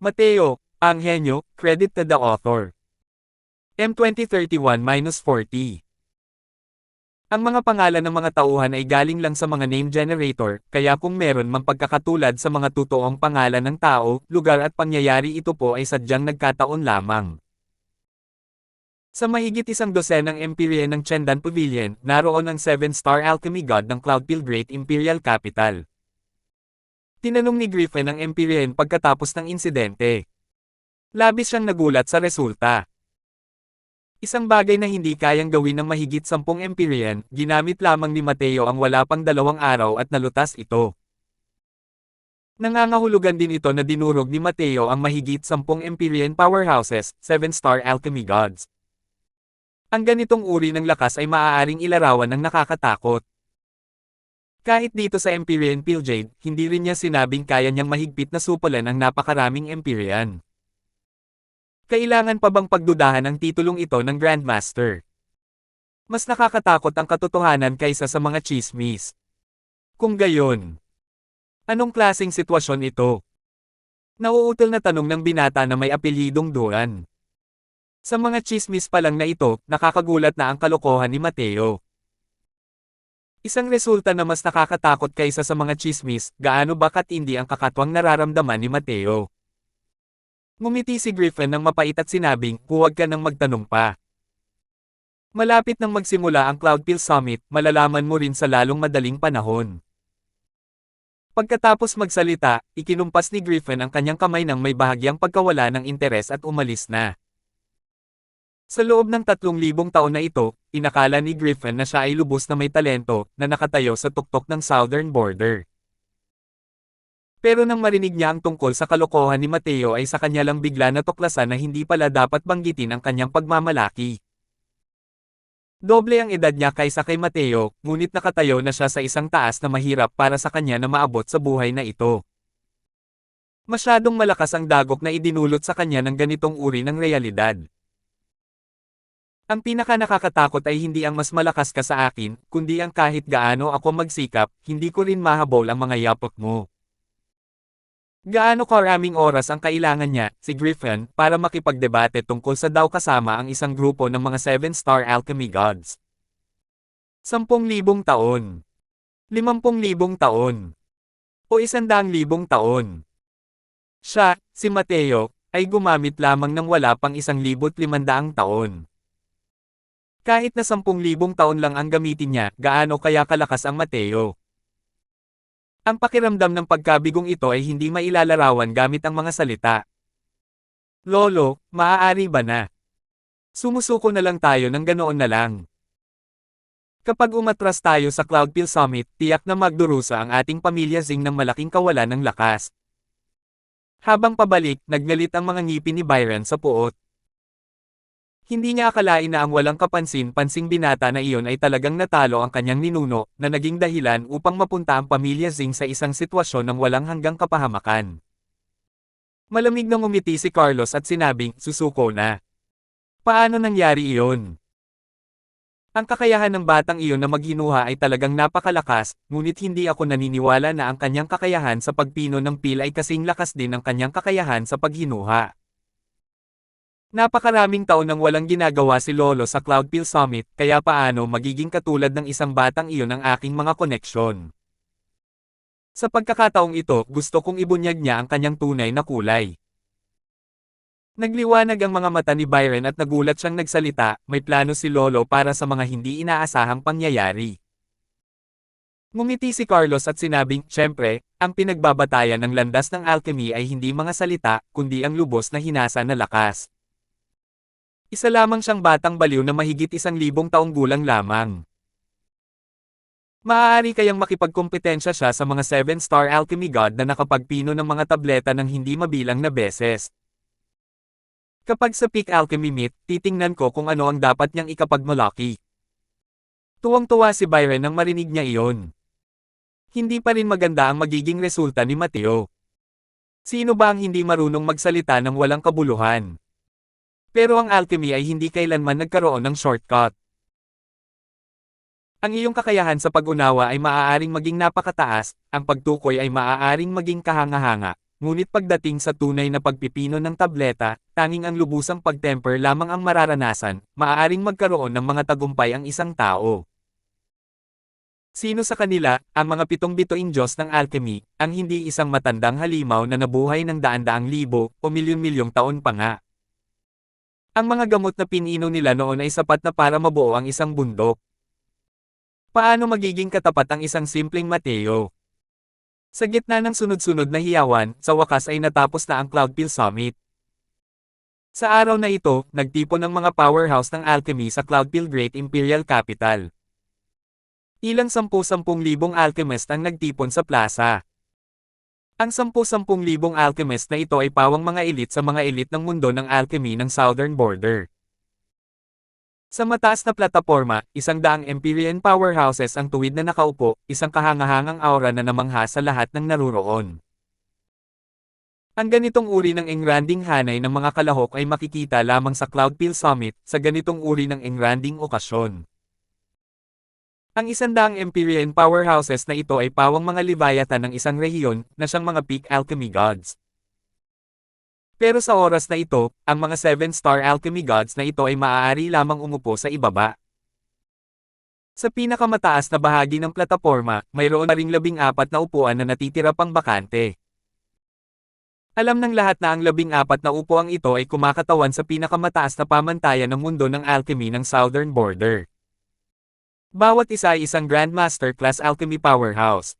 Mateo, ang henyo, credit to the author. M2031-40. Ang mga pangalan ng mga tauhan ay galing lang sa mga name generator, kaya kung meron mang pagkakatulad sa mga totoong pangalan ng tao, lugar at pangyayari, ito po ay sadyang nagkataon lamang. Sa mahigit isang dosenang empirye ng Chendan Pavilion, naroon ang 7-star alchemy god ng Cloudfield Great Imperial Capital. Tinanong ni Griffin ang empiryean pagkatapos ng insidente. Labis siyang nagulat sa resulta. Isang bagay na hindi kayang gawin ng mahigit 10 empiryean, ginamit lamang ni Mateo ang wala pang 2 araw at nalutas ito. Nangangahulugan din ito na dinurog ni Mateo ang mahigit 10 empiryean powerhouses, 7-star alchemy gods. Ang ganitong uri ng lakas ay maaaring ilarawan ng nakakatakot. Kahit dito sa Empyrean Pilljade, hindi rin niya sinabing kaya niyang mahigpit na supulan ang napakaraming Empyrean. Kailangan pa bang pagdudahan ang titulong ito ng Grandmaster? Mas nakakatakot ang katotohanan kaysa sa mga chismis. Kung gayon, anong klaseng sitwasyon ito? Nauutal na tanong ng binata na may apelyidong Duan. Sa mga chismis pa lang na ito, nakakagulat na ang kalokohan ni Mateo. Isang resulta na mas nakakatakot kaysa sa mga chismis, gaano ba katindi ang kakatwang nararamdaman ni Mateo. Ngumiti si Griffin ng mapait at sinabing, huwag ka nang magtanong pa. Malapit nang magsimula ang Cloudfield Summit, malalaman mo rin sa lalong madaling panahon. Pagkatapos magsalita, ikinumpas ni Griffin ang kanyang kamay ng may bahagyang pagkawala ng interes at umalis na. Sa loob ng 3,000 taon na ito, inakala ni Griffin na siya ay lubos na may talento, na nakatayo sa tuktok ng southern border. Pero nang marinig niya ang tungkol sa kalokohan ni Mateo ay sa kanya lang bigla natuklasan na hindi pala dapat banggitin ang kanyang pagmamalaki. Doble ang edad niya kaysa kay Mateo, ngunit nakatayo na siya sa isang taas na mahirap para sa kanya na maabot sa buhay na ito. Masyadong malakas ang dagok na idinulot sa kanya ng ganitong uri ng realidad. Ang pinaka-nakakatakot ay hindi ang mas malakas ka sa akin, kundi ang kahit gaano ako magsikap, hindi ko rin mahabol ang mga yapot mo. Gaano karaming oras ang kailangan niya, si Griffin, para makipagdebate tungkol sa daw kasama ang isang grupo ng mga 7-star alchemy gods? 10,000 taon. 50,000 taon. O 100,000 taon. Siya, si Mateo, ay gumamit lamang ng wala pang 1,500 taon. Kahit na 10,000 taon lang ang gamitin niya, gaano kaya kalakas ang Mateo? Ang pakiramdam ng pagkabigong ito ay hindi mailalarawan gamit ang mga salita. Lolo, maaari ba na? Sumusuko na lang tayo ng ganoon na lang. Kapag umatras tayo sa Cloudfield Summit, tiyak na magdurusa ang ating pamilya Zing ng malaking kawalan ng lakas. Habang pabalik, naggalit ang mga ngipin ni Byron sa puot. Hindi niya akalain na ang walang kapansin-pansing binata na iyon ay talagang natalo ang kanyang ninuno, na naging dahilan upang mapunta ang pamilya Zing sa isang sitwasyon ng walang hanggang kapahamakan. Malamig na ngumiti si Carlos at sinabing, susuko na. Paano nangyari iyon? Ang kakayahan ng batang iyon na maghinuha ay talagang napakalakas, ngunit hindi ako naniniwala na ang kanyang kakayahan sa pagpino ng pil ay kasing lakas din ng kanyang kakayahan sa paghinuha. Napakaraming taon nang walang ginagawa si Lolo sa Cloudfield Summit, kaya paano magiging katulad ng isang batang iyon ang aking mga koneksyon? Sa pagkakataong ito, gusto kong ibunyag niya ang kanyang tunay na kulay. Nagliwanag ang mga mata ni Byron at nagulat siyang nagsalita, may plano si Lolo para sa mga hindi inaasahang pangyayari. Ngumiti si Carlos at sinabing, syempre, ang pinagbabatayan ng landas ng alchemy ay hindi mga salita, kundi ang lubos na hinasa na lakas. Isa lamang siyang batang baliw na mahigit 1,000 taong gulang lamang. Maaari kayang makipagkompetensya siya sa mga 7-star alchemy god na nakapagpino ng mga tableta ng hindi mabilang na beses. Kapag sa peak alchemy meet, titingnan ko kung ano ang dapat niyang ikapagmalaki. Tuwang-tuwa si Byron nang marinig niya iyon. Hindi pa rin maganda ang magiging resulta ni Mateo. Sino ba ang hindi marunong magsalita ng walang kabuluhan? Pero ang alchemy ay hindi kailanman nagkaroon ng shortcut. Ang iyong kakayahan sa pag-unawa ay maaaring maging napakataas, ang pagtukoy ay maaaring maging kahanga-hanga, ngunit pagdating sa tunay na pagpipino ng tableta, tanging ang lubusang pagtemper lamang ang mararanasan, maaaring magkaroon ng mga tagumpay ang isang tao. Sino sa kanila, ang mga pitong bituing Diyos ng alchemy, ang hindi isang matandang halimaw na nabuhay ng daan-daang libo o milyon-milyong taon pa nga? Ang mga gamot na pinino nila noon ay sapat na para mabuo ang isang bundok. Paano magiging katapat ang isang simpleng Mateo? Sa gitna ng sunod-sunod na hiyawan, sa wakas ay natapos na ang Cloudfield Summit. Sa araw na ito, nagtipon ang mga powerhouse ng alchemy sa Cloudfield Great Imperial Capital. Ilang 10,000 alchemist ang nagtipon sa plaza. Ang 10,000 alchemist na ito ay pawang mga elite sa mga elite ng mundo ng alchemy ng Southern Border. Sa mataas na plataporma, 100 Empyrean powerhouses ang tuwid na nakaupo, isang kahangahangang aura na namangha sa lahat ng naruroon. Ang ganitong uri ng engranding hanay ng mga kalahok ay makikita lamang sa Cloudfield Summit, sa ganitong uri ng engranding okasyon. Ang 100 Empyrean powerhouses na ito ay pawang mga Leviathan ng isang rehiyon, na siyang mga peak alchemy gods. Pero sa oras na ito, ang mga 7-star alchemy gods na ito ay maaari lamang umupo sa ibaba. Sa pinakamataas na bahagi ng plataporma, mayroon na ring 14 na upuan na natitira pang bakante. Alam ng lahat na ang 14 na upuang ito ay kumakatawan sa pinakamataas na pamantayan ng mundo ng alchemy ng Southern Border. Bawat isa ay isang Grandmaster Class Alchemy Powerhouse.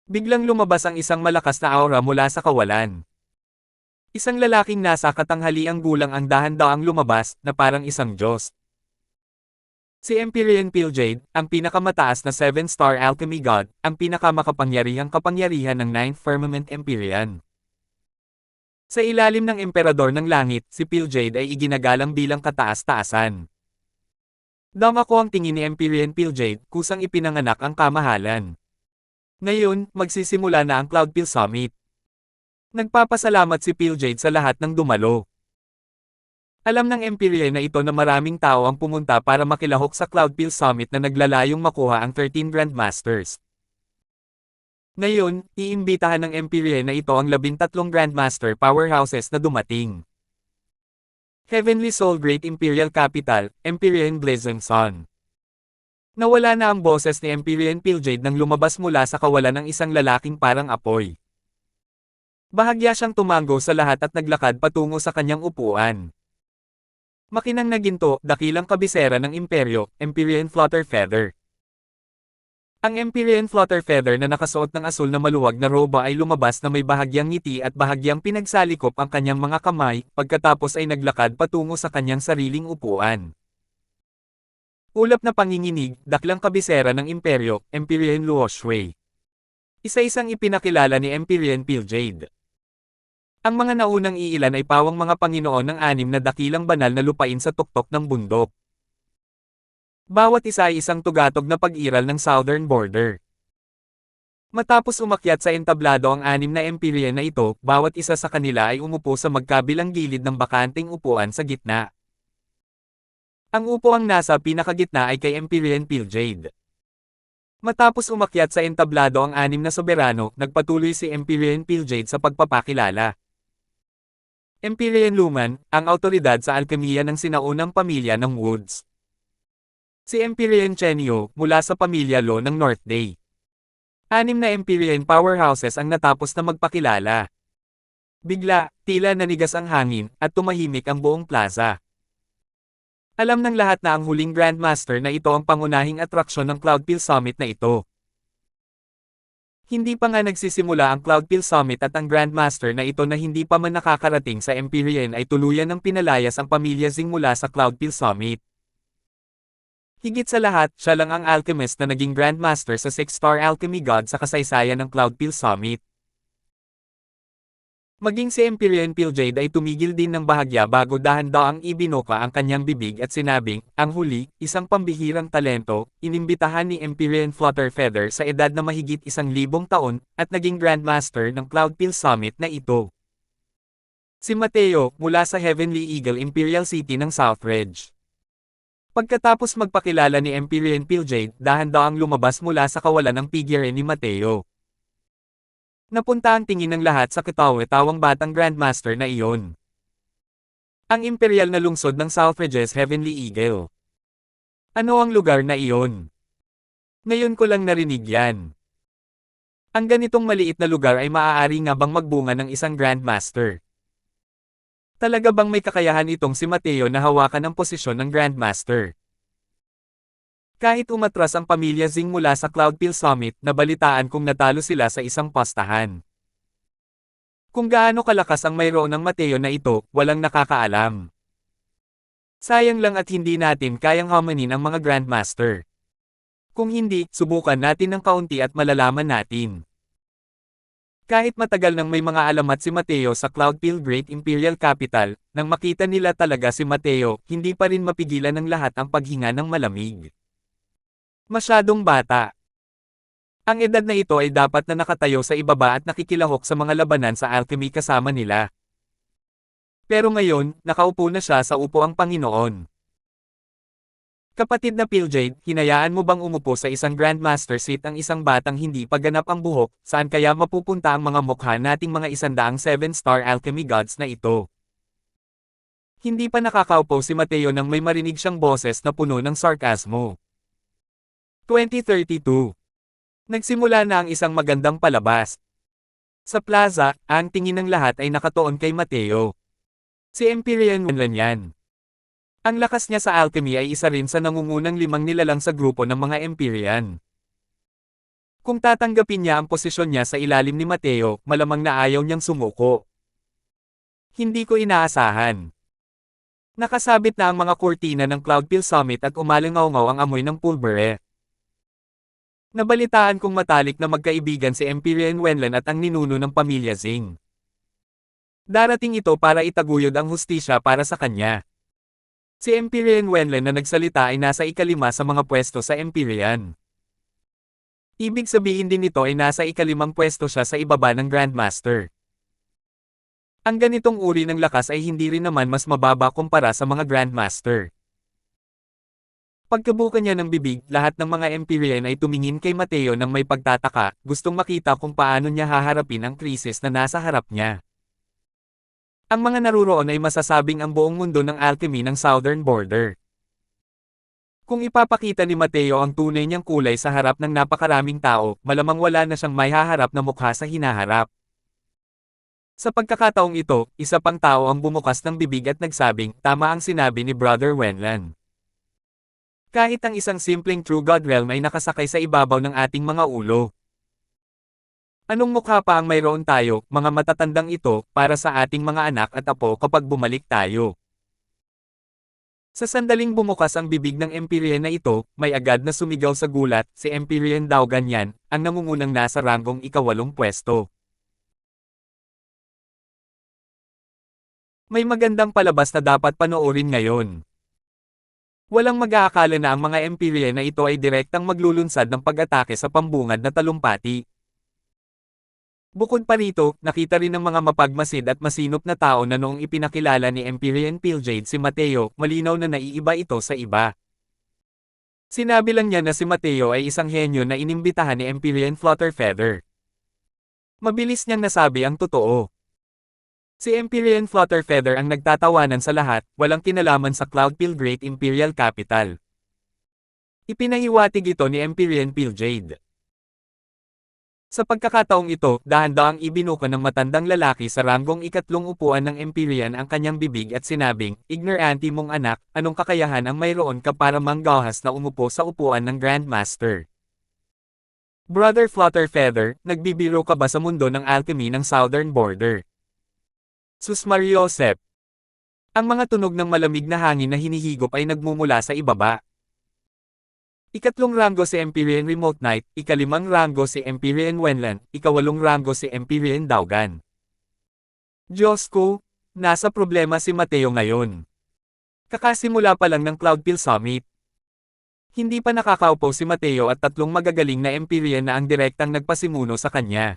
Biglang lumabas ang isang malakas na aura mula sa kawalan. Isang lalaking nasa katanghaliang gulang ang dahan-daang lumabas, na parang isang Diyos. Si Empyrean Pilljade, ang pinakamataas na 7-star alchemy god, ang pinakamakapangyarihang kapangyarihan ng 9th Firmament Empyrean. Sa ilalim ng Emperador ng Langit, si Pilljade ay iginagalang bilang kataas-taasan. Dama ko ang tingin ni Empyrean Pilljade, kusang ipinanganak ang kamahalan. Ngayon, magsisimula na ang Cloudfield Summit. Nagpapasalamat si Pilljade sa lahat ng dumalo. Alam ng Empyrean na ito na maraming tao ang pumunta para makilahok sa Cloudfield Summit na naglalayong makuha ang 13 Grandmasters. Ngayon, iimbitahan ng Empyrean na ito ang 13 Grandmaster powerhouses na dumating. Heavenly Soul Great Imperial Capital, Empyrean Blazing Sun. Nawala na ang boses ni Empyrean Pilljade nang lumabas mula sa kawalan ng isang lalaking parang apoy. Bahagya siyang tumango sa lahat at naglakad patungo sa kanyang upuan. Makinang na ginto, dakilang kabisera ng imperyo, Empyrean Flutterfeather. Ang Empyrean Flutterfeather na nakasuot ng asul na maluwag na roba ay lumabas na may bahagyang ngiti at bahagyang pinagsalikop ang kanyang mga kamay, pagkatapos ay naglakad patungo sa kanyang sariling upuan. Ulap na panginginig, daklang kabisera ng imperyo, Empyrean Luo Shui. Isa-isang ipinakilala ni Empyrean Pilljade. Ang mga naunang iilan ay pawang mga Panginoon ng 6 na dakilang banal na lupain sa tuktok ng bundok. Bawat isa ay isang tugatog na pag-iral ng Southern Border. Matapos umakyat sa entablado ang 6 na Empyrean na ito, bawat isa sa kanila ay umupo sa magkabilang gilid ng bakanting upuan sa gitna. Ang upuang nasa pinakagitna ay kay Empyrean Pilljade. Matapos umakyat sa entablado ang 6 na soberano, nagpatuloy si Empyrean Pilljade sa pagpapakilala. Empyrean Luman, ang awtoridad sa alkemiya ng sinaunang pamilya ng Woods. Si Empyrean Chenyo, mula sa pamilya Lo ng North Day. 6 na Empyrean powerhouses ang natapos na magpakilala. Bigla, tila nanigas ang hangin, at tumahimik ang buong plaza. Alam ng lahat na ang huling Grandmaster na ito ang pangunahing atraksyon ng Cloudfield Summit na ito. Hindi pa nga nagsisimula ang Cloudfield Summit at ang Grandmaster na ito na hindi pa man nakakarating sa Empyrean ay tuluyan ng pinalayas ang pamilya Zing mula sa Cloudfield Summit. Higit sa lahat, siya lang ang alchemist na naging Grandmaster sa 6-star alchemy god sa kasaysayan ng Cloudfield Summit. Maging si Empyrean Pilljade ay tumigil din ng bahagya bago dahan-daang ibinoka ang kanyang bibig at sinabing, ang huli, isang pambihirang talento, inimbitahan ni Empyrean Flutterfeather sa edad na mahigit 1,000 taon, at naging Grandmaster ng Cloudfield Summit na ito. Si Mateo, mula sa Heavenly Eagle Imperial City ng Southridge. Pagkatapos magpakilala ni Empyrean Pilljade, dahan-daang lumabas mula sa kawalan ng figure ni Mateo. Napunta ang tingin ng lahat sa katawa-tawang batang Grandmaster na iyon. Ang imperial na lungsod ng Southridge's Heavenly Eagle. Ano ang lugar na iyon? Ngayon ko lang narinig yan. Ang ganitong maliit na lugar ay maaari nga bang magbunga ng isang Grandmaster? Talaga bang may kakayahan itong si Mateo na hawakan ang posisyon ng Grandmaster? Kahit umatras ang pamilya Zing mula sa Cloudpil Summit, nabalitaan kong natalo sila sa isang pastahan. Kung gaano kalakas ang mayroon ng Mateo na ito, walang nakakaalam. Sayang lang at hindi natin kayang hamanin ang mga Grandmaster. Kung hindi, subukan natin ng kaunti at malalaman natin. Kahit matagal nang may mga alamat si Mateo sa Cloudpil Great Imperial Capital, nang makita nila talaga si Mateo, hindi pa rin mapigilan ng lahat ang paghinga ng malamig. Masyadong bata. Ang edad na ito ay dapat na nakatayo sa ibaba at nakikilahok sa mga labanan sa alchemy kasama nila. Pero ngayon, nakaupo na siya sa upuang Panginoon. Kapatid na Piljade, hinayaan mo bang umupo sa isang Grandmaster seat ang isang batang hindi pa ganap ang buhok, saan kaya mapupunta ang mga mukha nating mga 100 7-star alchemy gods na ito? Hindi pa nakakaupo si Mateo nang may marinig siyang boses na puno ng sarkasmo. 2032. Nagsimula na ang isang magandang palabas. Sa plaza, ang tingin ng lahat ay nakatuon kay Mateo. Si Empyrean Wenlan yan. Ang lakas niya sa alchemy ay isa rin sa nangungunang 5 nilalang sa grupo ng mga Empyrean. Kung tatanggapin niya ang posisyon niya sa ilalim ni Mateo, malamang na ayaw niyang sumuko. Hindi ko inaasahan. Nakasabit na ang mga kurtina ng Cloudpil Summit at umalingaw-ngaw ang amoy ng pulbere. Nabalitaan kong matalik na magkaibigan si Empyrean Wenlan at ang ninuno ng pamilya Zing. Darating ito para itaguyod ang hustisya para sa kanya. Si Empyrean Wenlan na nagsalita ay nasa ika-5 sa mga pwesto sa Empyrean. Ibig sabihin din nito ay nasa ika-5 pwesto siya sa ibaba ng Grandmaster. Ang ganitong uri ng lakas ay hindi rin naman mas mababa kumpara sa mga Grandmaster. Pagkabuka niya ng bibig, lahat ng mga Empyrean ay tumingin kay Mateo nang may pagtataka, gustong makita kung paano niya haharapin ang krisis na nasa harap niya. Ang mga naruroon ay masasabing ang buong mundo ng alchemy ng Southern Border. Kung ipapakita ni Mateo ang tunay niyang kulay sa harap ng napakaraming tao, malamang wala na siyang may haharap na mukha sa hinaharap. Sa pagkakataong ito, isa pang tao ang bumukas ng bibig at nagsabing, tama ang sinabi ni Brother Wenlan. Kahit ang isang simpleng True God Realm ay nakasakay sa ibabaw ng ating mga ulo. Anong mukha pa ang mayroon tayo, mga matatandang ito, para sa ating mga anak at apo kapag bumalik tayo? Sa sandaling bumukas ang bibig ng Empyrean na ito, may agad na sumigaw sa gulat, si Empyrean Dao Ganyan, ang nangungunang nasa ranggong ika-8 pwesto. May magandang palabas na dapat panoorin ngayon. Walang mag-aakala na ang mga Empyrean na ito ay direktang maglulunsad ng pag-atake sa pambungad na talumpati. Bukod pa rito, nakita rin ng mga mapagmasid at masinop na tao na noong ipinakilala ni Empyrean Piljade si Mateo, malinaw na naiiba ito sa iba. Sinabi lang niya na si Mateo ay isang henyo na inimbitahan ni Empyrean Flutterfeather. Mabilis niyang nasabi ang totoo. Si Empyrean Flutterfeather ang nagtatawanan sa lahat, walang kinalaman sa Cloudpil Great Imperial Capital. Ipinahiwatig ito ni Empyrean Piljade. Sa pagkakataong ito, dahan-dahang ibinuka ng matandang lalaki sa ranggong ikatlong upuan ng Empyrean ang kanyang bibig at sinabing, ignorante mong anak, anong kakayahan ang mayroon ka para manggahas na umupo sa upuan ng Grandmaster? Brother Flutterfeather, nagbibiro ka ba sa mundo ng alchemy ng Southern Border? Sus Mariosep. Ang mga tunog ng malamig na hangin na hinihigop ay nagmumula sa ibaba. Ikatlong ranggo si Empyrean Remote Knight, ikalimang ranggo si Empyrean Wenlan, ikawalong ranggo si Empyrean Daogan. Diyos ko, nasa problema si Mateo ngayon. Kakasimula pa lang ng Cloudpil Summit. Hindi pa nakakaupo si Mateo at tatlong magagaling na Empyrean na ang direktang nagpasimuno sa kanya.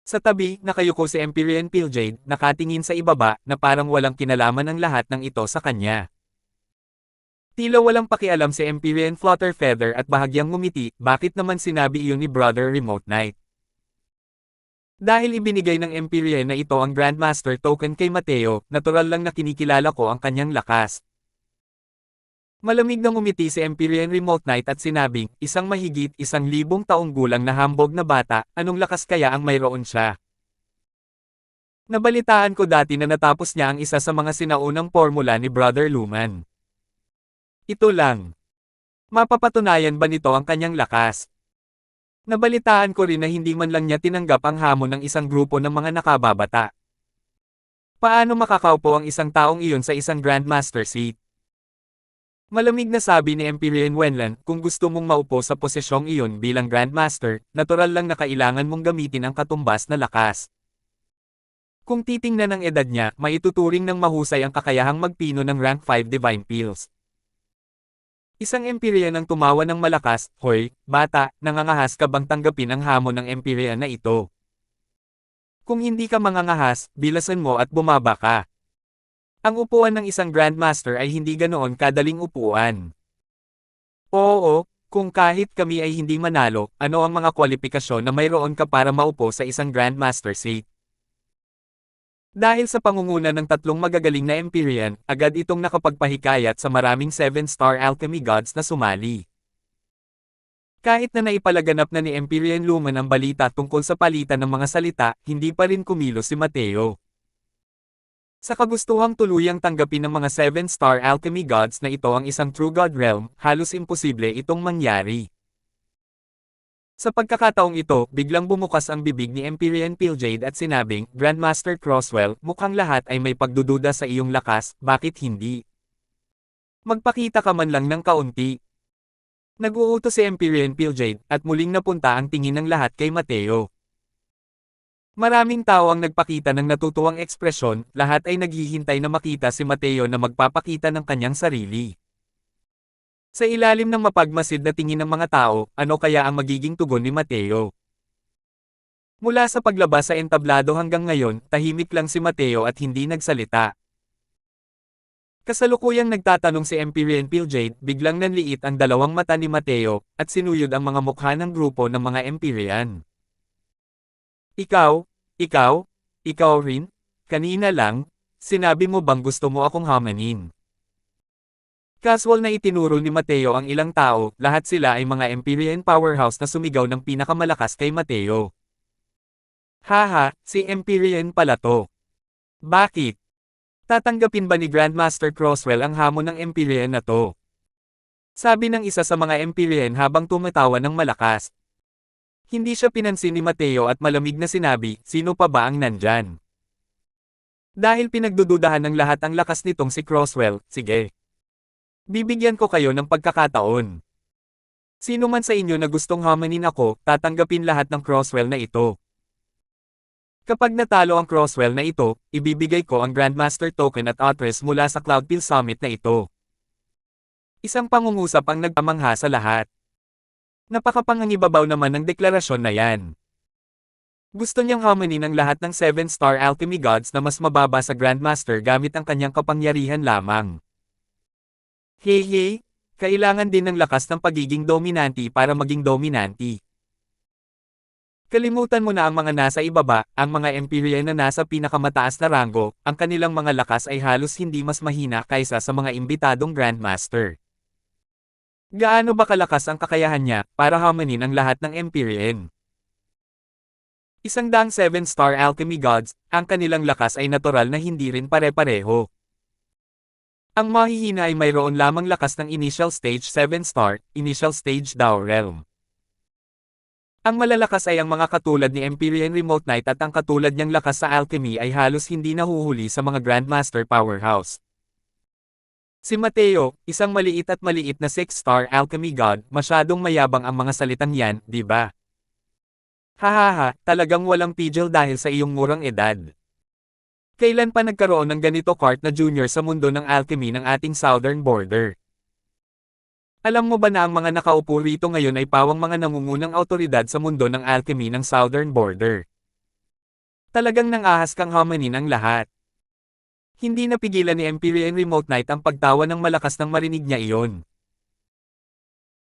Sa tabi, nakayuko si Empyrean Piljade, nakatingin sa ibaba, na parang walang kinalaman ang lahat ng ito sa kanya. Tila walang pakialam si Empyrean Flutterfeather at bahagyang ngumiti, bakit naman sinabi iyon ni Brother Remote Knight? Dahil ibinigay ng Empyrean na ito ang Grandmaster token kay Mateo, natural lang na kinikilala ko ang kanyang lakas. Malamig na ngumiti si Empyrean Remote Knight at sinabing, isang mahigit 1,000 taong gulang na hambog na bata, anong lakas kaya ang mayroon siya? Nabalitaan ko dati na natapos niya ang isa sa mga sinaunang formula ni Brother Luman. Ito lang. Mapapatunayan ba nito ang kanyang lakas? Nabalitaan ko rin na hindi man lang niya tinanggap ang hamon ng isang grupo ng mga nakababata. Paano makakaupo ang isang taong iyon sa isang Grandmaster seat? Malamig na sabi ni Empyrean Wenlan, kung gusto mong maupo sa posisyong iyon bilang Grandmaster, natural lang na kailangan mong gamitin ang katumbas na lakas. Kung titingnan ang edad niya, maituturing ng mahusay ang kakayahang magpino ng rank 5 Divine Pills. Isang Empyrean ang tumawa ng malakas, hoy, bata, nangangahas ka bang tanggapin ang hamon ng Empyrean na ito? Kung hindi ka mangangahas, bilasan mo at bumaba ka. Ang upuan ng isang Grandmaster ay hindi ganoon kadaling upuan. Oo, kung kahit kami ay hindi manalo, ano ang mga kwalifikasyon na mayroon ka para maupo sa isang Grandmaster seat? Dahil sa pangunguna ng tatlong magagaling na Empyrean, agad itong nakapagpahikayat sa maraming 7-star alchemy gods na sumali. Kahit na naipalaganap na ni Empyrean Luman ang balita tungkol sa palitan ng mga salita, hindi pa rin kumilos si Mateo. Sa kagustuhang tuluyang tanggapin ng mga 7-star alchemy gods na ito ang isang true god realm, halos imposible itong mangyari. Sa pagkakataong ito, biglang bumukas ang bibig ni Empyrean Pilljade at sinabing, Grandmaster Crosswell, mukhang lahat ay may pagdududa sa iyong lakas, bakit hindi? Magpakita ka man lang ng kaunti. Nag-uutos si Empyrean Pilljade, at muling napunta ang tingin ng lahat kay Mateo. Maraming tao ang nagpakita ng natutuwang ekspresyon, lahat ay naghihintay na makita si Mateo na magpapakita ng kanyang sarili. Sa ilalim ng mapagmasid na tingin ng mga tao, ano kaya ang magiging tugon ni Mateo? Mula sa paglabas sa entablado hanggang ngayon, tahimik lang si Mateo at hindi nagsalita. Kasalukuyang nagtatanong si Empyrean Pilljade, biglang nanliit ang dalawang mata ni Mateo, at sinuyod ang mga mukha ng grupo ng mga Empyrean. Ikaw rin, kanina lang, sinabi mo bang gusto mo akong hamanin? Casual na itinuro ni Mateo ang ilang tao, lahat sila ay mga Empyrean powerhouse na sumigaw ng pinakamalakas kay Mateo. Haha, si Empyrean pala to. Bakit? Tatanggapin ba ni Grandmaster Crosswell ang hamon ng Empyrean na to? Sabi ng isa sa mga Empyrean habang tumatawa ng malakas. Hindi siya pinansin ni Mateo at malamig na sinabi, sino pa ba ang nandyan? Dahil pinagdududahan ng lahat ang lakas nitong si Crosswell, sige. Bibigyan ko kayo ng pagkakataon. Sino man sa inyo na gustong hamanin ako, tatanggapin lahat ng Crosswell na ito. Kapag natalo ang Crosswell na ito, ibibigay ko ang Grandmaster token at address mula sa Cloudpill Summit na ito. Isang pangungusap ang nagpamangha sa lahat. Napakapangangibabaw naman ng deklarasyon na yan. Gusto niyang hamanin ang lahat ng 7-star alchemy gods na mas mababa sa Grandmaster gamit ang kanyang kapangyarihan lamang. Hey, kailangan din ng lakas ng pagiging dominanti para maging dominanti. Kalimutan mo na ang mga nasa ibaba, ang mga Empyrean na nasa pinakamataas na ranggo, ang kanilang mga lakas ay halos hindi mas mahina kaysa sa mga imbitadong Grandmaster. Gaano ba kalakas ang kakayahan niya para hamanin ang lahat ng Empyrean? 7-star alchemy gods, ang kanilang lakas ay natural na hindi rin pare-pareho. Ang mahihina ay mayroon lamang lakas ng Initial Stage 7-star, Initial Stage Dao Realm. Ang malalakas ay ang mga katulad ni Empyrean Remote Knight at ang katulad niyang lakas sa alchemy ay halos hindi nahuhuli sa mga Grandmaster Powerhouse. Si Mateo, isang maliit na 6-star alchemy god, masyadong mayabang ang mga salitang yan, di ba? Hahaha, talagang walang pigil dahil sa iyong murang edad. Kailan pa nagkaroon ng ganito Cart na junior sa mundo ng alchemy ng ating southern border? Alam mo ba na ang mga nakaupo rito ngayon ay pawang mga nangungunang awtoridad sa mundo ng alchemy ng southern border? Talagang nangahas kang hamanin ang lahat. Hindi napigilan ni Empyrean Remote Knight ang pagtawa ng malakas nang marinig niya iyon.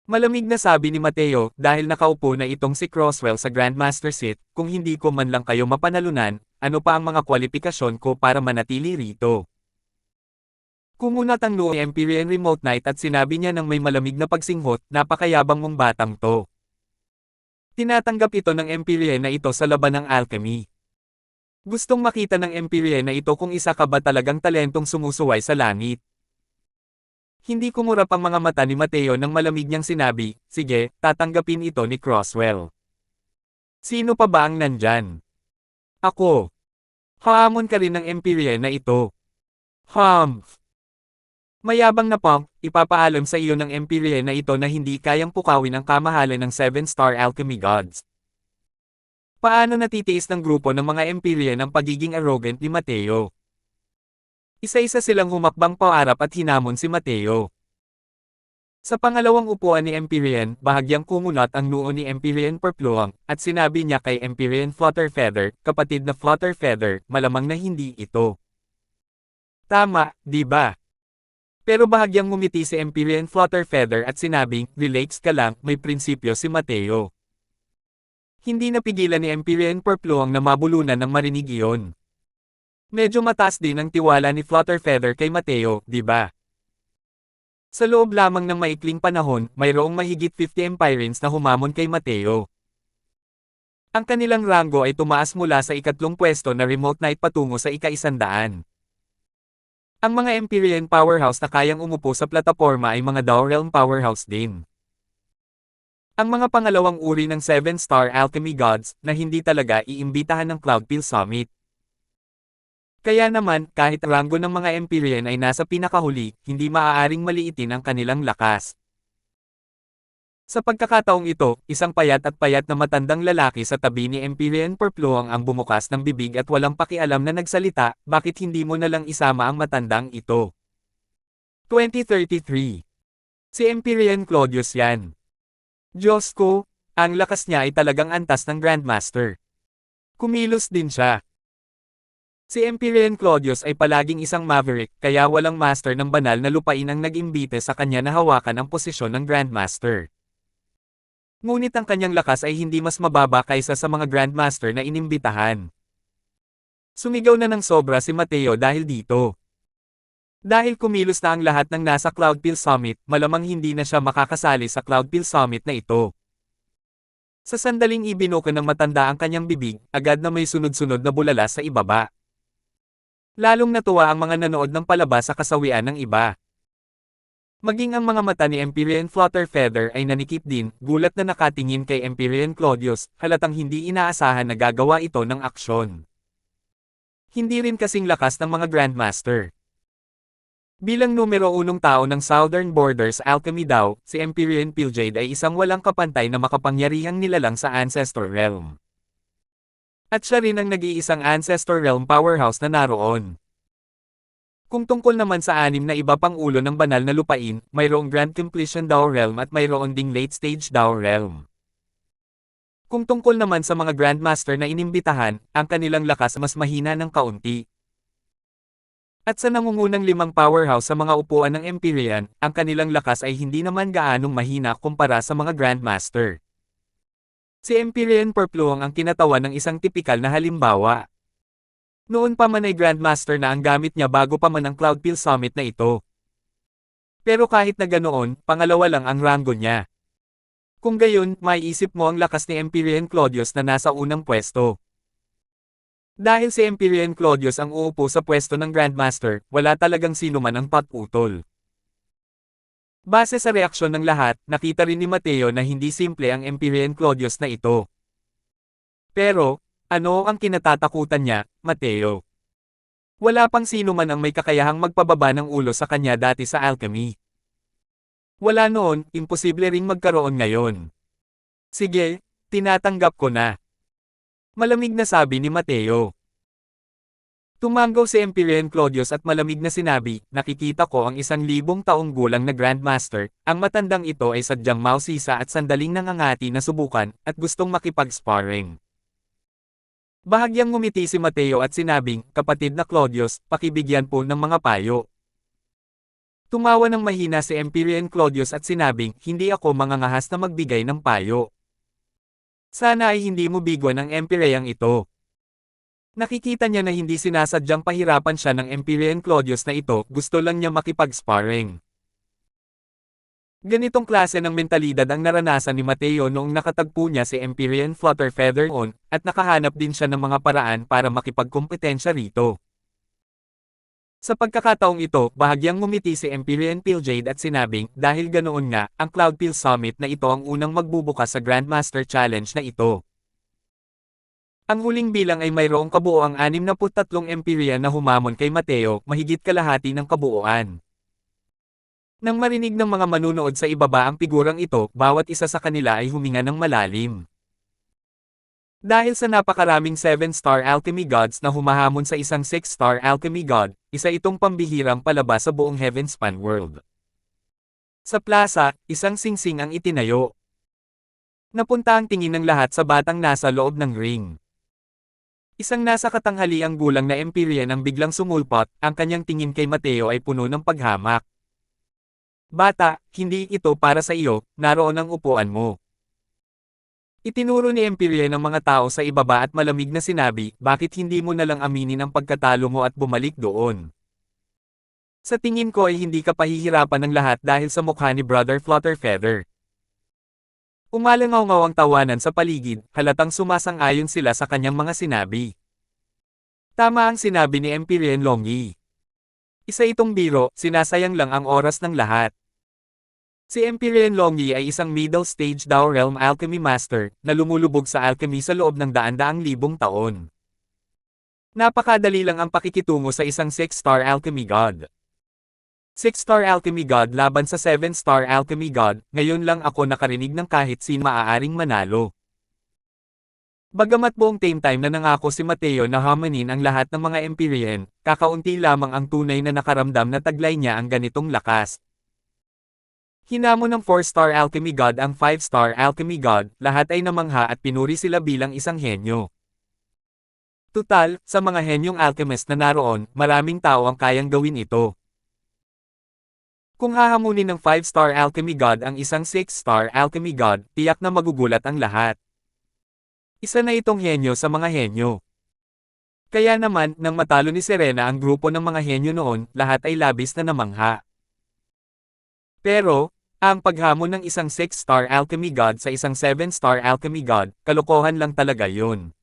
Malamig na sabi ni Mateo, dahil nakaupo na itong si Croswell sa Grandmaster seat, kung hindi ko man lang kayo mapanalunan, ano pa ang mga kwalifikasyon ko para manatili rito? Kumunat ang noo ni Empyrean Remote Knight at sinabi niya ng may malamig na pagsinghot, napakayabang mong batang to. Tinatanggap ito ng Empyrean na ito sa laban ng alchemy. Gustong makita ng Empyrean na ito kung isa ka ba talagang talentong sumusuway sa langit. Hindi kumurap ang mga mata ni Mateo nang malamig niyang sinabi, sige, tatanggapin ito ni Croswell. Sino pa ba ang nandyan? Ako. Haamon ka rin ng Empyrean na ito. Humph. Mayabang na punk, ipapaalam sa iyo ng Empyrean na ito na hindi kayang pukawin ang kamahalan ng 7-star alchemy gods. Paano natitiis ng grupo ng mga Empyrean ang pagiging arrogant ni Mateo? Isa-isa silang humakbang paarap at hinamon si Mateo. Sa pangalawang upuan ni Empyrean, bahagyang kumunat ang noo ni Empyrean Perpluang, at sinabi niya kay Empyrean Flutterfeather, kapatid na Flutterfeather, malamang na hindi ito. Tama, di ba? Pero bahagyang ngumiti si Empyrean Flutterfeather at sinabing, relax ka lang, may prinsipyo si Mateo. Hindi napigilan ni Empyrean Perpluang na mabulunan ng marinig iyon. Medyo mataas din ang tiwala ni Flutterfeather kay Mateo, di ba? Sa loob lamang ng maikling panahon, mayroong mahigit 50 Empyreans na humamon kay Mateo. Ang kanilang ranggo ay tumaas mula sa ikatlong pwesto na Remote Knight patungo sa ika-100. Ang mga Empyrean powerhouse na kayang umupo sa plataporma ay mga Dao Realm powerhouse din. Ang mga pangalawang uri ng 7-star alchemy gods na hindi talaga iimbitahan ng Cloudpil Summit. Kaya naman, kahit ranggo ng mga Empyrean ay nasa pinakahuli, hindi maaaring maliitin ang kanilang lakas. Sa pagkakataong ito, isang payat na matandang lalaki sa tabi ni Empyrean Perpluang ang bumukas ng bibig at walang pakialam na nagsalita, bakit hindi mo na lang isama ang matandang ito? 2033. Si Empyrean Claudius yan. Diyos ko, ang lakas niya ay talagang antas ng Grandmaster. Kumilos din siya. Si Empyrean Claudius ay palaging isang maverick, kaya walang master ng banal na lupain ang nag-imbite sa kanya na hawakan ang posisyon ng Grandmaster. Ngunit ang kanyang lakas ay hindi mas mababa kaysa sa mga Grandmaster na inimbitahan. Sumigaw na ng sobra si Mateo dahil dito. Dahil kumilos na ang lahat ng nasa Cloudpil Summit, malamang hindi na siya makakasali sa Cloudpil Summit na ito. Sa sandaling ibinuka ng matanda ang kanyang bibig, agad na may sunod-sunod na bulala sa ibaba. Lalong natuwa ang mga nanood ng palabas sa kasawian ng iba. Maging ang mga mata ni Empyrean Flutterfeather ay nanikip din, gulat na nakatingin kay Empyrean Claudius, halatang hindi inaasahan na gagawa ito ng aksyon. Hindi rin kasing lakas ng mga Grandmaster. Bilang numero 1 tao ng Southern Borders Alchemy Dao, si Empyrean Piljade ay isang walang kapantay na makapangyarihang nilalang sa Ancestor Realm. At siya rin ang nag-iisang Ancestor Realm powerhouse na naroon. Kung tungkol naman sa 6 na iba pang ulo ng banal na lupain, mayroong Grand Completion Dao Realm at mayroon ding Late Stage Dao Realm. Kung tungkol naman sa mga Grandmaster na inimbitahan, ang kanilang lakas mas mahina ng kaunti. At sa nangungunang 5 powerhouse sa mga upuan ng Empyrean, ang kanilang lakas ay hindi naman gaanong mahina kumpara sa mga Grandmaster. Si Empyrean Perpluang ang kinatawan ng isang tipikal na halimbawa. Noon pa man ay Grandmaster na ang gamit niya bago pa man ang Cloudpil Summit na ito. Pero kahit na ganoon, pangalawa lang ang ranggo niya. Kung gayon, maiisip mo ang lakas ni Empyrean Claudius na nasa unang pwesto. Dahil si Empyrean Claudius ang uupo sa pwesto ng Grandmaster, wala talagang sino man ang patputol. Base sa reaksyon ng lahat, nakita rin ni Mateo na hindi simple ang Empyrean Claudius na ito. Pero, ano ang kinatatakutan niya, Mateo? Wala pang sino man ang may kakayahang magpababa ng ulo sa kanya dati sa alchemy. Wala noon, imposible ring magkaroon ngayon. Sige, tinatanggap ko na. Malamig na sabi ni Mateo. Tumanggaw si Empyrean Claudius at malamig na sinabi, nakikita ko ang 1,000 taong gulang na Grandmaster, ang matandang ito ay sadyang mausisa at sandaling nangangati na subukan, at gustong makipag-sparring. Bahagyang ngumiti si Mateo at sinabing, kapatid na Claudius, pakibigyan po ng mga payo. Tumawa ng mahina si Empyrean Claudius at sinabing, hindi ako mangangahas na magbigay ng payo. Sana ay hindi mo bigwan ang Empyreang ito. Nakikita niya na hindi sinasadyang pahirapan siya ng Empyrean Claudius na ito, gusto lang niya makipag-sparring. Ganitong klase ng mentalidad ang naranasan ni Mateo noong nakatagpo niya si Empyrean Flutterfeather noon, at nakahanap din siya ng mga paraan para makipagkompetensya rito. Sa pagkakataong ito, bahagyang ngumiti si Empyrean Pilljade at sinabing, dahil ganoon nga, ang Cloudpil Summit na ito ang unang magbubukas sa Grandmaster Challenge na ito. Ang huling bilang ay mayroong kabuoang 63 Empyrean na humamon kay Mateo, mahigit kalahati ng kabuuan. Nang marinig ng mga manunood sa ibaba ang figurang ito, bawat isa sa kanila ay huminga ng malalim. Dahil sa napakaraming 7-star alchemy gods na humahamon sa isang 6-star alchemy god, isa itong pambihirang palabas sa buong Heavenspan world. Sa plaza, isang singsing ang itinayo. Napunta ang tingin ng lahat sa batang nasa loob ng ring. Isang nasa katanghaliang gulang na Empyrean ang biglang sumulpot, ang kanyang tingin kay Mateo ay puno ng paghamak. Bata, hindi ito para sa iyo, naroon ang upuan mo. Itinuro ni Empyrean ang mga tao sa ibaba at malamig na sinabi, bakit hindi mo nalang aminin ang pagkatalo mo at bumalik doon? Sa tingin ko ay hindi ka pahihirapan ng lahat dahil sa mukha ni Brother Flutterfeather. Umalangaw-ngaw ang tawanan sa paligid, halatang sumasang-ayon sila sa kanyang mga sinabi. Tama ang sinabi ni Empyrean Longyi. Isa itong biro, sinasayang lang ang oras ng lahat. Si Empyrean Longyi ay isang middle-stage Dao Realm Alchemy Master, na lumulubog sa alchemy sa loob ng daan-daang libong taon. Napakadali lang ang pakikitungo sa isang 6-star alchemy god. 6-star alchemy god laban sa 7-star alchemy god, ngayon lang ako nakarinig ng kahit sino maaaring manalo. Bagamat buong time na nangako si Mateo na hamanin ang lahat ng mga Empyrean, kakaunti lamang ang tunay na nakaramdam na taglay niya ang ganitong lakas. Hinamon ng 4-star alchemy god ang 5-star alchemy god, lahat ay namangha at pinuri sila bilang isang henyo. Tutal, sa mga henyong alchemist na naroon, maraming tao ang kayang gawin ito. Kung hahamunin ng 5-star alchemy god ang isang 6-star alchemy god, tiyak na magugulat ang lahat. Isa na itong henyo sa mga henyo. Kaya naman, nang matalo ni Serena ang grupo ng mga henyo noon, lahat ay labis na namangha. Pero, ang paghamon ng isang 6-star alchemy god sa isang 7-star alchemy god, kalokohan lang talaga yun.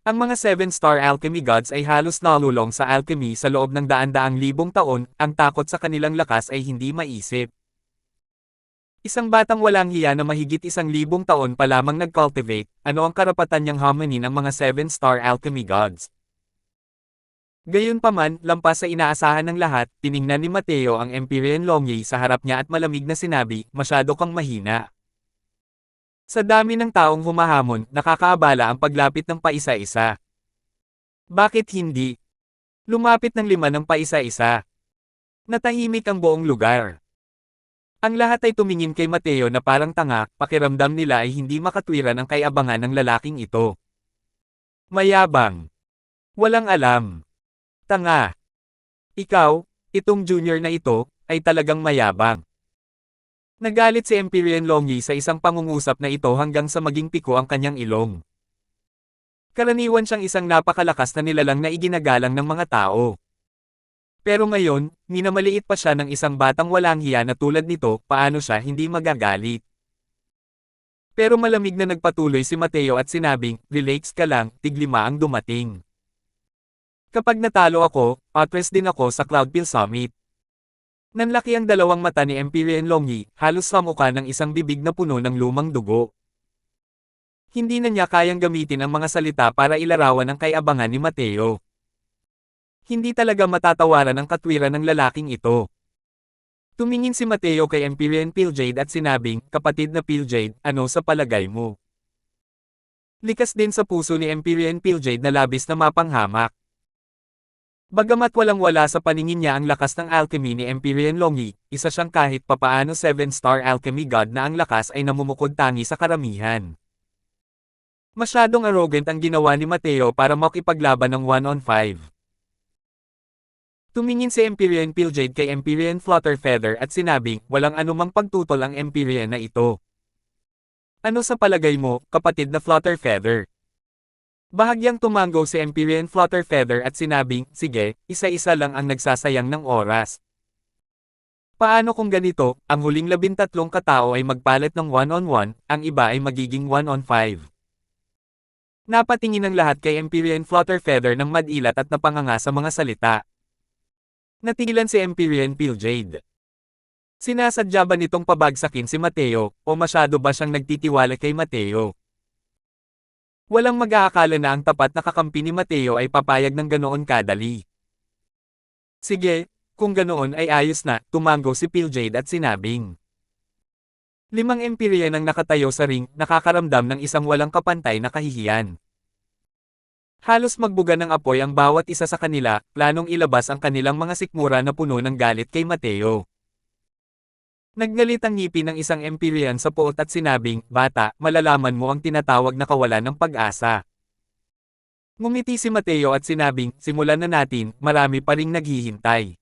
Ang mga 7-star alchemy gods ay halos nalulong sa alchemy sa loob ng daan-daang libong taon, ang takot sa kanilang lakas ay hindi maisip. Isang batang walang hiya na mahigit 1,000 taon pa lamang nag-cultivate, ano ang karapatan niyang hamanin ang mga 7-star alchemy gods? Gayunpaman, lampas sa inaasahan ng lahat, tiningnan ni Mateo ang Empyrean Longyi sa harap niya at malamig na sinabi, masyado kang mahina. Sa dami ng taong humahamon, nakakaabala ang paglapit ng paisa-isa. Bakit hindi? Lumapit ng 5 ng paisa-isa. Natahimik ang buong lugar. Ang lahat ay tumingin kay Mateo na parang tanga, pakiramdam nila ay hindi makatwiran ang kaiabangan ng lalaking ito. Mayabang. Walang alam. Tanga. Ikaw, itong junior na ito, ay talagang mayabang. Nagalit si Empyrean Longyi sa isang pangungusap na ito hanggang sa maging piko ang kanyang ilong. Karaniwan siyang isang napakalakas na nilalang na iginagalang ng mga tao. Pero ngayon, minamaliit pa siya ng isang batang walang hiya na tulad nito, paano siya hindi magagalit? Pero malamig na nagpatuloy si Mateo at sinabing, relax ka lang, tig-5 ang dumating. Kapag natalo ako, patres din ako sa Cloudpil Summit. Nanlaki ang dalawang mata ni Empyrean Longyi, halos sa mukha ng isang bibig na puno ng lumang dugo. Hindi na niya kayang gamitin ang mga salita para ilarawan ang kaiabangan ni Mateo. Hindi talaga matatawaran ang katwiran ng lalaking ito. Tumingin si Mateo kay Empyrean Pilljade at sinabing, kapatid na Pilljade, ano sa palagay mo? Likas din sa puso ni Empyrean Pilljade na labis na mapanghamak. Bagamat walang-wala sa paningin niya ang lakas ng alchemy ni Empyrean Longyi, isa siyang kahit papaano 7-star alchemy god na ang lakas ay namumukod tangi sa karamihan. Masyadong arrogant ang ginawa ni Mateo para makipaglaban ng 1-on-5. Tumingin si Empyrean Pilljade kay Empyrean Flutterfeather at sinabing, walang anumang pagtutol ang Empyrean na ito. Ano sa palagay mo, kapatid na Flutterfeather? Bahagyang tumango si Empyrean Flutterfeather at sinabing, sige, isa-isa lang ang nagsasayang ng oras. Paano kung ganito, ang huling 13 katao ay magpalit ng 1-on-1, ang iba ay magiging 1-on-5. Napatingin ang lahat kay Empyrean Flutterfeather ng madilat at napanganga sa mga salita. Natigilan si Empyrean Pilljade. Sinasadya ba nitong pabagsakin si Mateo, o masyado ba siyang nagtitiwala kay Mateo? Walang mag-aakala na ang tapat na kakampi ni Mateo ay papayag ng ganoon kadali. Sige, kung ganoon ay ayos na, tumango si Pilljade at sinabing. 5 Empyrean ang nakatayo sa ring, nakakaramdam ng isang walang kapantay na kahihiyan. Halos magbuga ng apoy ang bawat isa sa kanila, planong ilabas ang kanilang mga sikmura na puno ng galit kay Mateo. Naggalit ang ngipin ng isang Empyrean sa puot at sinabing, bata, malalaman mo ang tinatawag na kawalan ng pag-asa. Ngumiti si Mateo at sinabing, simulan na natin, marami pa ring naghihintay.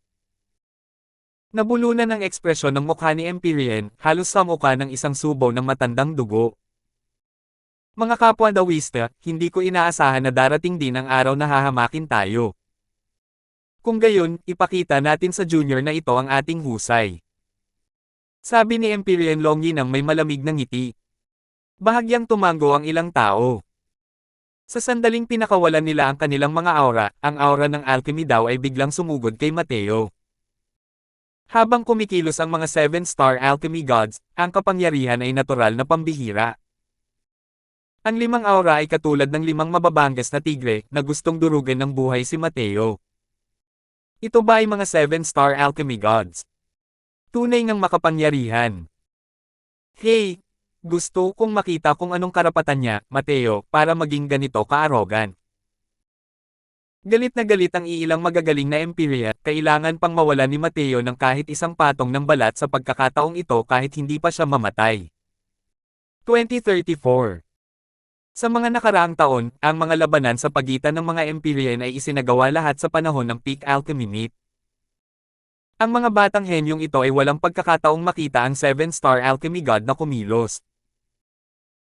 Nabulunan ang ekspresyon ng mukha ni Empyrean, halos sa mukha ng isang subo ng matandang dugo. Mga kapwa Dawista, hindi ko inaasahan na darating din ang araw na hahamakin tayo. Kung gayon, ipakita natin sa junior na ito ang ating husay. Sabi ni Empyrean Longi nang may malamig na ngiti. Bahagyang tumango ang ilang tao. Sa sandaling pinakawalan nila ang kanilang mga aura, ang aura ng alchemy daw ay biglang sumugod kay Mateo. Habang kumikilos ang mga 7-star alchemy gods, ang kapangyarihan ay natural na pambihira. Ang 5 aura ay katulad ng 5 mababangas na tigre na gustong durugan ng buhay si Mateo. Ito ba ay mga 7-star alchemy gods? Tunay ngang makapangyarihan. Hey! Gusto kong makita kung anong karapatan niya, Mateo, para maging ganito ka-arrogant. Galit na galit ang iilang magagaling na Empyrean, kailangan pang mawala ni Mateo ng kahit isang patong ng balat sa pagkakataong ito kahit hindi pa siya mamatay. 2034. Sa mga nakaraang taon, ang mga labanan sa pagitan ng mga Empyrean ay isinagawa lahat sa panahon ng Peak Alchemy Meet. Ang mga batang henyong ito ay walang pagkakataong makita ang 7-star alchemy god na kumilos.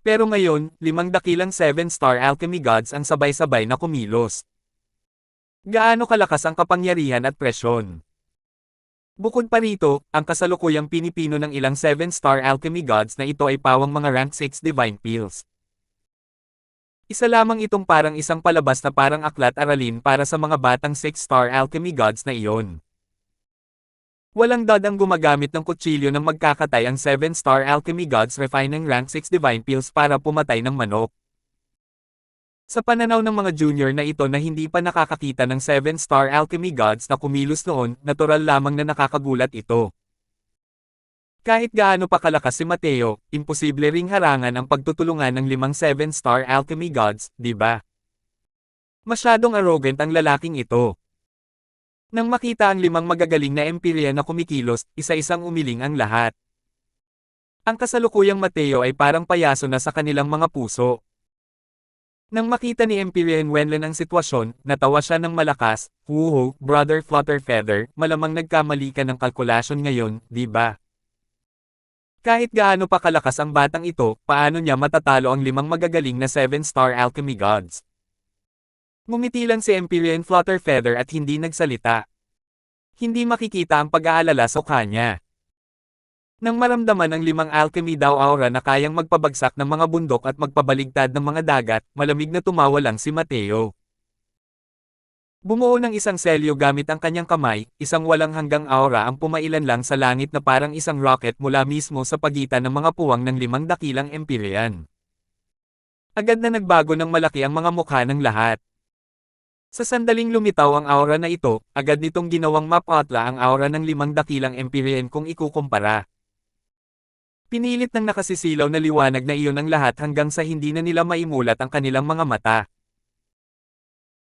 Pero ngayon, 5 dakilang 7-star alchemy gods ang sabay-sabay na kumilos. Gaano kalakas ang kapangyarihan at presyon? Bukod pa rito, ang kasalukuyang pinipino ng ilang 7-star alchemy gods na ito ay pawang mga rank 6 divine pills. Isa lamang itong parang isang palabas na parang aklat-aralin para sa mga batang 6-star alchemy gods na iyon. Walang dadang gumagamit ng kutsilyo ng magkakatay ang 7-star alchemy gods refining rank 6 divine pills para pumatay ng manok. Sa pananaw ng mga junior na ito na hindi pa nakakakita ng 7-star alchemy gods na kumilos noon, natural lamang na nakakagulat ito. Kahit gaano pa kalakas si Mateo, imposible ring harangan ang pagtutulungan ng 5 7-star alchemy gods, di ba? Masyadong arrogant ang lalaking ito. Nang makita ang 5 magagaling na Empyrean na kumikilos, isa-isang umiling ang lahat. Ang kasalukuyang Mateo ay parang payaso na sa kanilang mga puso. Nang makita ni Empyrean Wenlin ang sitwasyon, natawa siya ng malakas, "Huho, Brother Flutterfeather, malamang nagkamali ka ng kalkulasyon ngayon, di ba? Kahit gaano pa kalakas ang batang ito, paano niya matatalo ang 5 magagaling na 7-star alchemy gods?" Ngumiti lang si Empyrean Flutterfeather at hindi nagsalita. Hindi makikita ang pag-aalala sa kanya. Nang maramdaman ang 5 alchemy daw aura na kayang magpabagsak ng mga bundok at magpabaligtad ng mga dagat, malamig na tumawa lang si Mateo. Bumuo ng isang selyo gamit ang kanyang kamay, isang walang hanggang aura ang pumailan lang sa langit na parang isang rocket mula mismo sa pagitan ng mga puwang ng 5 dakilang Empyrean. Agad na nagbago ng malaki ang mga mukha ng lahat. Sa sandaling lumitaw ang aura na ito, agad nitong ginawang mapatla ang aura ng 5 dakilang Empyrean kung ikukumpara. Pinilit ng nakasisilaw na liwanag na iyon ang lahat hanggang sa hindi na nila maimulat ang kanilang mga mata.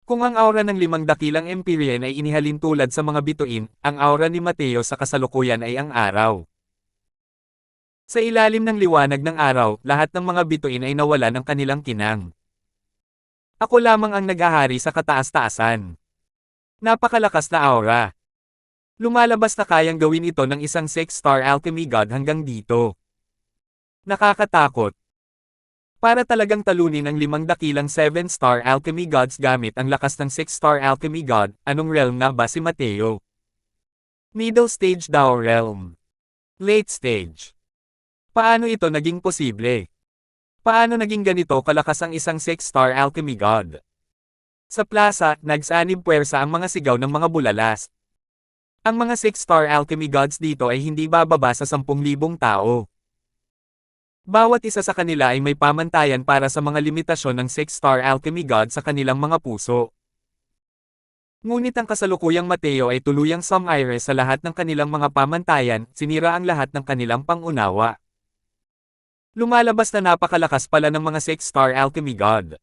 Kung ang aura ng 5 dakilang Empyrean ay inihalin tulad sa mga bituin, ang aura ni Mateo sa kasalukuyan ay ang araw. Sa ilalim ng liwanag ng araw, lahat ng mga bituin ay nawala ng kanilang kinang. Ako lamang ang naghahari sa kataas-taasan. Napakalakas na aura. Lumalabas na kayang gawin ito ng isang 6-star alchemy god hanggang dito. Nakakatakot. Para talagang talunin ang 5 dakilang 7-star alchemy gods gamit ang lakas ng 6-star alchemy god, anong realm nga ba si Mateo? Middle stage daw realm. Late stage. Paano ito naging posible? Paano naging ganito kalakas ang isang 6-star alchemy god? Sa plaza, nagsanib puwersa ang mga sigaw ng mga bulalas. Ang mga 6-star alchemy gods dito ay hindi bababa sa 10,000 tao. Bawat isa sa kanila ay may pamantayan para sa mga limitasyon ng 6-star alchemy god sa kanilang mga puso. Ngunit ang kasalukuyang Mateo ay tuluyang sumire sa lahat ng kanilang mga pamantayan, sinira ang lahat ng kanilang pangunawa. Lumalabas na napakalakas pala ng mga 6-star alchemy god.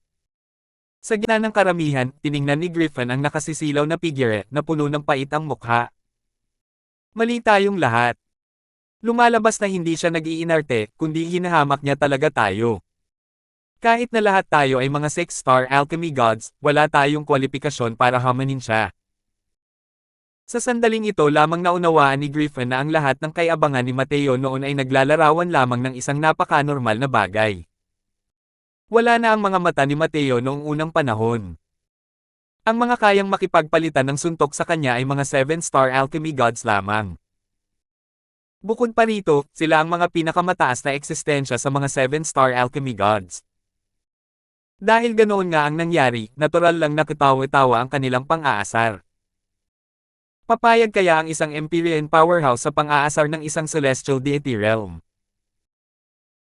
Sa gitna ng karamihan, tiningnan ni Griffin ang nakasisilaw na figure na puno ng pait ang mukha. Mali tayong lahat. Lumalabas na hindi siya nag-iinarte, kundi hinahamak niya talaga tayo. Kahit na lahat tayo ay mga 6-star alchemy gods, wala tayong kwalipikasyon para hamanin siya. Sa sandaling ito lamang naunawaan ni Griffin na ang lahat ng kay-abangan ni Mateo noon ay naglalarawan lamang ng isang napaka-normal na bagay. Wala na ang mga mata ni Mateo noong unang panahon. Ang mga kayang makipagpalitan ng suntok sa kanya ay mga 7-star alchemy gods lamang. Bukod pa rito, sila ang mga pinakamataas na eksistensya sa mga 7-star alchemy gods. Dahil ganoon nga ang nangyari, natural lang na katawa-tawa ang kanilang pang-aasar. Papayag kaya ang isang Empyrean powerhouse sa pang-aasar ng isang celestial deity realm?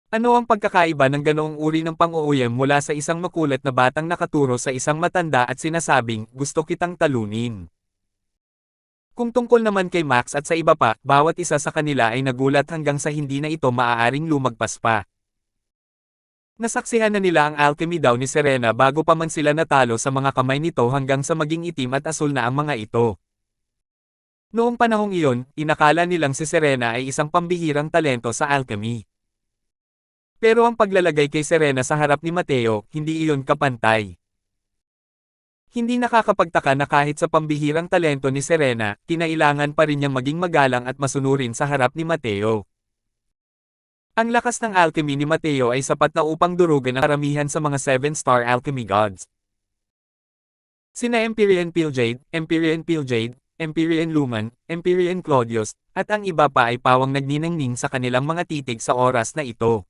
Ano ang pagkakaiba ng ganoong uri ng pang-uuyam mula sa isang makulat na batang nakaturo sa isang matanda at sinasabing, gusto kitang talunin? Kung tungkol naman kay Max at sa iba pa, bawat isa sa kanila ay nagulat hanggang sa hindi na ito maaaring lumagpas pa. Nasaksihan na nila ang alchemy daw ni Serena bago pa man sila natalo sa mga kamay nito hanggang sa maging itim at asul na ang mga ito. Noong panahong iyon, inakala nilang si Serena ay isang pambihirang talento sa alchemy. Pero ang paglalagay kay Serena sa harap ni Mateo, hindi iyon kapantay. Hindi nakakapagtaka na kahit sa pambihirang talento ni Serena, kinailangan pa rin niyang maging magalang at masunurin sa harap ni Mateo. Ang lakas ng alchemy ni Mateo ay sapat na upang durugan ang karamihan sa mga 7-star alchemy gods. Sina Empyrean Pilljade, Empyrean Pilljade, Empyrean Lumen, Empyrean Claudius, at ang iba pa ay pawang nagniningning sa kanilang mga titig sa oras na ito.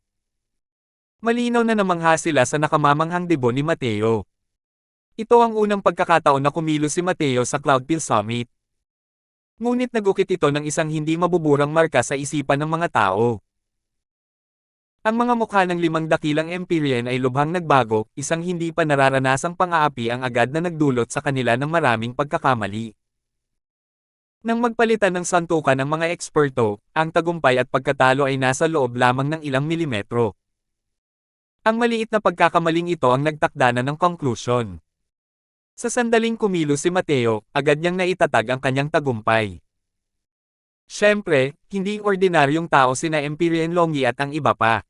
Malinaw na namangha sila sa nakamamanghang debo ni Mateo. Ito ang unang pagkakataon na kumilos si Mateo sa Cloudpil Summit. Ngunit nagukit ito ng isang hindi mabuburang marka sa isipan ng mga tao. Ang mga mukha ng 5 dakilang Empyrean ay lubhang nagbago, isang hindi pa nararanasang pang-aapi ang agad na nagdulot sa kanila ng maraming pagkakamali. Nang magpalitan ng santukan ng mga eksperto, ang tagumpay at pagkatalo ay nasa loob lamang ng ilang milimetro. Ang maliit na pagkakamaling ito ang nagtakda na ng conclusion. Sa sandaling kumilos si Mateo, agad niyang naitatag ang kanyang tagumpay. Siyempre, hindi ordinaryong tao sina Empyrean Longi at ang iba pa.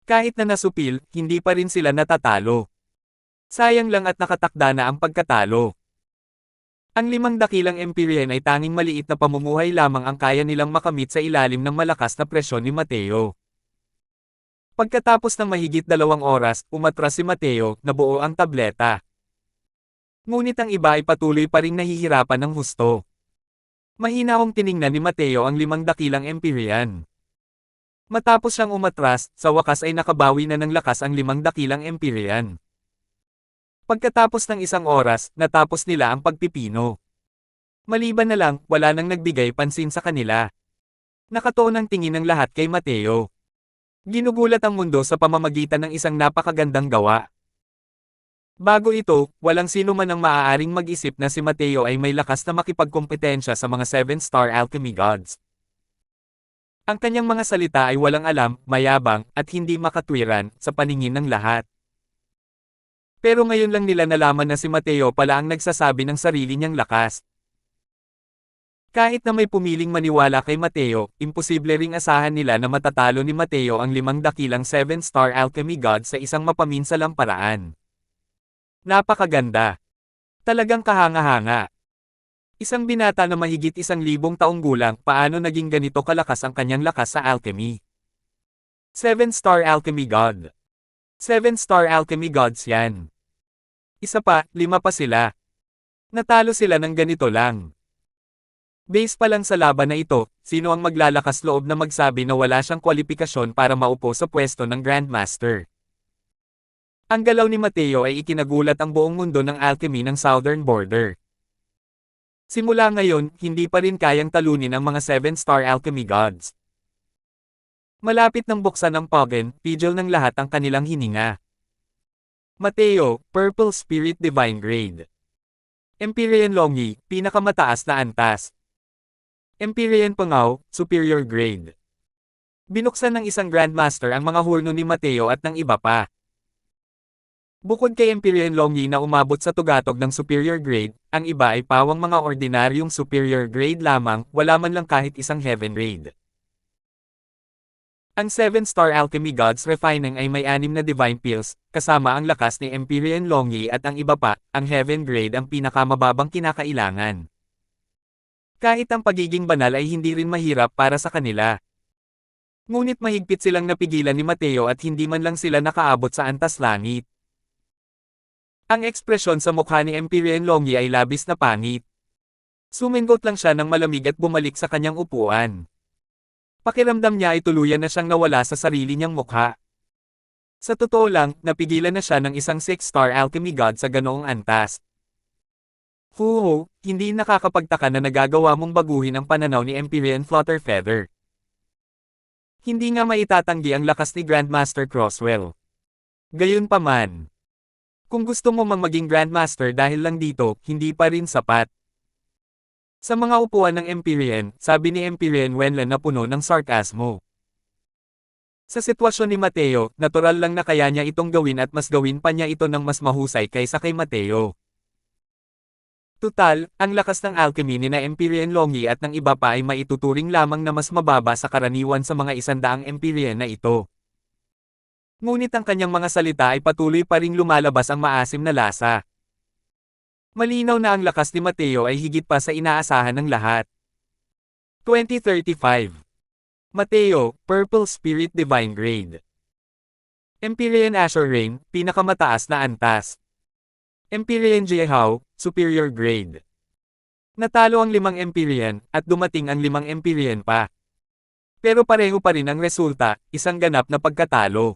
Kahit na nasupil, hindi pa rin sila natatalo. Sayang lang at nakatakda na ang pagkatalo. Ang 5 dakilang Empyrean ay tanging maliit na pamumuhay lamang ang kaya nilang makamit sa ilalim ng malakas na presyon ni Mateo. Pagkatapos ng mahigit 2 oras, umatras si Mateo, nabuo ang tableta. Ngunit ang iba ay patuloy pa ring nahihirapan ng husto. Mahina akong tiningnan ni Mateo ang 5 dakilang Empyrean. Matapos siyang umatras, sa wakas ay nakabawi na ng lakas ang 5 dakilang Empyrean. Pagkatapos ng 1 oras, natapos nila ang pagpipino. Maliban na lang, wala nang nagbigay pansin sa kanila. Nakatuon ang tingin ng lahat kay Mateo. Ginugulat ang mundo sa pamamagitan ng isang napakagandang gawa. Bago ito, walang sino man ang maaaring mag-isip na si Mateo ay may lakas na makipagkompetensya sa mga 7-star alchemy gods. Ang kanyang mga salita ay walang alam, mayabang, at hindi makatwiran, sa paningin ng lahat. Pero ngayon lang nila nalaman na si Mateo pala ang nagsasabi ng sarili niyang lakas. Kahit na may pumiling maniwala kay Mateo, imposible ring asahan nila na matatalo ni Mateo ang 5 dakilang 7-star alchemy gods sa isang mapaminsalang paraan. Napakaganda. Talagang kahanga-hanga. Isang binata na mahigit 1,000 taong gulang, paano naging ganito kalakas ang kanyang lakas sa alchemy? 7-star alchemy god. 7-star alchemy gods yan. Isa pa, 5 pa sila. Natalo sila ng ganito lang. Base pa lang sa laban na ito, sino ang maglalakas loob na magsabi na wala siyang kwalipikasyon para maupo sa pwesto ng Grandmaster? Ang galaw ni Mateo ay ikinagulat ang buong mundo ng alchemy ng Southern Border. Simula ngayon, hindi pa rin kayang talunin ang mga 7-star alchemy gods. Malapit nang buksan ng Pogen, pigil ng lahat ang kanilang hininga. Mateo, Purple Spirit Divine Grade. Empyrean Longi, pinakamataas na antas. Empyrean Pangaw, Superior Grade. Binuksan ng isang Grandmaster ang mga hurno ni Mateo at ng iba pa. Bukod kay Empyrean Longi na umabot sa tugatog ng Superior Grade, ang iba ay pawang mga ordinaryong Superior Grade lamang, wala man lang kahit isang Heaven Grade. Ang 7-star Alchemy Gods Refining ay may 6 na Divine Pills, kasama ang lakas ni Empyrean Longi at ang iba pa, ang Heaven Grade ang pinakamababang kinakailangan. Kahit ang pagiging banal ay hindi rin mahirap para sa kanila. Ngunit mahigpit silang napigilan ni Mateo at hindi man lang sila nakaabot sa antas langit. Ang ekspresyon sa mukha ni Empyrean Longi ay labis na pangit. Sumingot lang siya ng malamig at bumalik sa kanyang upuan. Pakiramdam niya ay tuluyan na siyang nawala sa sarili niyang mukha. Sa totoo lang, napigilan na siya ng isang 6-star alchemy god sa ganoong antas. Huho, hindi nakakapagtaka na nagagawa mong baguhin ang pananaw ni Empyrean Flutterfeather. Hindi nga maitatanggi ang lakas ni Grandmaster Crosswell. Gayunpaman, kung gusto mo maging Grandmaster dahil lang dito, hindi pa rin sapat. Sa mga upuan ng Empyrean, sabi ni Empyrean Wenlan na puno ng sarkasmo. Sa sitwasyon ni Mateo, natural lang na kaya niya itong gawin at mas gawin pa niya ito ng mas mahusay kaysa kay Mateo. Tutal, ang lakas ng alchemy ni na Empyrean Longi at ng iba pa ay maituturing lamang na mas mababa sa karaniwan sa mga 100 Empyrean na ito. Ngunit ang kanyang mga salita ay patuloy pa ring lumalabas ang maasim na lasa. Malinaw na ang lakas ni Mateo ay higit pa sa inaasahan ng lahat. 2035. Mateo, Purple Spirit Divine Grade. Empyrean Azure Rain, pinakamataas na antas. Empyrean Jehao, Superior Grade. Natalo ang 5 Empyrean, at dumating ang 5 Empyrean pa. Pero pareho pa rin ang resulta, isang ganap na pagkatalo.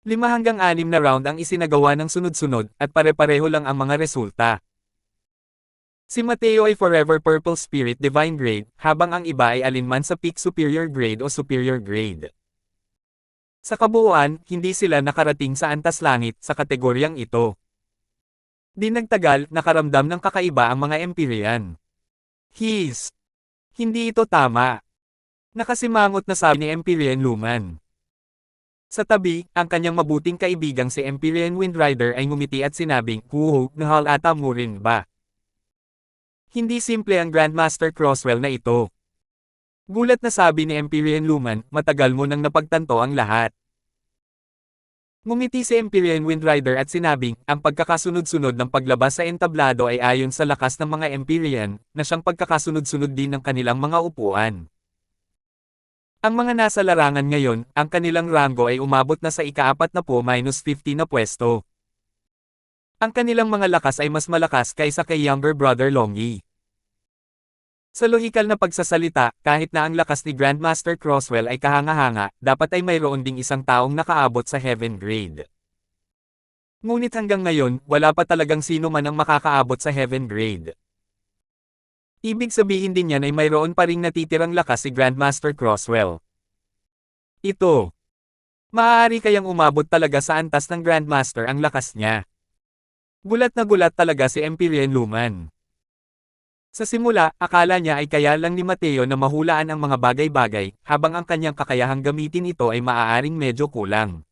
5 hanggang 6 na round ang isinagawa ng sunod-sunod, at pare-pareho lang ang mga resulta. Si Mateo ay Forever Purple Spirit Divine Grade, habang ang iba ay alinman sa Peak Superior Grade o Superior Grade. Sa kabuuan, hindi sila nakarating sa antas langit sa kategoryang ito. Di nagtagal, nakaramdam ng kakaiba ang mga Empyrean. Hindi ito tama. Nakasimangot na sabi ni Empyrean Luman. Sa tabi, ang kanyang mabuting kaibigang si Empyrean Windrider ay ngumiti at sinabing, "Huho, nahalata mo rin ba?" Hindi simple ang Grandmaster Crosswell na ito. Gulat na sabi ni Empyrean Luman, "Matagal mo nang napagtanto ang lahat." Ngumiti si Empyrean Windrider at sinabing, ang pagkakasunod-sunod ng paglabas sa entablado ay ayon sa lakas ng mga Empyrean, na siyang pagkakasunod-sunod din ng kanilang mga upuan. Ang mga nasa larangan ngayon, ang kanilang rango ay umabot na sa ika-40-50 na pwesto. Ang kanilang mga lakas ay mas malakas kaysa kay younger brother Longi. Sa lohikal na pagsasalita, kahit na ang lakas ni Grandmaster Crosswell ay kahanga-hanga, dapat ay mayroon ding isang taong nakaabot sa Heaven Grade. Ngunit hanggang ngayon, wala pa talagang sino man ang makakaabot sa Heaven Grade. Ibig sabihin din yan ay mayroon pa ring natitirang lakas si Grandmaster Crosswell. Ito. Maaari kayang umabot talaga sa antas ng Grandmaster ang lakas niya. Gulat na gulat talaga si Empyrean Luman. Sa simula, akala niya ay kaya lang ni Mateo na mahulaan ang mga bagay-bagay, habang ang kanyang kakayahang gamitin ito ay maaaring medyo kulang.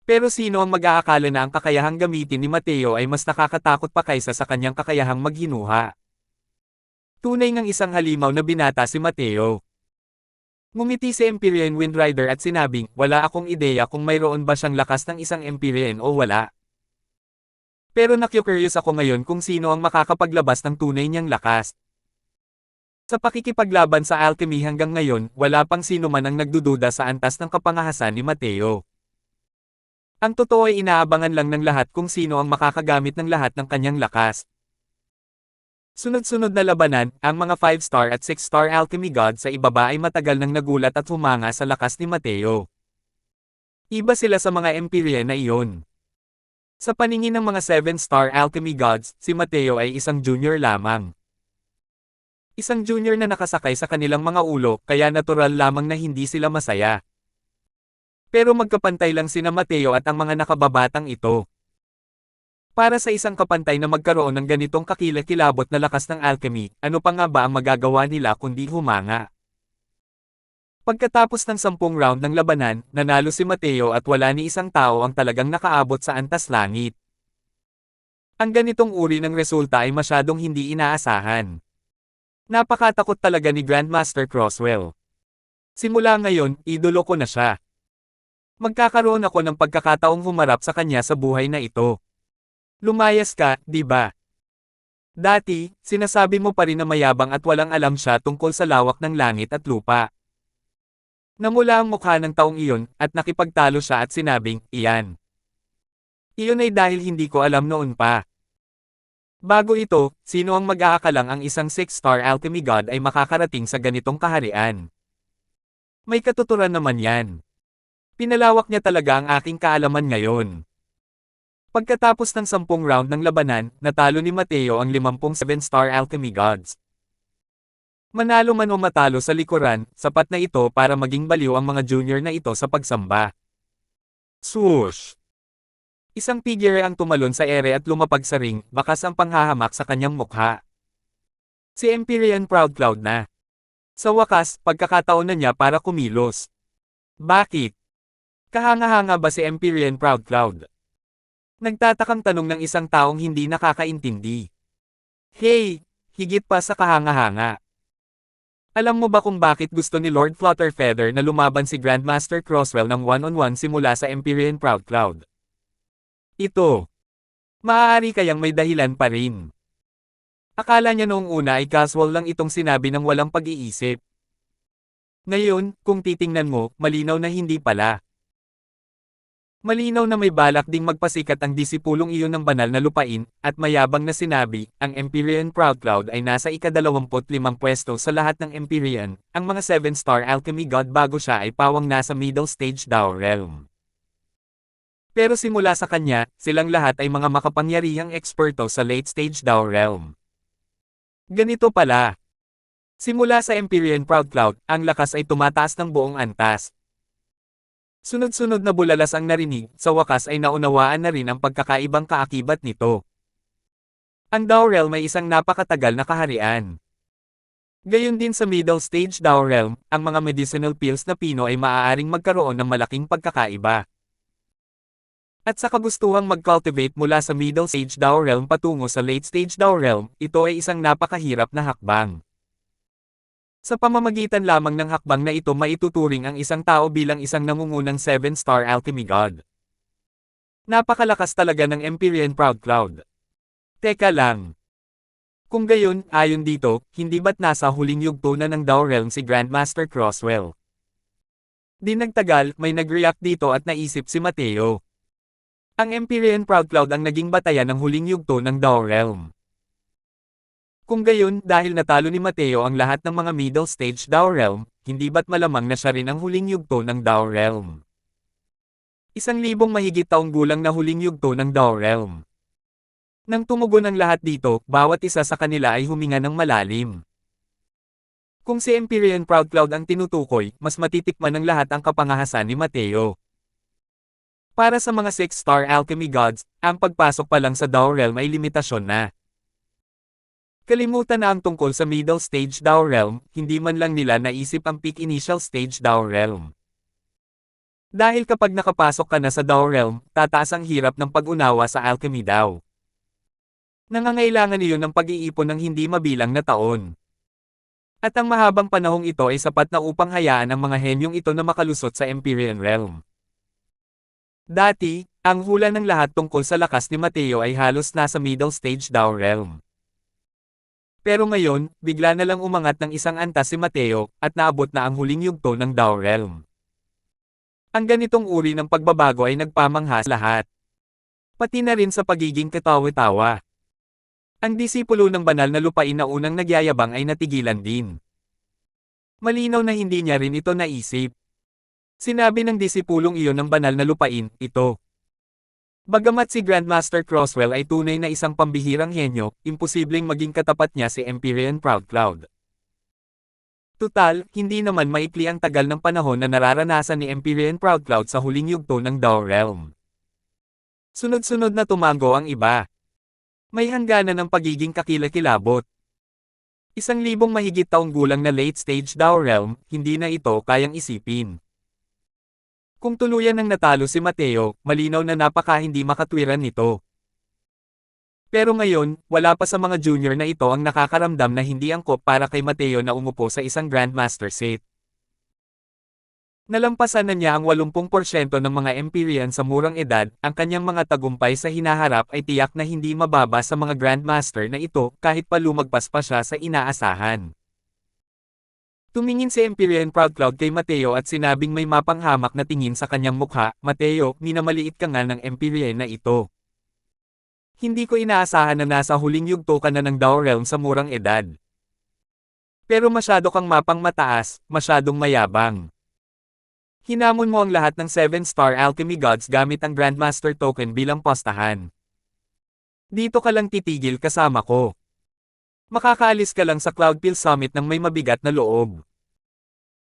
Pero sino ang mag-aakala na ang kakayahang gamitin ni Mateo ay mas nakakatakot pa kaysa sa kanyang kakayahang maghinuha? Tunay ngang isang halimaw na binata si Mateo. Ngumiti si Empyrean Windrider at sinabing, "Wala akong ideya kung mayroon ba siyang lakas ng isang Empyrean o wala." Pero naku-curious ako ngayon kung sino ang makakapaglabas ng tunay niyang lakas. Sa pakikipaglaban sa alchemy hanggang ngayon, wala pang sino man ang nagdududa sa antas ng kapangahasan ni Mateo. Ang totoo ay inaabangan lang ng lahat kung sino ang makakagamit ng lahat ng kanyang lakas. Sunod-sunod na labanan, ang mga 5-star at 6-star alchemy god sa ibaba ay matagal nang nagulat at humanga sa lakas ni Mateo. Iba sila sa mga Empyrean na iyon. Sa paningin ng mga 7-star alchemy gods, si Mateo ay isang junior lamang. Isang junior na nakasakay sa kanilang mga ulo, kaya natural lamang na hindi sila masaya. Pero magkapantay lang sina Mateo at ang mga nakababatang ito. Para sa isang kapantay na magkaroon ng ganitong kakilakilabot na lakas ng alchemy, ano pa nga ba ang magagawa nila kundi humanga? Pagkatapos ng 10 round ng labanan, nanalo si Mateo at wala ni isang tao ang talagang nakaabot sa antas langit. Ang ganitong uri ng resulta ay masyadong hindi inaasahan. Napakatakot talaga ni Grandmaster Crosswell. Simula ngayon, idolo ko na siya. Magkakaroon ako ng pagkakataong humarap sa kanya sa buhay na ito. Lumayas ka, di ba? Dati, sinasabi mo pa rin na mayabang at walang alam siya tungkol sa lawak ng langit at lupa. Namula ang mukha ng taong iyon, at nakipagtalo siya at sinabing, iyan. Iyon ay dahil hindi ko alam noon pa. Bago ito, sino ang mag-aakalang ang isang 6-star alchemy god ay makakarating sa ganitong kaharian? May katuturan naman yan. Pinalawak niya talaga ang aking kaalaman ngayon. Pagkatapos ng 10 round ng labanan, natalo ni Mateo ang 50 7-star alchemy gods. Manalo man o matalo sa likuran, sapat na ito para maging baliw ang mga junior na ito sa pagsamba. Swoosh! Isang figure ang tumalon sa ere at lumapag sa ring, bakas ang panghahamak sa kanyang mukha. Si Empyrean Proud Cloud na. Sa wakas, pagkakataon na niya para kumilos. Bakit? Kahanga-hanga ba si Empyrean Proud Cloud? Nagtatakang tanong ng isang taong hindi nakakaintindi. Hey, higit pa sa kahanga-hanga. Alam mo ba kung bakit gusto ni Lord Flutterfeather na lumaban si Grandmaster Crosswell ng one-on-one simula sa Empyrean Proud Cloud? Ito. Maaari kayang may dahilan pa rin. Akala niya noong una ay casual lang itong sinabi ng walang pag-iisip. Ngayon, kung titingnan mo, malinaw na hindi pala. Malinaw na may balak ding magpasikat ang disipulong iyon ng banal na lupain, at mayabang na sinabi, ang Empyrean Proud Cloud ay nasa ika-25 pwesto sa lahat ng Empyrean, ang mga 7-star alchemy god bago siya ay pawang nasa middle stage Dao realm. Pero simula sa kanya, silang lahat ay mga makapangyarihang eksperto sa late stage Dao realm. Ganito pala. Simula sa Empyrean Proud Cloud, ang lakas ay tumataas ng buong antas. Sunod-sunod na bulalas ang narinig, sa wakas ay naunawaan na rin ang pagkakaibang kaakibat nito. Ang Dao Realm ay isang napakatagal na kaharian. Gayon din sa middle stage Dao Realm, ang mga medicinal pills na pino ay maaaring magkaroon ng malaking pagkakaiba. At sa kagustuhang mag-cultivate mula sa middle stage Dao Realm patungo sa late stage Dao Realm, ito ay isang napakahirap na hakbang. Sa pamamagitan lamang ng hakbang na ito maituturing ang isang tao bilang isang nangungunang 7-star alchemy god. Napakalakas talaga ng Empyrean Proud Cloud. Teka lang. Kung gayon, ayon dito, hindi ba't nasa huling yugto na ng Dao Realm si Grandmaster Crosswell? Di nagtagal, may nag-react dito at naisip si Mateo. Ang Empyrean Proud Cloud ang naging batayan ng huling yugto ng Dao Realm. Kung gayon, dahil natalo ni Mateo ang lahat ng mga middle stage Dao Realm, hindi ba't malamang na siya rin ang huling yugto ng Dao Realm? 1,000 mahigit taong gulang na huling yugto ng Dao Realm. Nang tumugon ang lahat dito, bawat isa sa kanila ay huminga ng malalim. Kung si Empyrean Proud Cloud ang tinutukoy, mas matitikman ng lahat ang kapangahasan ni Mateo. Para sa mga 6-star alchemy gods, ang pagpasok pa lang sa Dao Realm ay limitasyon na. Kalimutan na ang tungkol sa middle stage Dao Realm, hindi man lang nila naisip ang peak initial stage Dao Realm. Dahil kapag nakapasok ka na sa Dao Realm, tataas ang hirap ng pag-unawa sa alchemy Dao. Nangangailangan iyon ng pag-iipon ng hindi mabilang na taon. At ang mahabang panahong ito ay sapat na upang hayaan ang mga henyong ito na makalusot sa Empyrean Realm. Dati, Ang hula ng lahat tungkol sa lakas ni Mateo ay halos nasa middle stage daw realm. Pero ngayon, bigla na lang umangat ng isang antas si Mateo, at naabot na ang huling yugto ng Dao Realm. Ang ganitong uri ng pagbabago ay nagpamangha sa lahat. Pati na rin sa pagiging katawa-tawa. Ang disipulo ng banal na lupain na unang nagyayabang ay natigilan din. Malinaw na hindi niya rin ito naisip. Sinabi ng disipulong iyon ng banal na lupain, ito. Bagamat si Grandmaster Crosswell ay tunay na isang pambihirang henyo, imposibleng maging katapat niya si Empyrean Proudcloud. Tutal, hindi naman maikli ang tagal ng panahon na nararanasan ni Empyrean Proudcloud sa huling yugto ng Dao Realm. Sunod-sunod na tumango ang iba. May hangganan ng pagiging kakilakilabot. 1,000 mahigit taong gulang na late-stage Dao Realm, hindi na ito kayang isipin. Kung tuluyan ng natalo si Mateo, malinaw na napaka hindi makatwiran nito. Pero ngayon, wala pa sa mga junior na ito ang nakakaramdam na hindi angkop para kay Mateo na umupo sa isang Grandmaster seat. Nalampasan na niya ang 80% ng mga Empyrean sa murang edad, ang kanyang mga tagumpay sa hinaharap ay tiyak na hindi mababa sa mga Grandmaster na ito kahit pa lumagpas pa siya sa inaasahan. Tumingin si Empyrean Proudcloud kay Mateo at sinabing may mapanghamak na tingin sa kanyang mukha, Mateo, minamaliit ka nga ng Empyrean na ito. Hindi ko inaasahan na nasa huling yugto ka na ng Dao Realm sa murang edad. Pero masyado kang mapang mataas, masyadong mayabang. Hinamon mo ang lahat ng 7-star alchemy gods gamit ang Grandmaster token bilang postahan. Dito ka lang titigil kasama ko. Makakaalis ka lang sa Cloudpil Summit ng may mabigat na loob.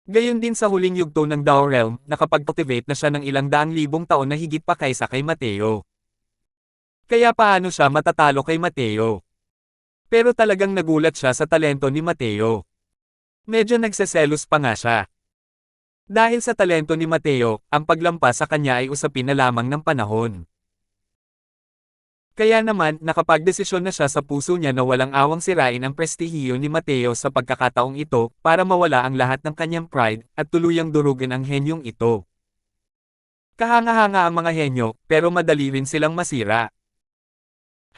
Gayon din sa huling yugto ng Dao Realm, nakapag-cultivate na siya ng ilang daang libong taon na higit pa kaysa kay Mateo. Kaya paano siya matatalo kay Mateo? Pero talagang nagulat siya sa talento ni Mateo. Medyo nagseselos pa nga siya. Dahil sa talento ni Mateo, ang paglampas sa kanya ay usapin na lamang ng panahon. Kaya naman, nakapagdesisyon na siya sa puso niya na walang awang sirain ang prestihiyo ni Mateo sa pagkakataong ito, para mawala ang lahat ng kanyang pride, at tuluyang durugin ang henyong ito. Kahanga-hanga ang mga henyo, pero madali rin silang masira.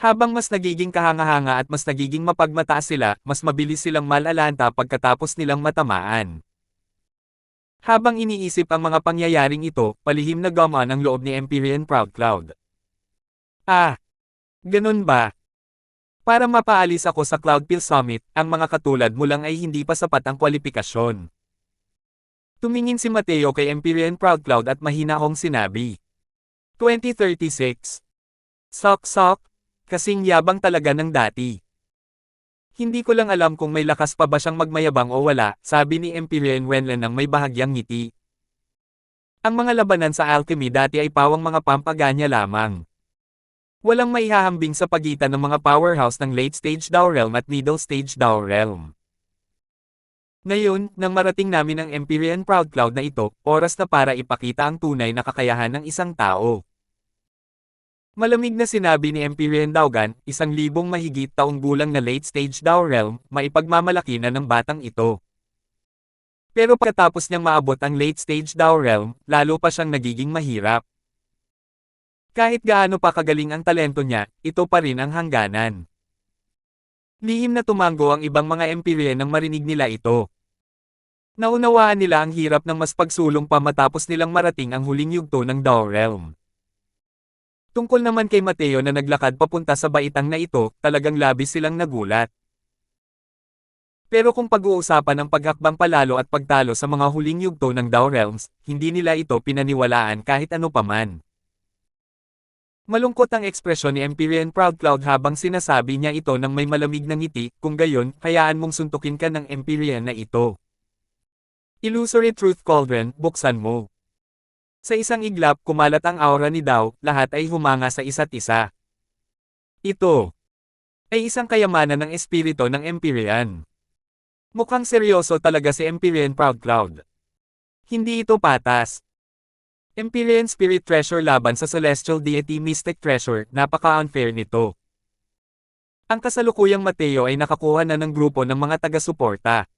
Habang mas nagiging kahanga-hanga at mas nagiging mapagmataas sila, mas mabilis silang malalanta pagkatapos nilang matamaan. Habang iniisip ang mga pangyayaring ito, palihim na gumaan ang loob ni Empyrean Proudcloud. Ganun ba? Para mapaalis ako sa Cloudpil Summit, ang mga katulad mo lang ay hindi pa sapat ang kwalifikasyon. Tumingin si Mateo kay Empyrean Proudcloud at mahinahong sinabi. 2036. Sok-sok, kasing yabang talaga ng dati. Hindi ko lang alam kung may lakas pa ba siyang magmayabang o wala, sabi ni Empyrean Wenlan ng may bahagyang ngiti. Ang mga labanan sa alchemy dati ay pawang mga pampaganya lamang. Walang maihahambing sa pagitan ng mga powerhouse ng late-stage Dao Realm at middle-stage Dao Realm. Ngayon, nang marating namin ang Empyrean Proudcloud na ito, oras na para ipakita ang tunay na kakayahan ng isang tao. Malamig na sinabi ni Empyrean Daogan, 1,000 mahigit taong gulang na late-stage Dao Realm, maipagmamalaki na ng batang ito. Pero pagkatapos niyang maabot ang late-stage Dao Realm, lalo pa siyang nagiging mahirap. Kahit gaano pa kagaling ang talento niya, ito pa rin ang hangganan. Lihim na tumango ang ibang mga Empyrean nang marinig nila ito. Naunawaan nila ang hirap ng mas pagsulong pa matapos nilang marating ang huling yugto ng Dao Realm. Tungkol naman kay Mateo na naglakad papunta sa baitang na ito, talagang labis silang nagulat. Pero kung pag-uusapan ang paghakbang palalo at pagtalo sa mga huling yugto ng Dao Realms, hindi nila ito pinaniwalaan kahit ano paman. Malungkot ang ekspresyon ni Empyrean Proudcloud habang sinasabi niya ito ng may malamig na ngiti, kung gayon, hayaan mong suntukin ka ng Empyrean na ito. Illusory Truth Cauldron, buksan mo. Sa isang iglap, kumalat ang aura ni Dao, lahat ay humanga sa isa't isa. Ito ay isang kayamanan ng espiritu ng Empyrean. Mukhang seryoso talaga si Empyrean Proudcloud. Hindi ito patas. Empyrean Spirit Treasure laban sa Celestial Deity Mystic Treasure, napaka-unfair nito. Ang kasalukuyang Mateo ay nakakuha na ng grupo ng mga taga-suporta.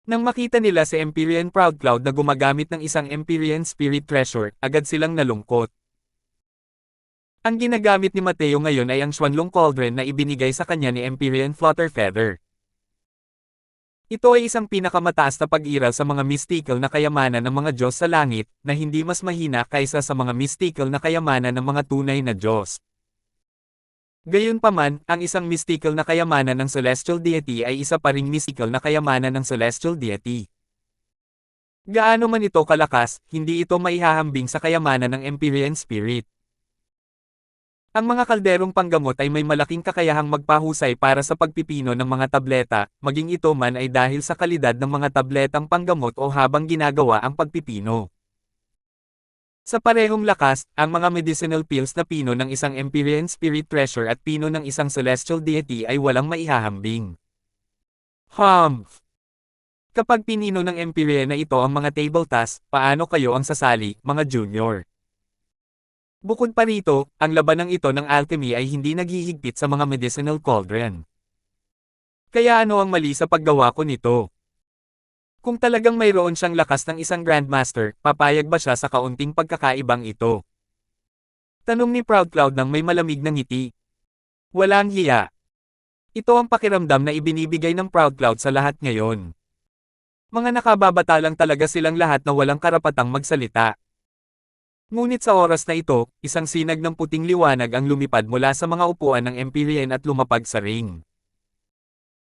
Nang makita nila si Empyrean Proudcloud na gumagamit ng isang Empyrean Spirit Treasure, agad silang nalungkot. Ang ginagamit ni Mateo ngayon ay ang Xuanlong Cauldron na ibinigay sa kanya ni Empyrean Flutterfeather. Ito ay isang pinakamataas na pag-iral sa mga mystical na kayamanan ng mga Diyos sa langit, na hindi mas mahina kaysa sa mga mystical na kayamanan ng mga tunay na Diyos. Gayunpaman, ang isang mystical na kayamanan ng celestial deity ay isa pa ring mystical na kayamanan ng celestial deity. Gaano man ito kalakas, hindi ito maihahambing sa kayamanan ng Empyrean Spirit. Ang mga kalderong panggamot ay may malaking kakayahang magpahusay para sa pagpipino ng mga tableta, maging ito man ay dahil sa kalidad ng mga tabletang panggamot o habang ginagawa ang pagpipino. Sa parehong lakas, ang mga medicinal pills na pino ng isang Empyrean Spirit Treasure at pino ng isang Celestial Deity ay walang maihahambing. Humph! Kapag pinino ng Empyrean na ito ang mga table tasks, paano kayo ang sasali, mga junior? Bukod pa rito, ang labanang ito ng alchemy ay hindi naghihigpit sa mga medicinal cauldron. Kaya ano ang mali sa paggawa ko nito? Kung talagang mayroon siyang lakas ng isang Grandmaster, papayag ba siya sa kaunting pagkakaibang ito? Tanong ni ProudCloud nang may malamig na ngiti. Walang hiya. Ito ang pakiramdam na ibinibigay ng ProudCloud sa lahat ngayon. Mga nakababata lang talaga silang lahat na walang karapatang magsalita. Ngunit sa oras na ito, isang sinag ng puting liwanag ang lumipad mula sa mga upuan ng Empyrean at lumapag sa ring.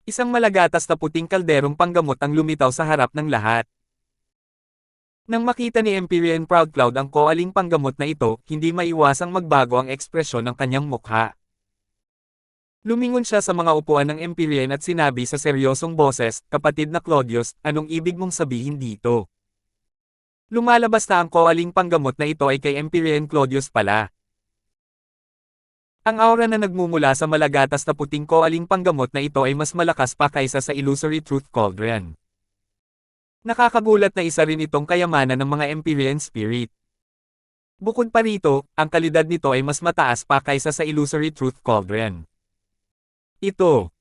Isang malagatas na puting kalderong panggamot ang lumitaw sa harap ng lahat. Nang makita ni Empyrean ProudCloud ang koaling panggamot na ito, hindi maiwasang magbago ang ekspresyon ng kanyang mukha. Lumingon siya sa mga upuan ng Empyrean at sinabi sa seryosong boses, "Kapatid na Claudius, anong ibig mong sabihin dito?" Lumalabas na ang koaling panggamot na ito ay kay Empyrean Claudius pala. Ang aura na nagmumula sa malagatas na puting koaling panggamot na ito ay mas malakas pa kaysa sa Illusory Truth Cauldron. Nakakagulat na isa rin itong kayamanan ng mga Empyrean Spirit. Bukod pa rito, ang kalidad nito ay mas mataas pa kaysa sa Illusory Truth Cauldron. Ito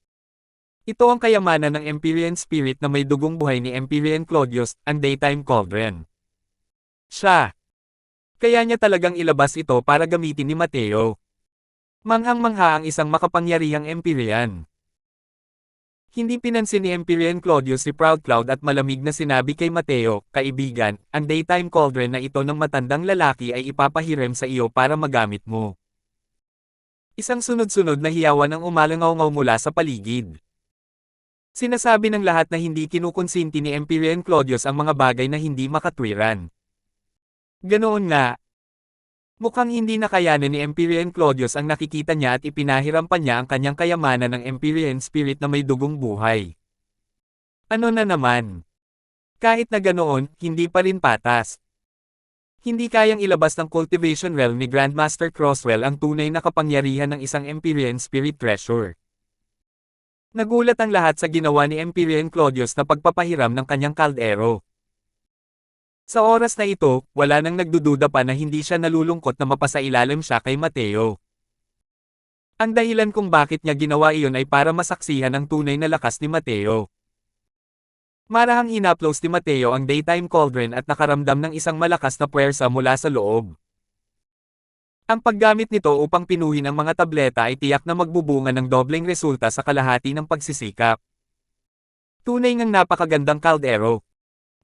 ang kayamanan ng Empyrean Spirit na may dugong buhay ni Empyrean Claudius, ang Daytime Cauldron. Siya. Kaya niya talagang ilabas ito para gamitin ni Mateo. Manghang-mangha ang isang makapangyarihang Empyrean. Hindi pinansin ni Empyrean Claudius si ProudCloud at malamig na sinabi kay Mateo, "Kaibigan, ang Daytime Cauldron na ito ng matandang lalaki ay ipapahiram sa iyo para magamit mo." Isang sunod-sunod na hiyawan ang umalangaw-ngaw mula sa paligid. Sinasabi ng lahat na hindi kinukonsinti ni Empyrean Claudius ang mga bagay na hindi makatwiran. Ganoon nga. Mukhang hindi nakayanan ni Empyrean Claudius ang nakikita niya at ipinahiram pa niya ang kanyang kayamanan ng Empyrean Spirit na may dugong buhay. Ano na naman? Kahit na ganoon, hindi pa rin patas. Hindi kayang ilabas ng cultivation realm ni Grandmaster Crosswell ang tunay na kapangyarihan ng isang Empyrean Spirit Treasure. Nagulat ang lahat sa ginawa ni Empyrean Claudius na pagpapahiram ng kanyang kaldero. Sa oras na ito, wala nang nagdududa pa na hindi siya nalulungkot na mapasailalim siya kay Mateo. Ang dahilan kung bakit niya ginawa iyon ay para masaksihan ang tunay na lakas ni Mateo. Marahang inaplos ni Mateo ang Daytime Cauldron at nakaramdam ng isang malakas na puwersa mula sa loob. Ang paggamit nito upang pinuhin ang mga tableta ay tiyak na magbubunga ng dobleng resulta sa kalahati ng pagsisikap. Tunay ngang napakagandang kaldero.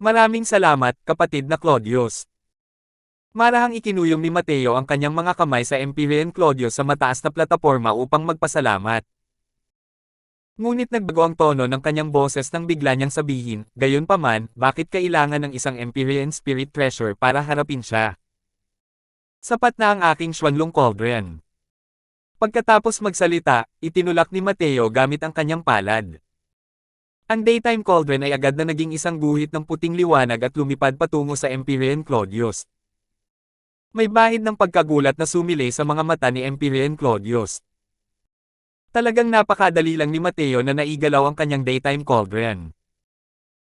Maraming salamat, kapatid na Claudius. Marahang ikinuyong ni Mateo ang kanyang mga kamay sa Empyrean Claudius sa mataas na plataporma upang magpasalamat. Ngunit nagbago ang tono ng kanyang boses nang bigla niyang sabihin, "Gayunpaman, bakit kailangan ng isang Empyrean Spirit Treasure para harapin siya? Sapat na ang aking Xuanlong Cauldron." Pagkatapos magsalita, itinulak ni Mateo gamit ang kanyang palad. Ang Daytime Cauldron ay agad na naging isang guhit ng puting liwanag at lumipad patungo sa Empyrean Claudius. May bahid ng pagkagulat na sumilay sa mga mata ni Empyrean Claudius. Talagang napakadali lang ni Mateo na naigalaw ang kanyang Daytime Cauldron.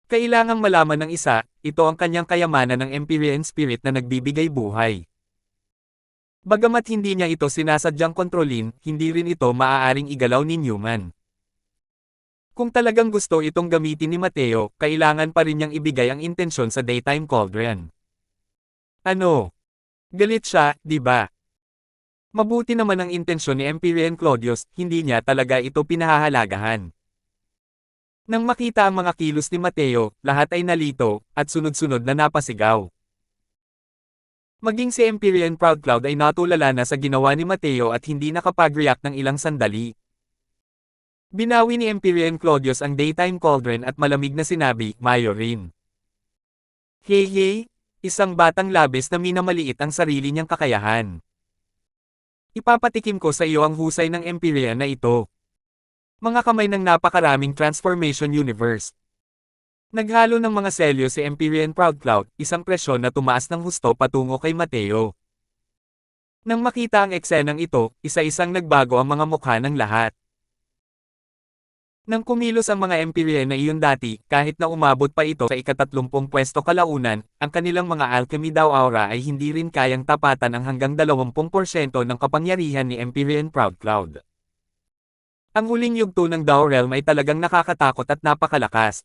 Kailangang malaman ng isa, ito ang kanyang kayamanan ng Empyrean Spirit na nagbibigay buhay. Bagamat hindi niya ito sinasadyang kontrolin, hindi rin ito maaaring igalaw ni Newman. Kung talagang gusto itong gamitin ni Mateo, kailangan pa rin niyang ibigay ang intensyon sa Daytime Cauldron. Ano? Galit siya, di ba? Mabuti naman ang intensyon ni Empyrean Claudius, hindi niya talaga ito pinahahalagahan. Nang makita ang mga kilos ni Mateo, lahat ay nalito, at sunod-sunod na napasigaw. Maging si Empyrean Proudcloud ay natulala na sa ginawa ni Mateo at hindi nakapag-react ng ilang sandali. Binawi ni Empyrean Claudius ang daytime cauldron at malamig na sinabi, Mayorine. Hey, isang batang labis na minamaliit ang sarili niyang kakayahan. Ipapatikim ko sa iyo ang husay ng Empyrean na ito. Mga kamay ng napakaraming transformation universe. Naghalo ng mga selyo si Empyrean Proudcloud, isang presyon na tumaas ng husto patungo kay Mateo. Nang makita ang eksenang ito, isa-isang nagbago ang mga mukha ng lahat. Nang kumilos ang mga Empyrean na iyon dati, kahit na umabot pa ito sa ika-30 pwesto kalaunan, ang kanilang mga alchemy daw aura ay hindi rin kayang tapatan ang hanggang 20% ng kapangyarihan ni Empyrean Proudcloud. Ang huling yugto ng Dao Realm ay talagang nakakatakot at napakalakas.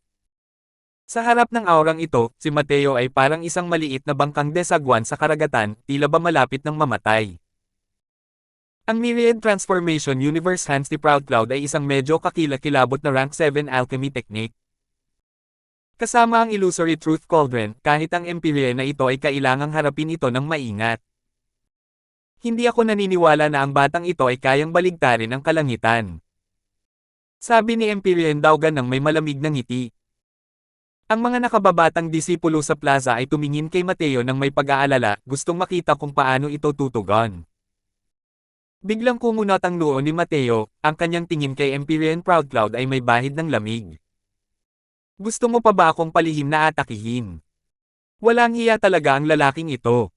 Sa harap ng aurang ito, si Mateo ay parang isang maliit na bangkang desagwan sa karagatan, tila ba malapit ng mamatay. Ang Myriad Transformation Universe Hands ni Proudcloud ay isang medyo kakilakilabot na rank 7 alchemy technique. Kasama ang Illusory Truth Cauldron, kahit ang Empyrean na ito ay kailangang harapin ito ng maingat. Hindi ako naniniwala na ang batang ito ay kayang baligtarin ang kalangitan. Sabi ni Empyrean Daugan ng may malamig na ngiti. Ang mga nakababatang disipulo sa plaza ay tumingin kay Mateo ng may pag-aalala, gustong makita kung paano ito tutugon. Biglang kumunot ang noo ni Mateo, ang kanyang tingin kay Empyrean Proudcloud ay may bahid ng lamig. Gusto mo pa ba akong palihim na atakihin? Walang hiya talaga ang lalaking ito.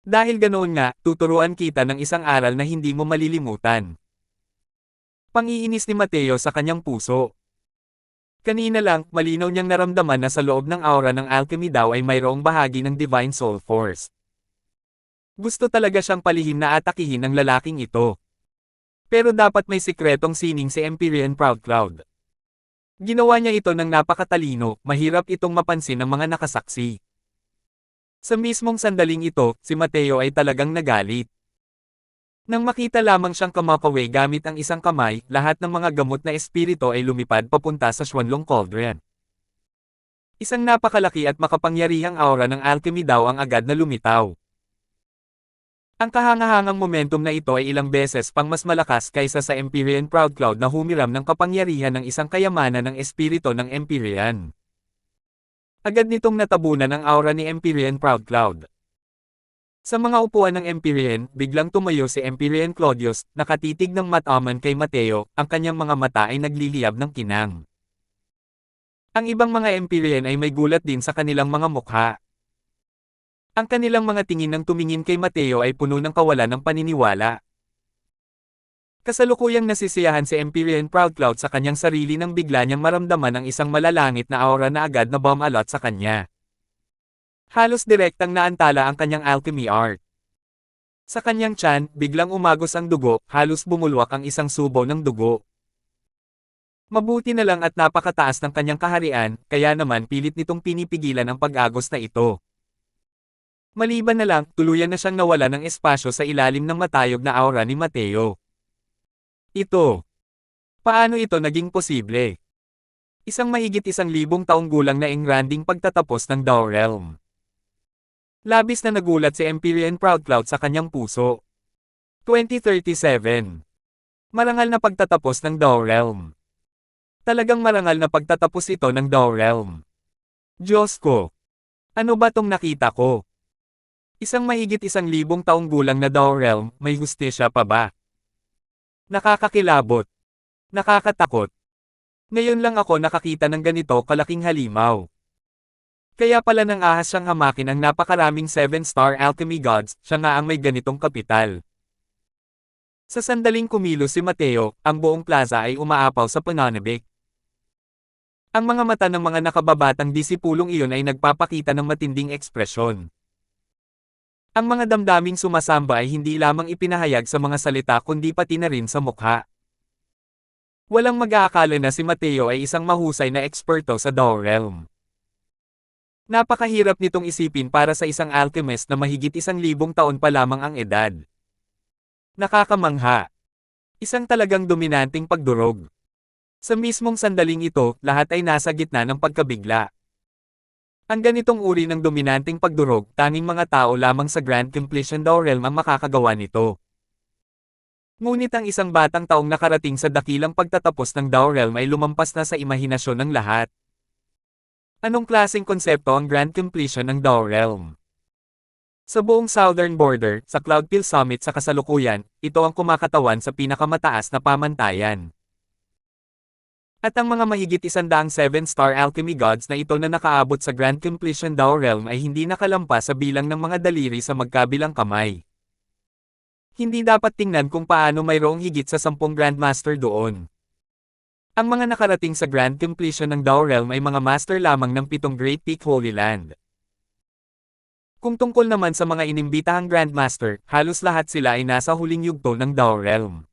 Dahil ganoon nga, tuturuan kita ng isang aral na hindi mo malilimutan. Pangiinis ni Mateo sa kanyang puso. Kanina lang, malinaw niyang naramdaman na sa loob ng aura ng alchemy daw ay mayroong bahagi ng Divine Soul Force. Gusto talaga siyang palihim na atakihin ng lalaking ito. Pero dapat may sikretong sining si Empyrean Proudcloud. Ginawa niya ito ng napakatalino, mahirap itong mapansin ng mga nakasaksi. Sa mismong sandaling ito, si Mateo ay talagang nagalit. Nang makita lamang siyang kumakawe gamit ang isang kamay, lahat ng mga gamot na espiritu ay lumipad papunta sa Xuanlong Cauldron. Isang napakalaki at makapangyarihang aura ng alchemy daw ang agad na lumitaw. Ang kahangahangang momentum na ito ay ilang beses pang mas malakas kaysa sa Empyrean Proudcloud na humiram ng kapangyarihan ng isang kayamanan ng espiritu ng Empyrean. Agad nitong natabunan ang aura ni Empyrean Proudcloud. Sa mga upuan ng Empyrean, biglang tumayo si Empyrean Claudius, nakatitig ng mataman kay Mateo, ang kanyang mga mata ay nagliliyab ng kinang. Ang ibang mga Empyrean ay may gulat din sa kanilang mga mukha. Ang kanilang mga tingin ng tumingin kay Mateo ay puno ng kawalan ng paniniwala. Kasalukuyang nasisiyahan si Empyrean Proudcloud sa kanyang sarili nang bigla niyang maramdaman ang isang malalangit na aura na agad na bumalot sa kanya. Halos direktang naantala ang kanyang alchemy art. Sa kanyang tiyan, biglang umagos ang dugo, halos bumulwak ang isang subo ng dugo. Mabuti na lang at napakataas ng kanyang kaharian, kaya naman pilit nitong pinipigilan ang pag-agos na ito. Maliban na lang, tuluyan na siyang nawala ng espasyo sa ilalim ng matayog na aura ni Mateo. Ito. Paano ito naging posible? Isang mahigit 1,000 taong gulang na engranding pagtatapos ng Dao Realm. Labis na nagulat si Empyrean Proudcloud sa kanyang puso. 2037. Marangal na pagtatapos ng Dao Realm. Talagang marangal na pagtatapos ito ng Dao Realm. Diyos ko! Ano ba tong nakita ko? Isang mahigit 1,000 taong gulang na Dao Realm, may hustisya pa ba? Nakakakilabot. Nakakatakot. Ngayon lang ako nakakita ng ganito kalaking halimaw. Kaya pala nang ahas siyang hamakin ang napakaraming 7-star alchemy gods, siya nga ang may ganitong kapital. Sa sandaling kumilos si Mateo, ang buong plaza ay umaapaw sa pananabik. Ang mga mata ng mga nakababatang disipulong iyon ay nagpapakita ng matinding ekspresyon. Ang mga damdaming sumasamba ay hindi lamang ipinahayag sa mga salita kundi pati na rin sa mukha. Walang mag-aakala na si Mateo ay isang mahusay na eksperto sa Dao Realm. Napakahirap nitong isipin para sa isang alchemist na mahigit 1,000 taon pa lamang ang edad. Nakakamangha. Isang talagang dominanteng pagdurog. Sa mismong sandaling ito, lahat ay nasa gitna ng pagkabigla. Ang ganitong uri ng dominanteng pagdurog, tanging mga tao lamang sa Grand Completion Daw Realm ang makakagawa nito. Ngunit ang isang batang taong nakarating sa dakilang pagtatapos ng Daw Realm ay lumampas na sa imahinasyon ng lahat. Anong klaseng konsepto ang Grand Completion ng Daw Realm? Sa buong southern border, sa Cloudpil Summit sa kasalukuyan, ito ang kumakatawan sa pinakamataas na pamantayan. At ang mga mahigit 107-star alchemy gods na ito na nakaabot sa Grand Completion Daw Realm ay hindi nakalampas sa bilang ng mga daliri sa magkabilang kamay. Hindi dapat tingnan kung paano mayroong higit sa 10 Grandmaster doon. Ang mga nakarating sa Grand Completion ng Daw Realm ay mga master lamang ng 7 Great Peak Holy Land. Kung tungkol naman sa mga inimbitahang Grandmaster, halos lahat sila ay nasa huling yugto ng Daw Realm.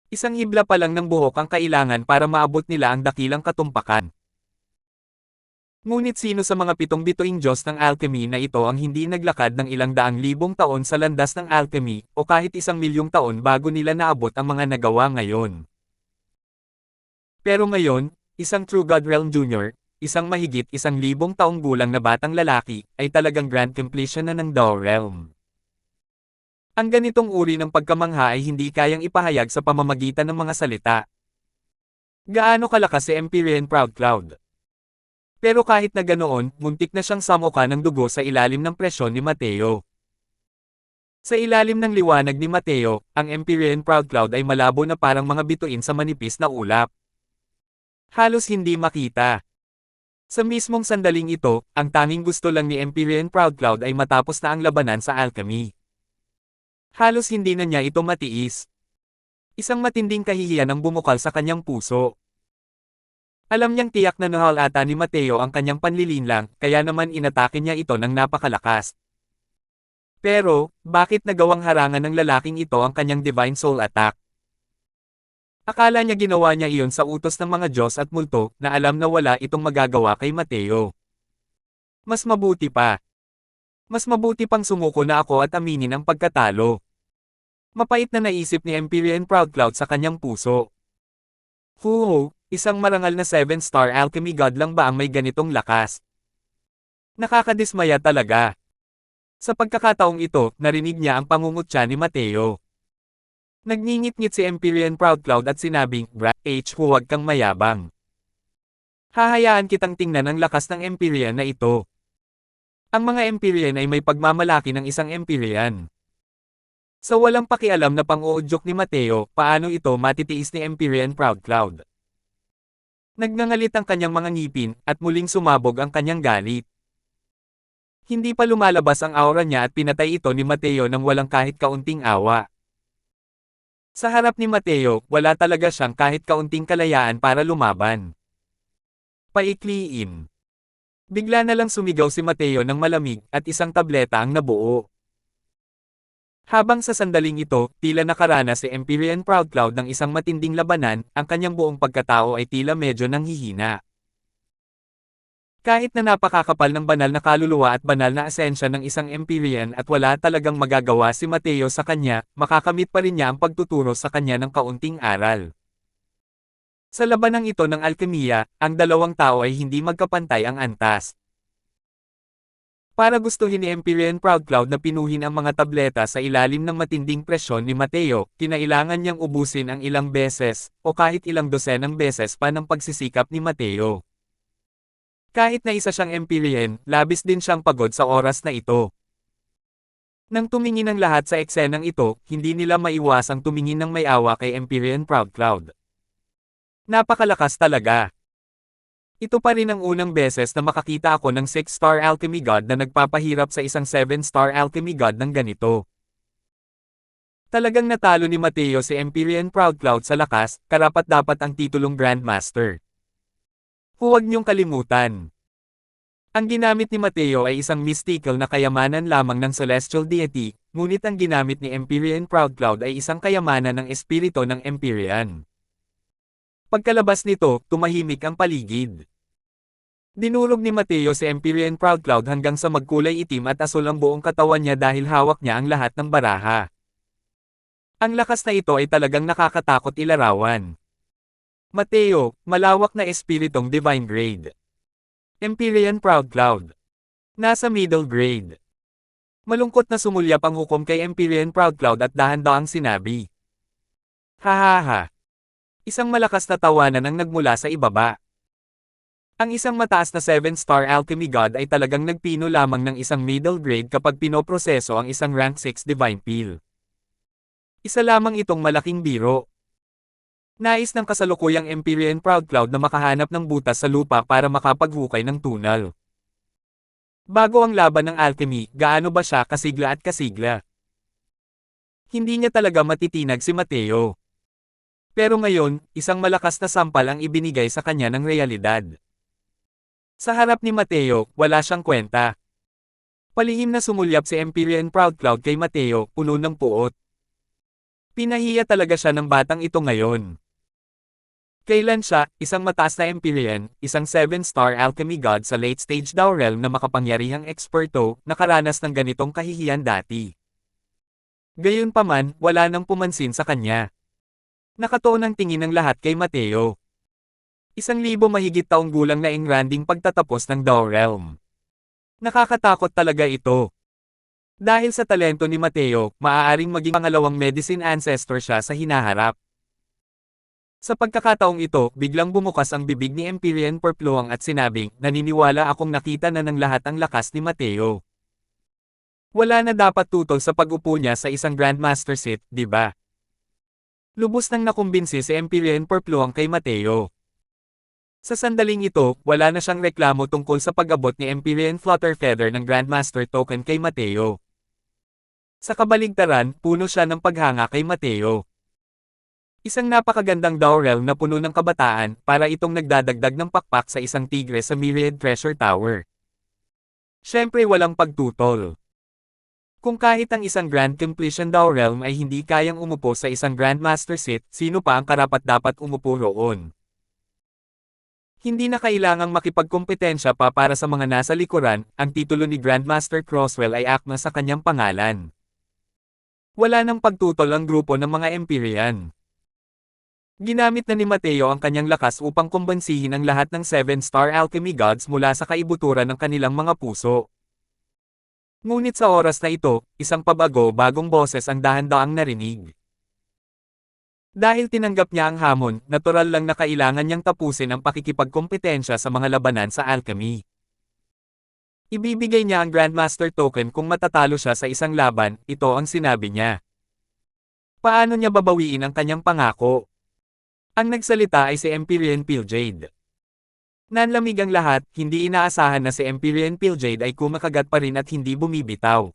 Isang hibla pa lang ng buhok ang kailangan para maabot nila ang dakilang katumpakan. Ngunit sino sa mga 7 bituing Diyos ng alchemy na ito ang hindi naglakad ng ilang daang libong taon sa landas ng alchemy, o kahit 1,000,000 taon bago nila naabot ang mga nagawa ngayon? Pero ngayon, isang True God Realm Jr., isang mahigit 1,000 taong gulang na batang lalaki, ay talagang Grand Completion na ng Daw Realm. Ang ganitong uri ng pagkamangha ay hindi kayang ipahayag sa pamamagitan ng mga salita. Gaano kalakas si Empyrean Proud Cloud? Pero kahit na ganoon, muntik na siyang samuka ng dugo sa ilalim ng presyon ni Mateo. Sa ilalim ng liwanag ni Mateo, ang Empyrean Proud Cloud ay malabo na parang mga bituin sa manipis na ulap. Halos hindi makita. Sa mismong sandaling ito, ang tanging gusto lang ni Empyrean Proud Cloud ay matapos na ang labanan sa alchemy. Halos hindi na niya ito matiis. Isang matinding kahihiyan ang bumukal sa kanyang puso. Alam niyang tiyak na nahal ata ni Mateo ang kanyang panlilinlang, kaya naman inatake niya ito ng napakalakas. Pero, bakit nagawang harangan ng lalaking ito ang kanyang Divine Soul Attack? Akala niya ginawa niya iyon sa utos ng mga Diyos at multo, na alam na wala itong magagawa kay Mateo. Mas mabuti pa. Mas mabuti pang sumuko na ako at aminin ang pagkatalo. Mapait na naisip ni Empyrean Proud Cloud sa kanyang puso. Huho, isang marangal na 7-star alchemy god lang ba ang may ganitong lakas? Nakakadismaya talaga. Sa pagkakataong ito, narinig niya ang pangungutya ni Mateo. Nagngingit-ngit si Empyrean Proud Cloud at sinabing, huwag kang mayabang. Hahayaan kitang tingnan ang lakas ng Empyrean na ito. Ang mga Empyrean ay may pagmamalaki ng isang Empyrean. Sa walang pakialam na pang-uudyok ni Mateo, paano ito matitiis ni Empyrean Proud Cloud? Nagngangalit ang kanyang mga ngipin, at muling sumabog ang kanyang galit. Hindi pa lumalabas ang aura niya at pinatay ito ni Mateo nang walang kahit kaunting awa. Sa harap ni Mateo, wala talaga siyang kahit kaunting kalayaan para lumaban. Paikliin. Bigla na lang sumigaw si Mateo ng malamig, at isang tableta ang nabuo. Habang sa sandaling ito, tila nakaranas si Empyrean Proud Cloud ng isang matinding labanan, ang kanyang buong pagkatao ay tila medyo nanghihina. Kahit na napakakapal ng banal na kaluluwa at banal na asensya ng isang Empyrean at wala talagang magagawa si Mateo sa kanya, makakamit pa rin niya ang pagtuturo sa kanya ng kaunting aral. Sa labanang ito ng alkemiya, ang dalawang tao ay hindi magkapantay ang antas. Para gustuhin ni Empyrean Proud Cloud na pinuhin ang mga tableta sa ilalim ng matinding presyon ni Mateo, kinailangan niyang ubusin ang ilang beses, o kahit ilang dosenang beses pa ng pagsisikap ni Mateo. Kahit na isa siyang Empyrean, labis din siyang pagod sa oras na ito. Nang tumingin ang lahat sa eksenang ito, hindi nila maiwasang tumingin ng may awa kay Empyrean Proud Cloud. Napakalakas talaga. Ito pa rin ang unang beses na makakita ako ng 6-star alchemy god na nagpapahirap sa isang 7-star alchemy god ng ganito. Talagang natalo ni Mateo si Empyrean Proud Cloud sa lakas, karapat-dapat ang titulong Grandmaster. Huwag niyong kalimutan. Ang ginamit ni Mateo ay isang mystical na kayamanan lamang ng celestial deity, ngunit ang ginamit ni Empyrean Proud Cloud ay isang kayamanan ng espiritu ng Empyrean. Pagkalabas nito, tumahimik ang paligid. Dinurog ni Mateo si Empyrean Proud Cloud hanggang sa magkulay itim at asul ang buong katawan niya dahil hawak niya ang lahat ng baraha. Ang lakas na ito ay talagang nakakatakot ilarawan. Mateo, malawak na espiritong divine grade. Empyrean Proud Cloud. Nasa middle grade. Malungkot na sumulyap ang hukom kay Empyrean Proud Cloud at dahan-dahang sinabi. Hahaha. Isang malakas na tawanan ang nagmula sa ibaba. Ang isang mataas na 7-star alchemy god ay talagang nagpino lamang ng isang middle grade kapag pinoproseso ang isang rank 6 divine peel. Isa lamang itong malaking biro. Nais ng kasalukuyang Empyrean Proud Cloud na makahanap ng butas sa lupa para makapaghukay ng tunal. Bago ang laban ng alchemy, gaano ba siya kasigla at kasigla? Hindi niya talaga matitinag si Mateo. Pero ngayon, isang malakas na sampal ang ibinigay sa kanya ng realidad. Sa harap ni Mateo, wala siyang kwenta. Palihim na sumulyap si Empyrean Proud Cloud kay Mateo, puno ng puot. Pinahiya talaga siya ng batang ito ngayon. Kailan siya, isang mataas na Empyrean, isang 7-star alchemy god sa late-stage Dao realm na makapangyarihang eksperto, nakaranas ng ganitong kahihiyan dati. Gayunpaman, wala nang pumansin sa kanya. Nakatuon ang tingin ng lahat kay Mateo. 1,000 mahigit taong gulang na engranding pagtatapos ng Dao realm. Nakakatakot talaga ito. Dahil sa talento ni Mateo, maaaring maging pangalawang medicine ancestor siya sa hinaharap. Sa pagkakataong ito, biglang bumukas ang bibig ni Empyrean Perpluang at sinabing, naniniwala akong nakita na ng lahat ang lakas ni Mateo. Wala na dapat tutol sa pag-upo niya sa isang Grandmaster seat, di ba? Lubos nang nakumbinsi si Empyrean Perpluang kay Mateo. Sa sandaling ito, wala na siyang reklamo tungkol sa pag-abot ni Empyrean Flutterfeather ng Grandmaster token kay Mateo. Sa kabaligtaran, puno siya ng paghanga kay Mateo. Isang napakagandang Dao realm na puno ng kabataan, para itong nagdadagdag ng pakpak sa isang tigre sa Myriad Treasure Tower. Siyempre walang pagtutol. Kung kahit ang isang Grand Completion Dao realm ay hindi kayang umupo sa isang Grandmaster seat, sino pa ang karapat-dapat umupo roon? Hindi na kailangang makipagkompetensya pa para sa mga nasa likuran, ang titulo ni Grandmaster Crosswell ay akma sa kanyang pangalan. Wala nang pagtutol ang grupo ng mga Empyrean. Ginamit na ni Mateo ang kanyang lakas upang kumbansihin ang lahat ng 7-star alchemy gods mula sa kaibuturan ng kanilang mga puso. Ngunit sa oras na ito, isang pabago-bagong boses ang dahan-daang narinig. Dahil tinanggap niya ang hamon, natural lang na kailangan niyang tapusin ang pakikipagkompetensya sa mga labanan sa alchemy. Ibibigay niya ang Grandmaster token kung matatalo siya sa isang laban, ito ang sinabi niya. Paano niya babawiin ang kanyang pangako? Ang nagsalita ay si Empyrean Pilljade. Nanlamig ang lahat, hindi inaasahan na si Empyrean Pilljade ay kumakagat pa rin at hindi bumibitaw.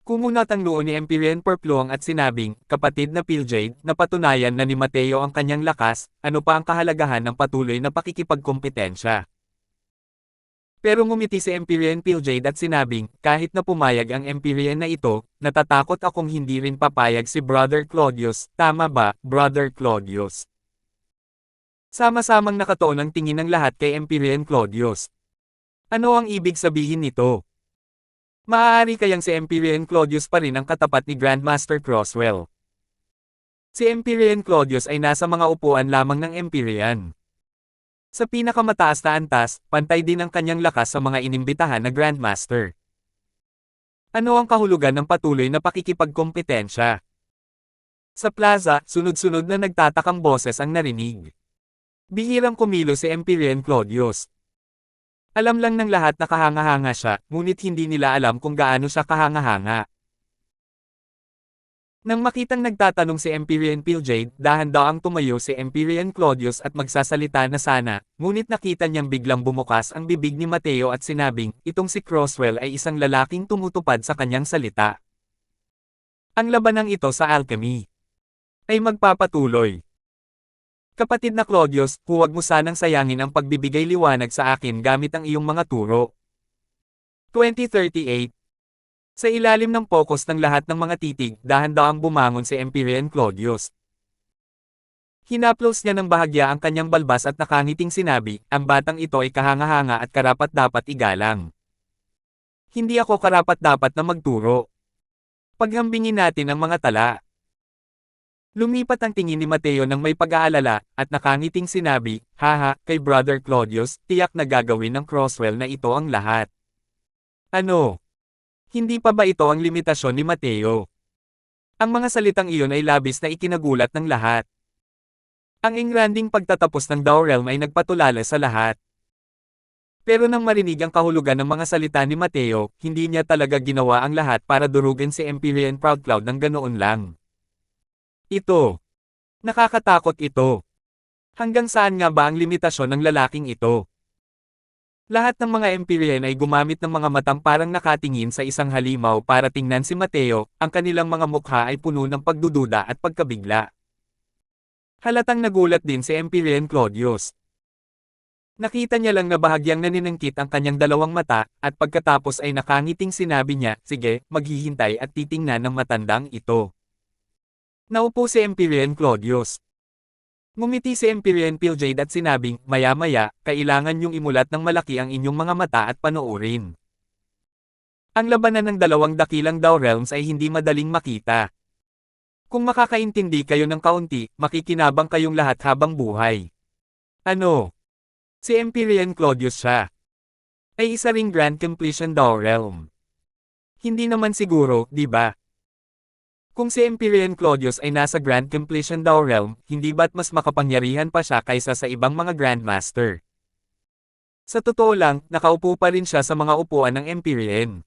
Kumunat ang noo ni Empyrean Perpluang at sinabing, kapatid na Pilljade, napatunayan na ni Mateo ang kanyang lakas, ano pa ang kahalagahan ng patuloy na pakikipagkompetensya. Pero ngumiti si Empyrean Pilljade at sinabing, kahit na pumayag ang Empyrean na ito, natatakot akong hindi rin papayag si Brother Claudius, tama ba, Brother Claudius? Sama-samang nakatuon ang tingin ng lahat kay Empyrean Claudius. Ano ang ibig sabihin nito? Maaari kayang si Empyrean Claudius pa rin ang katapat ni Grandmaster Crosswell. Si Empyrean Claudius ay nasa mga upuan lamang ng Empyrean. Sa pinakamataas na antas, pantay din ang kanyang lakas sa mga inimbitahan na Grandmaster. Ano ang kahulugan ng patuloy na pakikipagkompetensya? Sa plaza, sunod-sunod na nagtatakang boses ang narinig. Bihirang kumilo si Empyrean Claudius. Alam lang ng lahat na kahanga-hanga siya, ngunit hindi nila alam kung gaano siya kahanga-hanga. Nang makitang nagtatanong si Empyrean Pilljade, dahan-daang tumayo si Empyrean Claudius at magsasalita na sana, ngunit nakita niyang biglang bumukas ang bibig ni Mateo at sinabing, itong si Crosswell ay isang lalaking tumutupad sa kanyang salita. Ang labanang ito sa alchemy ay magpapatuloy. Kapatid na Claudius, huwag mo sanang sayangin ang pagbibigay liwanag sa akin gamit ang iyong mga turo. 2038. Sa ilalim ng focus ng lahat ng mga titig, dahan-daang bumangon si Empyrean Claudius. Hinaplos niya ng bahagya ang kanyang balbas at nakangiting sinabi, ang batang ito ay kahanga-hanga at karapat-dapat igalang. Hindi ako karapat-dapat na magturo. Paghambingin natin ang mga tala. Lumipat ang tingin ni Mateo ng may pag-aalala, at nakangiting sinabi, "Haha, kay Brother Claudius, tiyak na gagawin ng Crosswell na ito ang lahat." Ano? Hindi pa ba ito ang limitasyon ni Mateo? Ang mga salitang iyon ay labis na ikinagulat ng lahat. Ang engranding pagtatapos ng Dao Realm ay nagpatulala sa lahat. Pero nang marinig ang kahulugan ng mga salita ni Mateo, hindi niya talaga ginawa ang lahat para durugin si Empyrean Proudcloud ng ganoon lang. Ito. Nakakatakot ito. Hanggang saan nga ba ang limitasyon ng lalaking ito? Lahat ng mga Empyrean ay gumamit ng mga matang parang nakatingin sa isang halimaw para tingnan si Mateo, ang kanilang mga mukha ay puno ng pagdududa at pagkabigla. Halatang nagulat din si Empyrean Claudius. Nakita niya lang na bahagyang naninangkit ang kanyang dalawang mata, at pagkatapos ay nakangiting sinabi niya, "Sige, maghihintay at titingnan ng matandang ito." Naupo si Empyrean Claudius. Ngumiti si Empyrean Piljade at sinabing, "Maya-maya, kailangan niyong imulat ng malaki ang inyong mga mata at panoorin." Ang labanan ng dalawang dakilang Dao Realms ay hindi madaling makita. Kung makakaintindi kayo ng kaunti, makikinabang kayong lahat habang buhay. Ano? Si Empyrean Claudius siya. Ay isa ring Grand Completion Dao Realm. Hindi naman siguro, di ba? Kung si Empyrean Claudius ay nasa Grand Completion Dao Realm, hindi ba't mas makapangyarihan pa siya kaysa sa ibang mga Grandmaster? Sa totoo lang, nakaupo pa rin siya sa mga upuan ng Empyrean.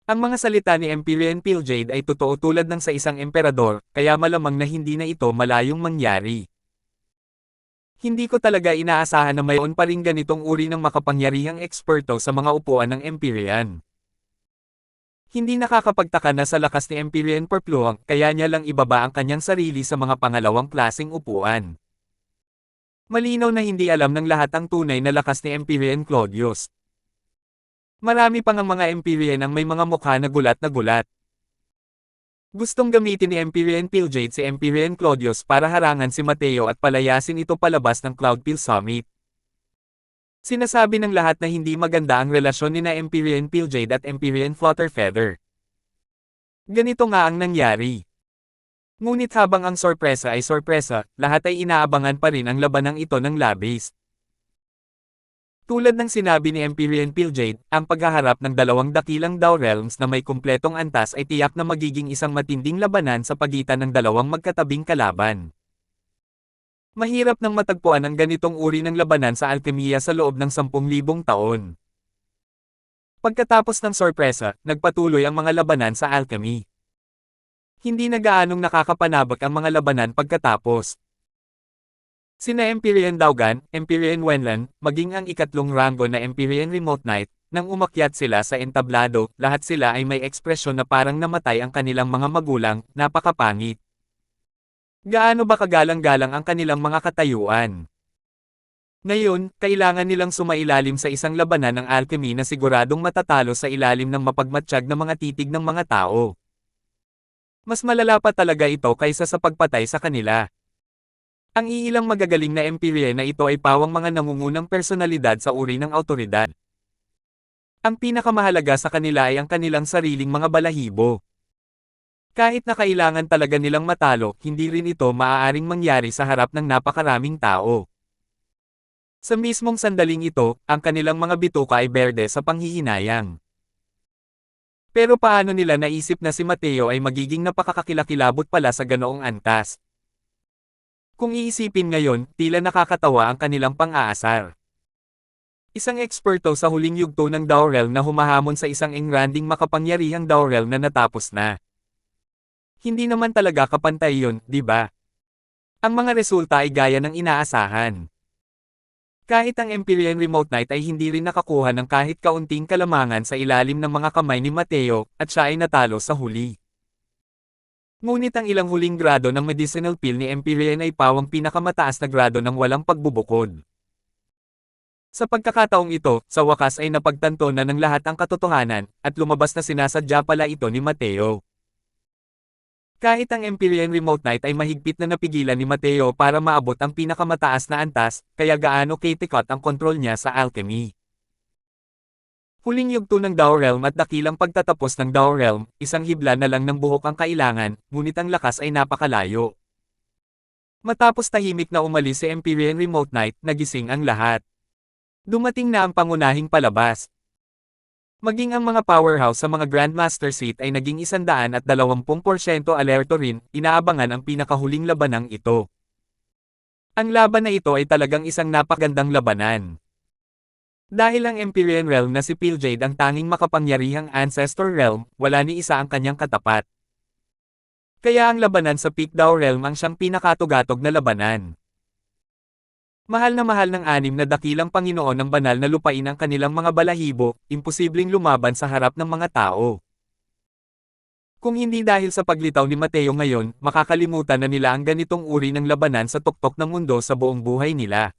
Ang mga salita ni Empyrean Piljade ay totoo tulad ng sa isang emperador, kaya malamang na hindi na ito malayong mangyari. Hindi ko talaga inaasahan na mayroon pa rin ganitong uri ng makapangyarihang eksperto sa mga upuan ng Empyrean. Hindi nakakapagtaka na sa lakas ni Empyrean Perpluang, kaya niya lang ibaba ang kanyang sarili sa mga pangalawang klaseng upuan. Malinaw na hindi alam ng lahat ang tunay na lakas ni Empyrean Claudius. Marami pang ang mga Empyrean ang may mga mukha na gulat na gulat. Gustong gamitin ni Empyrean Piljade si Empyrean Claudius para harangan si Mateo at palayasin ito palabas ng Cloudpil Summit. Sinasabi ng lahat na hindi maganda ang relasyon ni na Empyrean Piljade at Empyrean Flutterfeather. Ganito nga ang nangyari. Ngunit habang ang sorpresa ay sorpresa, lahat ay inaabangan pa rin ang labanang ito ng labis. Tulad ng sinabi ni Empyrean Piljade, ang paghaharap ng dalawang dakilang Dao Realms na may kumpletong antas ay tiyak na magiging isang matinding labanan sa pagitan ng dalawang magkatabing kalaban. Mahirap nang matagpuan ang ganitong uri ng labanan sa alkemiya sa loob ng 10,000 taon. Pagkatapos ng sorpresa, nagpatuloy ang mga labanan sa alchemy. Hindi na gaanong nakakapanabak ang mga labanan pagkatapos. Sina Empyrean Daogan, Empyrean Wenlan, maging ang ikatlong rango na Empyrean Remote Knight, nang umakyat sila sa entablado, lahat sila ay may ekspresyon na parang namatay ang kanilang mga magulang, napakapangit. Gaano ba kagalang-galang ang kanilang mga katayuan? Ngayon, kailangan nilang sumailalim sa isang labanan ng alchemy na siguradong matatalo sa ilalim ng mapagmatsyag na mga titig ng mga tao. Mas malala pa talaga ito kaysa sa pagpatay sa kanila. Ang iilang magagaling na Empyrean na ito ay pawang mga nangungunang personalidad sa uri ng awtoridad. Ang pinakamahalaga sa kanila ay ang kanilang sariling mga balahibo. Kahit na kailangan talaga nilang matalo, hindi rin ito maaaring mangyari sa harap ng napakaraming tao. Sa mismong sandaling ito, ang kanilang mga bituka ay berde sa panghihinayang. Pero paano nila naisip na si Mateo ay magiging napakakakilakilabot pala sa ganoong antas? Kung iisipin ngayon, tila nakakatawa ang kanilang pang-aasar. Isang eksperto sa huling yugto ng Dao Realm na humahamon sa isang engranding makapangyarihang Dao Realm na natapos na. Hindi naman talaga kapantay yun, di ba? Ang mga resulta ay gaya ng inaasahan. Kahit ang Empyrean Remote Knight ay hindi rin nakakuha ng kahit kaunting kalamangan sa ilalim ng mga kamay ni Mateo, at siya ay natalo sa huli. Ngunit ang ilang huling grado ng medicinal pill ni Empyrean ay pawang pinakamataas na grado ng walang pagbubukod. Sa pagkakataong ito, sa wakas ay napagtanto na ng lahat ang katotohanan, at lumabas na sinasadya pala ito ni Mateo. Kahit ang Empyrean Remote Knight ay mahigpit na napigilan ni Mateo para maabot ang pinakamataas na antas, kaya gaano kritikot ang kontrol niya sa alchemy. Huling yugto ng Dao Realm at dakilang pagtatapos ng Dao Realm, isang hibla na lang ng buhok ang kailangan, ngunit ang lakas ay napakalayo. Matapos tahimik na umalis si Empyrean Remote Knight, nagising ang lahat. Dumating na ang pangunahing palabas. Maging ang mga powerhouse sa mga Grandmaster seat ay naging 120% alerto rin, inaabangan ang pinakahuling labanang ito. Ang laban na ito ay talagang isang napakagandang labanan. Dahil ang Empyrean Realm na si Pilljade ang tanging makapangyarihang Ancestor Realm, wala ni isa ang kanyang katapat. Kaya ang labanan sa Peak Dao Realm ang siyang pinakatugatog na labanan. Mahal ng anim na dakilang Panginoon ng banal na lupain ang kanilang mga balahibo, imposibleng lumaban sa harap ng mga tao. Kung hindi dahil sa paglitaw ni Mateo ngayon, makakalimutan na nila ang ganitong uri ng labanan sa tuktok ng mundo sa buong buhay nila.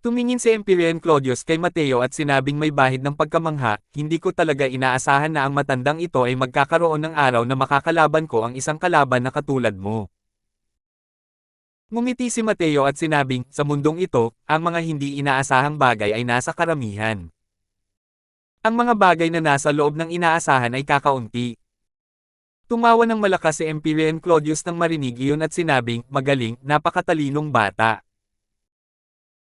Tumingin si Empyrean Claudius kay Mateo at sinabing may bahid ng pagkamangha, hindi ko talaga inaasahan na ang matandang ito ay magkakaroon ng araw na makakalaban ko ang isang kalaban na katulad mo. Ngumiti si Mateo at sinabing, sa mundong ito, ang mga hindi inaasahang bagay ay nasa karamihan. Ang mga bagay na nasa loob ng inaasahan ay kakaunti. Tumawa ng malakas si Empyrean Claudius nang marinig iyon at sinabing, magaling, napakatalinong bata.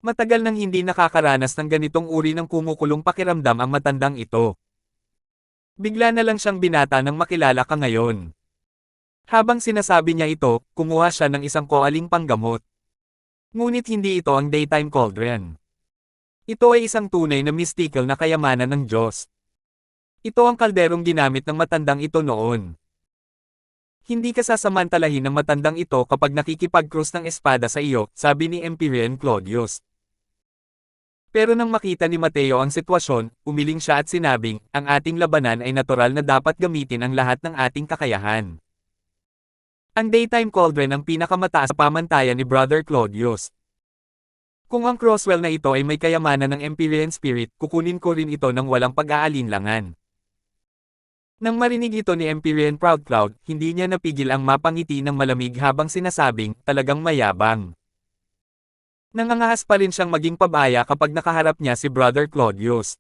Matagal nang hindi nakakaranas ng ganitong uri ng kumukulong pakiramdam ang matandang ito. Bigla na lang siyang binata nang makilala ka ngayon. Habang sinasabi niya ito, kumuha siya ng isang koaling panggamot. Ngunit hindi ito ang daytime cauldron. Ito ay isang tunay na mystical na kayamanan ng Diyos. Ito ang kalderong ginamit ng matandang ito noon. Hindi ka sasamantalahin ng matandang ito kapag nakikipag-cross ng espada sa iyo, sabi ni Empyrean Claudius. Pero nang makita ni Mateo ang sitwasyon, umiling siya at sinabing, ang ating labanan ay natural na dapat gamitin ang lahat ng ating kakayahan. Ang daytime cauldron ang pinakamataas sa pamantayan ni Brother Claudius. Kung ang crosswell na ito ay may kayamanan ng Empyrean Spirit, kukunin ko rin ito ng walang pag-aalinlangan. Nang marinig ito ni Empyrean Proud Cloud, hindi niya napigil ang mapangiti ng malamig habang sinasabing, talagang mayabang. Nangangahas pa rin siyang maging pabaya kapag nakaharap niya si Brother Claudius.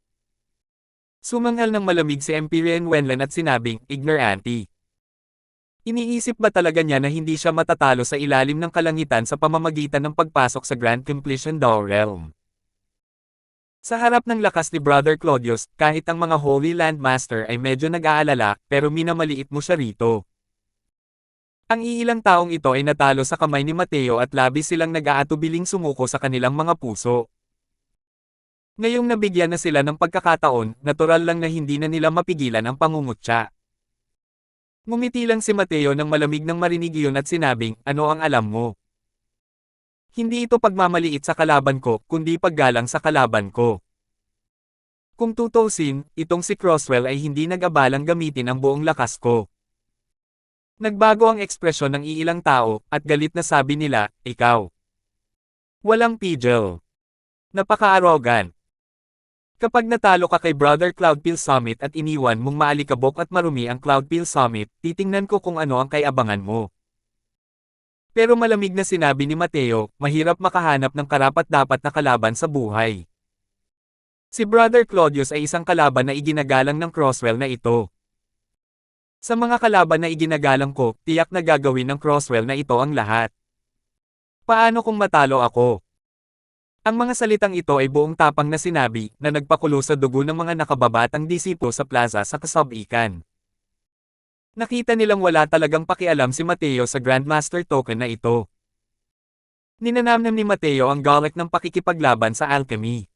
Sumangal ng malamig si Empyrean Wenlan at sinabing, ignorante. Iniisip ba talaga niya na hindi siya matatalo sa ilalim ng kalangitan sa pamamagitan ng pagpasok sa Grand Completion Dao Realm? Sa harap ng lakas ni Brother Claudius, kahit ang mga Holy Land Master ay medyo nag-aalala, pero minamaliit mo siya rito. Ang iilang taong ito ay natalo sa kamay ni Mateo at labis silang nag-aatubiling sumuko sa kanilang mga puso. Ngayong nabigyan na sila ng pagkakataon, natural lang na hindi na nila mapigilan ang pangungutya. Ngumiti lang si Mateo nang malamig nang marinig iyon at sinabing, ano ang alam mo? Hindi ito pagmamaliit sa kalaban ko, kundi paggalang sa kalaban ko. Kung tutusin, itong si Crosswell ay hindi nag-abalang gamitin ang buong lakas ko. Nagbago ang ekspresyon ng iilang tao, at galit na sabi nila, ikaw. Walang pigil. Napaka-arrogant. Kapag natalo ka kay Brother Cloudpeel Summit at iniwan mong maalikabok at marumi ang Cloudpeel Summit, titingnan ko kung ano ang kaiabangan mo. Pero malamig na sinabi ni Mateo, mahirap makahanap ng karapat-dapat na kalaban sa buhay. Si Brother Claudius ay isang kalaban na iginagalang ng Crosswell na ito. Sa mga kalaban na iginagalang ko, tiyak na gagawin ng Crosswell na ito ang lahat. Paano kung matalo ako? Ang mga salitang ito ay buong tapang na sinabi, na nagpakulo sa dugo ng mga nakababatang disipulo sa plaza sa kasabikan. Nakita nilang wala talagang pakialam si Mateo sa Grandmaster token na ito. Ninanamnam ni Mateo ang galak ng pakikipaglaban sa alchemy.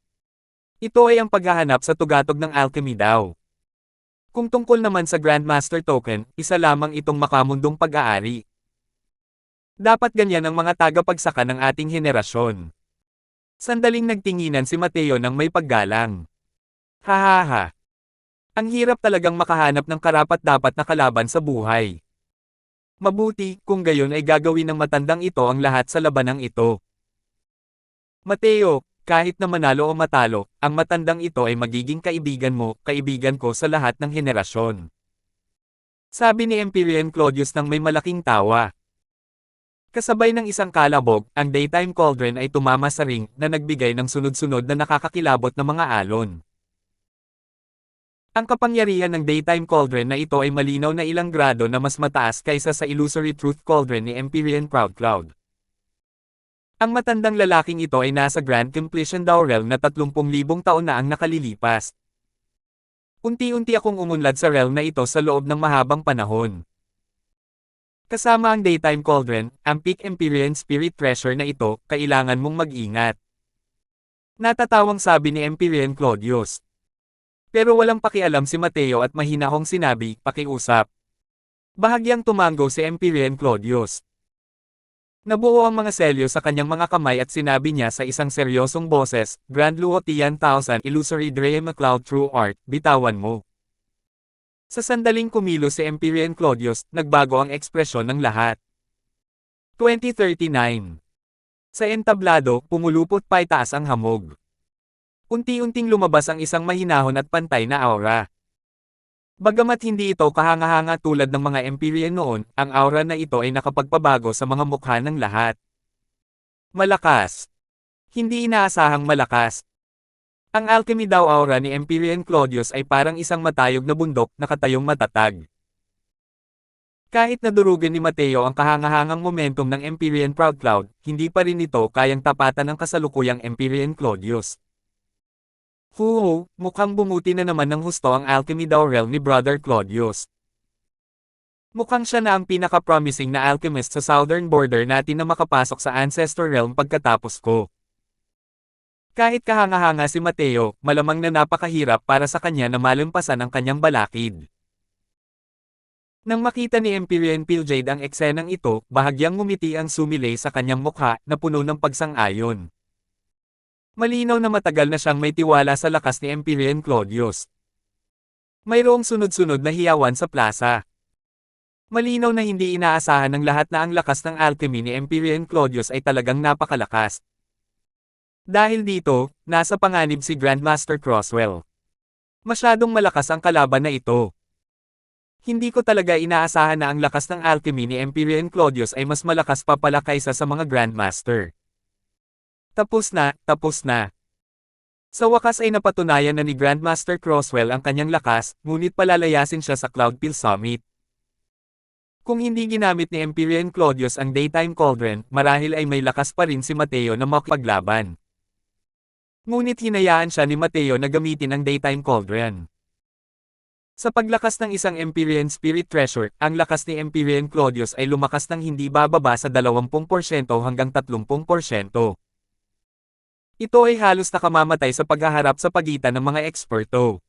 Ito ay ang paghahanap sa tugatog ng alchemy daw. Kung tungkol naman sa Grandmaster token, isa lamang itong makamundong pag-aari. Dapat ganyan ang mga tagapagsaka ng ating henerasyon. Sandaling nagtinginan si Mateo ng may paggalang. Hahaha. Ang hirap talagang makahanap ng karapat-dapat na kalaban sa buhay. Mabuti, kung gayon ay gagawin ng matandang ito ang lahat sa labanang ito. Mateo, kahit na manalo o matalo, ang matandang ito ay magiging kaibigan mo, kaibigan ko sa lahat ng henerasyon. Sabi ni Empyrean Claudius nang may malaking tawa. Kasabay ng isang kalabog, ang daytime cauldron ay tumama sa ring na nagbigay ng sunod-sunod na nakakakilabot na mga alon. Ang kapangyarihan ng Daytime Cauldron na ito ay malinaw na ilang grado na mas mataas kaysa sa Illusory Truth Cauldron ni Empyrean Proud Cloud. Ang matandang lalaking ito ay nasa Grand Completion Realm na 30,000 taon na ang nakalilipas. Unti-unti akong umunlad sa realm na ito sa loob ng mahabang panahon. Kasama ang Daytime Cauldron, ang Peak Empyrean Spirit Treasure na ito, kailangan mong mag-ingat. Natatawang sabi ni Empyrean Claudius. Pero walang pakialam si Mateo at mahinahong sinabi, pakiusap. Bahagyang tumango si Empyrean Claudius. Nabuo ang mga selyo sa kanyang mga kamay at sinabi niya sa isang seryosong boses, Grand Luotian 1000 Illusory Dream MacLeod True Art, bitawan mo. Sa sandaling kumilos si Empyrean Claudius, nagbago ang ekspresyon ng lahat. 2039. Sa entablado, pumulupot paitaas ang hamog. Unti-unting lumabas ang isang mahinahon at pantay na aura. Bagamat hindi ito kahanga-hanga tulad ng mga Empyrean noon, ang aura na ito ay nakapagpabago sa mga mukha ng lahat. Malakas. Hindi inaasahang malakas. Ang alchemy daw aura ni Empyrean Claudius ay parang isang matayog na bundok na katayong matatag. Kahit nadurugan ni Mateo ang kahangahangang momentum ng Empyrean Proud Cloud, hindi pa rin ito kayang tapatan ng kasalukuyang Empyrean Claudius. Mukhang bumuti na naman ng husto ang alchemy realm ni Brother Claudius. Mukhang siya na ang pinaka-promising na alchemist sa southern border natin na makapasok sa Ancestor Realm pagkatapos ko. Kahit kahanga-hanga si Mateo, malamang na napakahirap para sa kanya na malampasan ang kanyang balakid. Nang makita ni Empyrean Piljade ang eksenang ito, bahagyang ngumiti ang sumilay sa kanyang mukha na puno ng pagsang-ayon. Malinaw na matagal na siyang may tiwala sa lakas ni Empyrean Claudius. Mayroong sunod-sunod na hiyawan sa plaza. Malinaw na hindi inaasahan ng lahat na ang lakas ng alchemy ni Empyrean Claudius ay talagang napakalakas. Dahil dito, nasa panganib si Grandmaster Crosswell. Masyadong malakas ang kalaban na ito. Hindi ko talaga inaasahan na ang lakas ng alchemy ni Empyrean Claudius ay mas malakas pa pala kaysa sa mga Grandmaster. Tapos na. Sa wakas ay napatunayan na ni Grandmaster Crosswell ang kanyang lakas, ngunit palalayasin siya sa Cloudpil Summit. Kung hindi ginamit ni Empyrean Claudius ang Daytime Cauldron, marahil ay may lakas pa rin si Mateo na makipaglaban. Ngunit hinayaan siya ni Mateo na gamitin ang Daytime Cauldron. Sa paglakas ng isang Empyrean Spirit Treasure, ang lakas ni Empyrean Claudius ay lumakas ng hindi bababa sa 20% hanggang 30%. Ito ay halos nakamamatay sa paghaharap sa pagitan ng mga eksperto.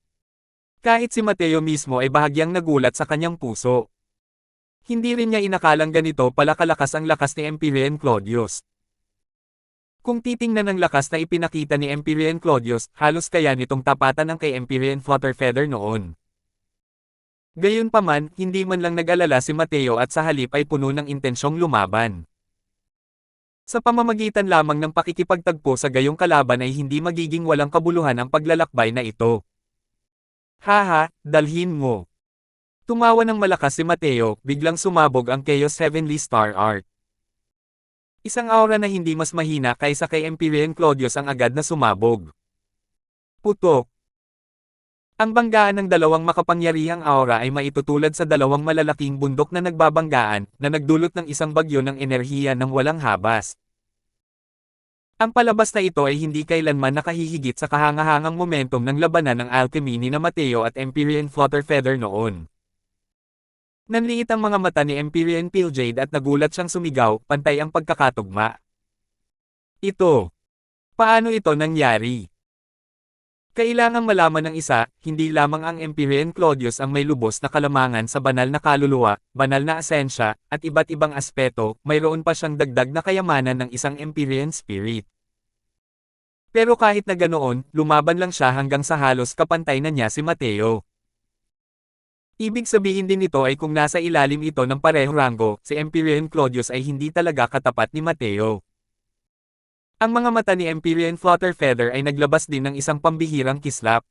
Kahit si Mateo mismo ay bahagyang nagulat sa kanyang puso. Hindi rin niya inakalang ganito pala kalakas ang lakas ni Empyrean Claudius. Kung titingnan ng lakas na ipinakita ni Empyrean Claudius, halos kaya nitong tapatan ang kay Empyrean Flutterfeather noon. Gayunpaman, hindi man lang nag-alala si Mateo at sa halip ay puno ng intensyong lumaban. Sa pamamagitan lamang ng pakikipagtagpo sa gayong kalaban ay hindi magiging walang kabuluhan ang paglalakbay na ito. Haha, dalhin mo. Tumawa ng malakas si Mateo, biglang sumabog ang Chaos Heavenly Star Art. Isang aura na hindi mas mahina kaysa kay Empyrean Claudius ang agad na sumabog. Putok. Ang banggaan ng dalawang makapangyarihang aura ay maitutulad sa dalawang malalaking bundok na nagbabanggaan, na nagdulot ng isang bagyo ng enerhiya ng walang habas. Ang palabas na ito ay hindi kailanman nakahihigit sa kahangahangang momentum ng labanan ng alchemy ni na Mateo at Empyrean Flutterfeather noon. Nanliit ang mga mata ni Empyrean Piljade at nagulat siyang sumigaw, pantay ang pagkakatugma. Ito. Paano ito nangyari? Kailangang malaman ng isa, hindi lamang ang Empyrean Claudius ang may lubos na kalamangan sa banal na kaluluwa, banal na asensya, at iba't ibang aspeto, mayroon pa siyang dagdag na kayamanan ng isang Empyrean spirit. Pero kahit na ganoon, lumaban lang siya hanggang sa halos kapantay na niya si Mateo. Ibig sabihin din nito ay kung nasa ilalim ito ng parehong ranggo, si Empyrean Claudius ay hindi talaga katapat ni Mateo. Ang mga mata ni Empyrean Flutterfeather ay naglabas din ng isang pambihirang kislap.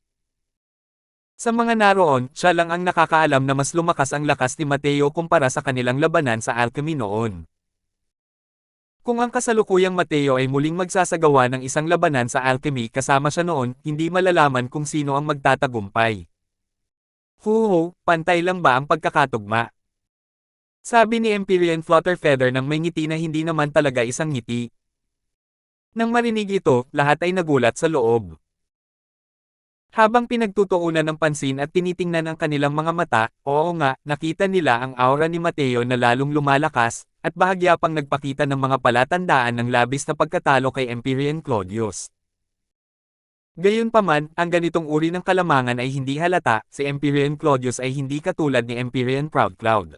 Sa mga naroon, siya lang ang nakakaalam na mas lumakas ang lakas ni Mateo kumpara sa kanilang labanan sa alchemy noon. Kung ang kasalukuyang Mateo ay muling magsasagawa ng isang labanan sa alchemy kasama siya noon, hindi malalaman kung sino ang magtatagumpay. Huho, pantay lang ba ang pagkakatugma? Sabi ni Empyrean Flutterfeather nang may ngiti na hindi naman talaga isang ngiti. Nang marinig ito, lahat ay nagulat sa loob. Habang pinagtutuunan ng pansin at tinitingnan ang kanilang mga mata, oo nga, nakita nila ang aura ni Mateo na lalong lumalakas, at bahagya pang nagpakita ng mga palatandaan ng labis na pagkatalo kay Empyrean Claudius. Gayunpaman, ang ganitong uri ng kalamangan ay hindi halata, si Empyrean Claudius ay hindi katulad ni Empyrean Proudcloud.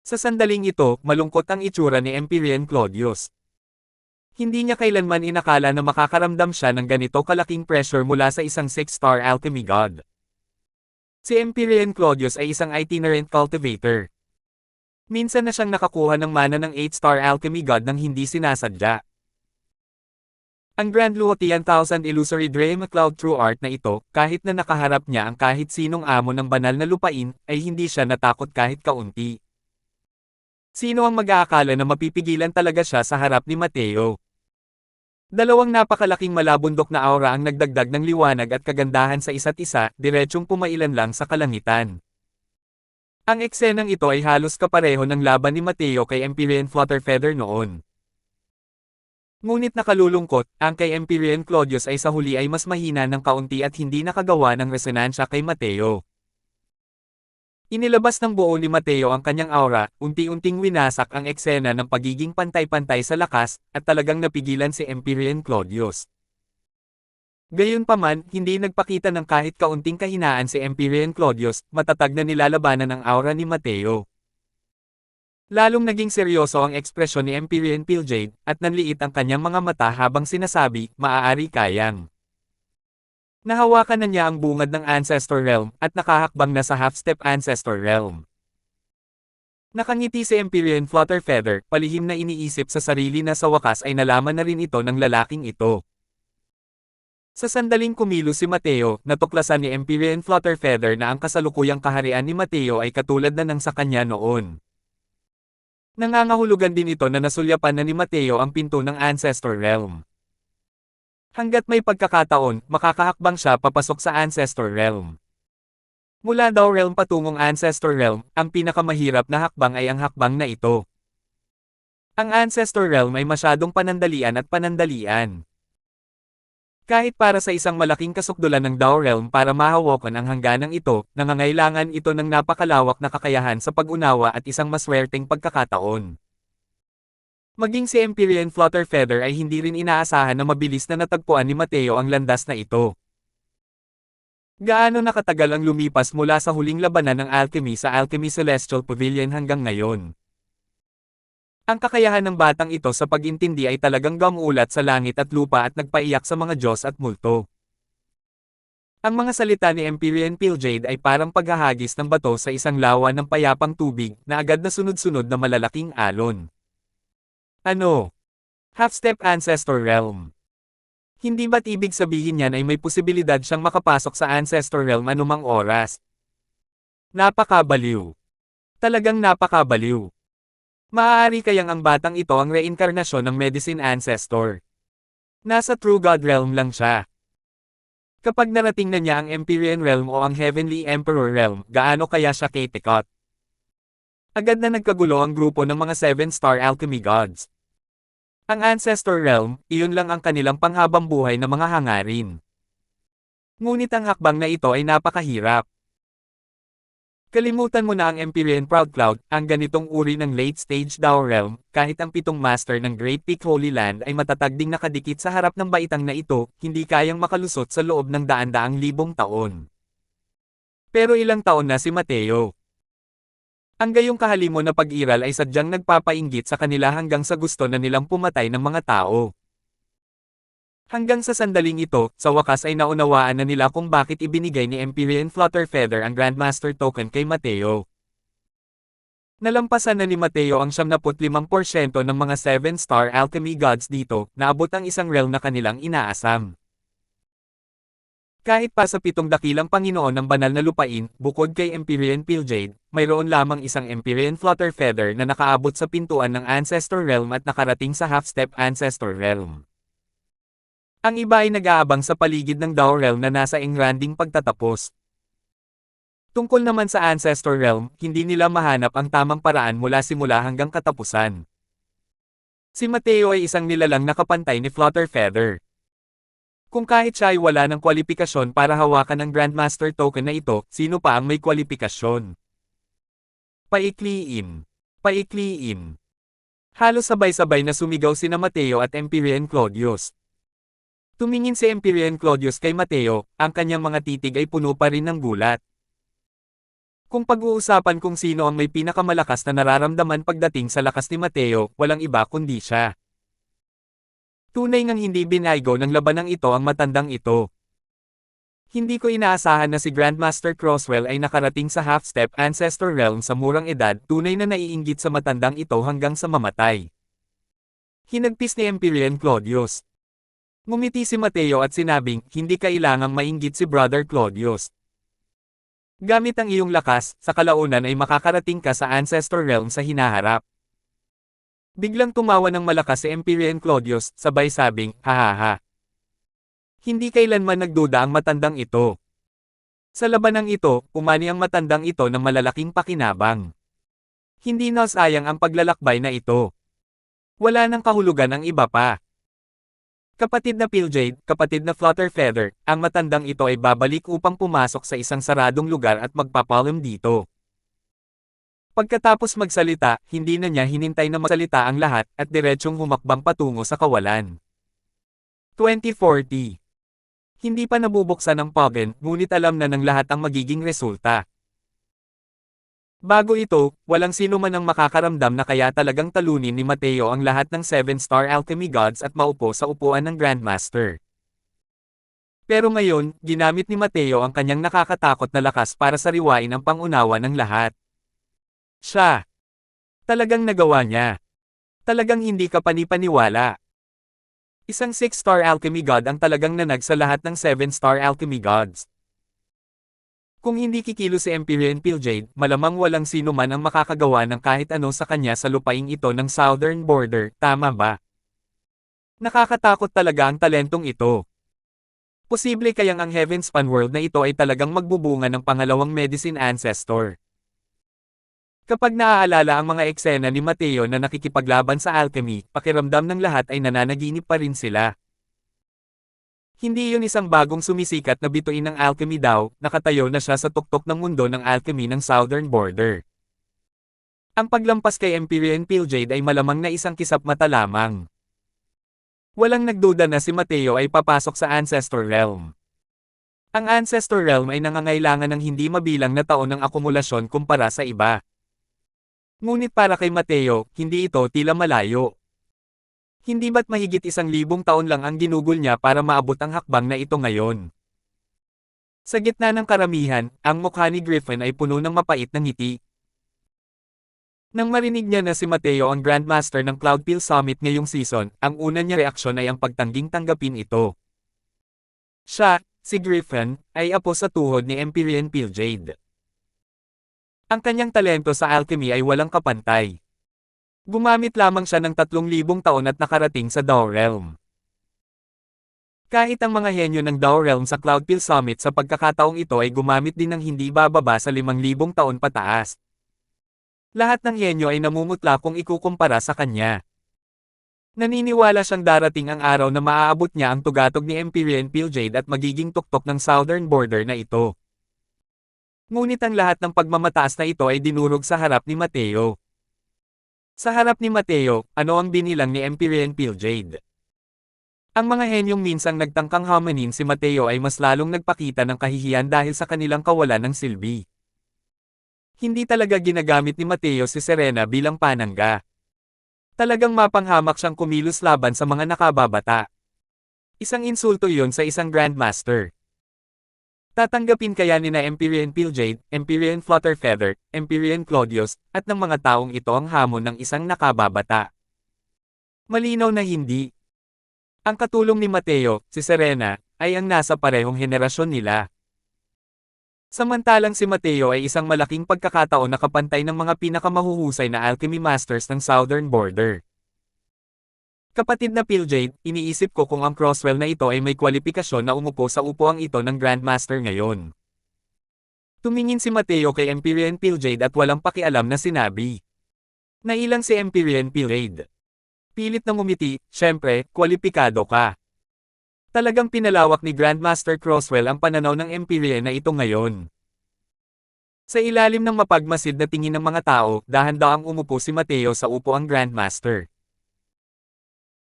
Sa sandaling ito, malungkot ang itsura ni Empyrean Claudius. Hindi niya kailanman inakala na makakaramdam siya ng ganito kalaking pressure mula sa isang 6-star alchemy god. Si Empyrean Claudius ay isang itinerant cultivator. Minsan na siyang nakakuha ng mana ng 8-star alchemy god nang hindi sinasadya. Ang Grand Luotian 1000 Illusory Dream Cloud True Art na ito, kahit na nakaharap niya ang kahit sinong amo ng banal na lupain, ay hindi siya natakot kahit kaunti. Sino ang mag-aakala na mapipigilan talaga siya sa harap ni Mateo? Dalawang napakalaking malabundok na aura ang nagdagdag ng liwanag at kagandahan sa isa't isa, diretsyong pumailan lang sa kalangitan. Ang eksenang ito ay halos kapareho ng laban ni Mateo kay Empyrean Flutterfeather noon. Ngunit nakalulungkot, ang kay Empyrean Claudius ay sa huli ay mas mahina ng kaunti at hindi nakagawa ng resonansya kay Mateo. Inilabas ng buo ni Mateo ang kanyang aura, unti-unting winasak ang eksena ng pagiging pantay-pantay sa lakas, at talagang napigilan si Empyrean Claudius. Gayunpaman, hindi nagpakita ng kahit kaunting kahinaan si Empyrean Claudius, matatag na nilalabanan ang aura ni Mateo. Lalong naging seryoso ang ekspresyon ni Empyrean Pilljade, at nanliit ang kanyang mga mata habang sinasabi, maaari kayang. Nahawakan na niya ang bungad ng Ancestor Realm, at nakahakbang na sa half-step Ancestor Realm. Nakangiti si Empyrean Flutterfeather, palihim na iniisip sa sarili na sa wakas ay nalaman na rin ito ng lalaking ito. Sa sandaling kumilos si Mateo, natuklasan ni Empyrean Flutterfeather na ang kasalukuyang kaharian ni Mateo ay katulad na ng sa kanya noon. Nangangahulugan din ito na nasulyapan na ni Mateo ang pinto ng Ancestor Realm. Hanggat may pagkakataon, makakahakbang siya papasok sa Ancestor Realm. Mula daw realm patungong Ancestor Realm, ang pinakamahirap na hakbang ay ang hakbang na ito. Ang Ancestor Realm ay masyadong panandalian at panandalian. Kahit para sa isang malaking kasukdulan ng Dao Realm para mahawakan ang hangganang ito, nangangailangan ito ng napakalawak na kakayahan sa pag-unawa at isang maswerteng pagkakataon. Maging si Empyrean Flutterfeather ay hindi rin inaasahan na mabilis na natagpuan ni Mateo ang landas na ito. Gaano nakatagal ang lumipas mula sa huling labanan ng alchemy sa Alchemy Celestial Pavilion hanggang ngayon? Ang kakayahan ng batang ito sa pag-intindi ay talagang gamulat sa langit at lupa at nagpaiyak sa mga Diyos at multo. Ang mga salita ni Empyrean Pilljade ay parang paghahagis ng bato sa isang lawa ng payapang tubig na agad na sunod-sunod na malalaking alon. Ano? Half-step Ancestor Realm. Hindi ba't ibig sabihin niyan ay may posibilidad siyang makapasok sa Ancestor Realm anumang oras? Napakabaliw. Talagang napakabaliw. Maaari kayang ang batang ito ang reinkarnasyon ng Medicine Ancestor. Nasa True God Realm lang siya. Kapag narating na niya ang Empyrean Realm o ang Heavenly Emperor Realm, gaano kaya siya kitikot? Agad na nagkagulo ang grupo ng mga 7-star alchemy gods. Ang Ancestor Realm, iyon lang ang kanilang panghabang buhay na mga hangarin. Ngunit ang hakbang na ito ay napakahirap. Kalimutan mo na ang Empyrean Proudcloud, ang ganitong uri ng late-stage Dao Realm, kahit ang 7 master ng Great Peak Holy Land ay matatag ding nakadikit sa harap ng baitang na ito, hindi kayang makalusot sa loob ng daan-daang libong taon. Pero ilang taon na si Mateo. Ang gayong kahalimo na pag-iral ay sadyang nagpapainggit sa kanila hanggang sa gusto na nilang pumatay ng mga tao. Hanggang sa sandaling ito, sa wakas ay naunawaan na nila kung bakit ibinigay ni Empyrean Flutterfeather ang Grandmaster Token kay Mateo. Nalampasan na ni Mateo ang 75% ng mga 7-star alchemy gods dito, naabot ang isang realm na kanilang inaasam. Kahit pa sa 7 dakilang Panginoon ng banal na lupain, bukod kay Empyrean Pilljade, mayroon lamang isang Empyrean Flutterfeather na nakaabot sa pintuan ng Ancestor Realm at nakarating sa half-step Ancestor Realm. Ang iba ay nag-aabang sa paligid ng Dao Realm na nasa engranding pagtatapos. Tungkol naman sa Ancestor Realm, hindi nila mahanap ang tamang paraan mula simula hanggang katapusan. Si Mateo ay isang nilalang nakapantay ni Flutterfeather. Kung kahit siya ay wala ng kwalipikasyon para hawakan ang Grandmaster token na ito, sino pa ang may kwalipikasyon? Paikliin. Paikliin. Halos sabay-sabay na sumigaw sina Mateo at Empyrean Claudius. Tumingin si Empyrean Claudius kay Mateo, ang kanyang mga titig ay puno pa rin ng gulat. Kung pag-uusapan kung sino ang may pinakamalakas na nararamdaman pagdating sa lakas ni Mateo, walang iba kundi siya. Tunay ngang hindi binaygo ng labanang ito ang matandang ito. Hindi ko inaasahan na si Grandmaster Crosswell ay nakarating sa half-step Ancestor Realm sa murang edad, tunay na naiinggit sa matandang ito hanggang sa mamatay. Hinagpis ni Empyrean Claudius. Ngumiti si Mateo at sinabing, hindi kailangang mainggit si Brother Claudius. Gamit ang iyong lakas, sa kalaunan ay makakarating ka sa Ancestor Realm sa hinaharap. Biglang tumawa ng malakas si Empyrean Claudius, sabay sabing, hahaha. Hindi kailanman nagduda ang matandang ito. Sa labanang ito, umani ang matandang ito ng malalaking pakinabang. Hindi nasayang ang paglalakbay na ito. Wala nang kahulugan ang iba pa. Kapatid na Pilljade, kapatid na Flutterfeather, ang matandang ito ay babalik upang pumasok sa isang saradong lugar at magpapalam dito. Pagkatapos magsalita, hindi na niya hinintay na magsalita ang lahat at diretsyong humakbang patungo sa kawalan. 2040. Hindi pa nabubuksan ang Pogen, ngunit alam na ng lahat ang magiging resulta. Bago ito, walang sino man ang makakaramdam na kaya talagang talunin ni Mateo ang lahat ng 7-star alchemy gods at maupo sa upuan ng Grandmaster. Pero ngayon, ginamit ni Mateo ang kanyang nakakatakot na lakas para sariwain ang pangunawa ng lahat. Siya. Talagang nagawa niya. Talagang hindi ka panipaniwala. Isang 6-star alchemy god ang talagang nanag sa lahat ng 7-star alchemy gods. Kung hindi kikilo si Empyrean Pilljade, malamang walang sino man ang makakagawa ng kahit ano sa kanya sa lupaing ito ng southern border, tama ba? Nakakatakot talaga ang talentong ito. Posible kayang ang Heavenspan World na ito ay talagang magbubunga ng pangalawang Medicine Ancestor. Kapag naaalala ang mga eksena ni Mateo na nakikipaglaban sa alchemy, pakiramdam ng lahat ay nananaginip pa rin sila. Hindi yun isang bagong sumisikat na bituin ng alchemy daw, nakatayo na siya sa tuktok ng mundo ng alchemy ng southern border. Ang paglampas kay Empyrean Pilljade ay malamang na isang kisap mata lamang. Walang nagduda na si Mateo ay papasok sa Ancestor Realm. Ang Ancestor Realm ay nangangailangan ng hindi mabilang na taon ng akumulasyon kumpara sa iba. Ngunit para kay Mateo, hindi ito tila malayo. Hindi ba't mahigit 1,000 taon lang ang ginugol niya para maabot ang hakbang na ito ngayon? Sa gitna ng karamihan, ang mukha ni Griffin ay puno ng mapait na ngiti. Nang marinig niya na si Mateo ang Grandmaster ng Cloudpeel Summit ngayong season, ang una niya reaksyon ay ang pagtangging tanggapin ito. Siya, si Griffin, ay apo sa tuhod ni Empyrean Pilljade. Ang kanyang talento sa alchemy ay walang kapantay. Gumamit lamang siya ng 3,000 taon at nakarating sa Dao Realm. Kahit ang mga henyo ng Dao Realm sa Cloudpeel Summit sa pagkakataong ito ay gumamit din ng hindi bababa sa 5,000 taon pataas. Lahat ng henyo ay namumutla kung ikukumpara sa kanya. Naniniwala siyang darating ang araw na maaabot niya ang tugatog ni Empyrean Pilljade at magiging tuktok ng southern border na ito. Ngunit ang lahat ng pagmamataas na ito ay dinurog sa harap ni Mateo. Sa harap ni Mateo, ano ang binilang ni Empyrean Pilljade? Ang mga henyong minsang nagtangkang hamanin si Mateo ay mas lalong nagpakita ng kahihiyan dahil sa kanilang kawalan ng silbi. Hindi talaga ginagamit ni Mateo si Serena bilang panangga. Talagang mapanghamak siyang kumilos laban sa mga nakababata. Isang insulto iyon sa isang Grandmaster. Tatanggapin kaya ni na Empyrean Pilljade, Empyrean Flutterfeather, Empyrean Claudius, at ng mga taong ito ang hamon ng isang nakababata? Malinaw na hindi. Ang katulong ni Mateo, si Serena, ay ang nasa parehong henerasyon nila. Samantalang si Mateo ay isang malaking pagkakataon na kapantay ng mga pinakamahuhusay na alchemy masters ng southern border. Kapatid na Pilljade, iniisip ko kung ang Crosswell na ito ay may kwalipikasyon na umupo sa upuang ito ng Grandmaster ngayon. Tumingin si Mateo kay Empyrean Pilljade at walang pakialam na sinabi. Nailang si Empyrean Pilljade. Pilit na ngumiti, syempre, kwalipikado ka. Talagang pinalawak ni Grandmaster Crosswell ang pananaw ng Empyrean na ito ngayon. Sa ilalim ng mapagmasid na tingin ng mga tao, dahan-dahang umupo si Mateo sa upuang Grandmaster.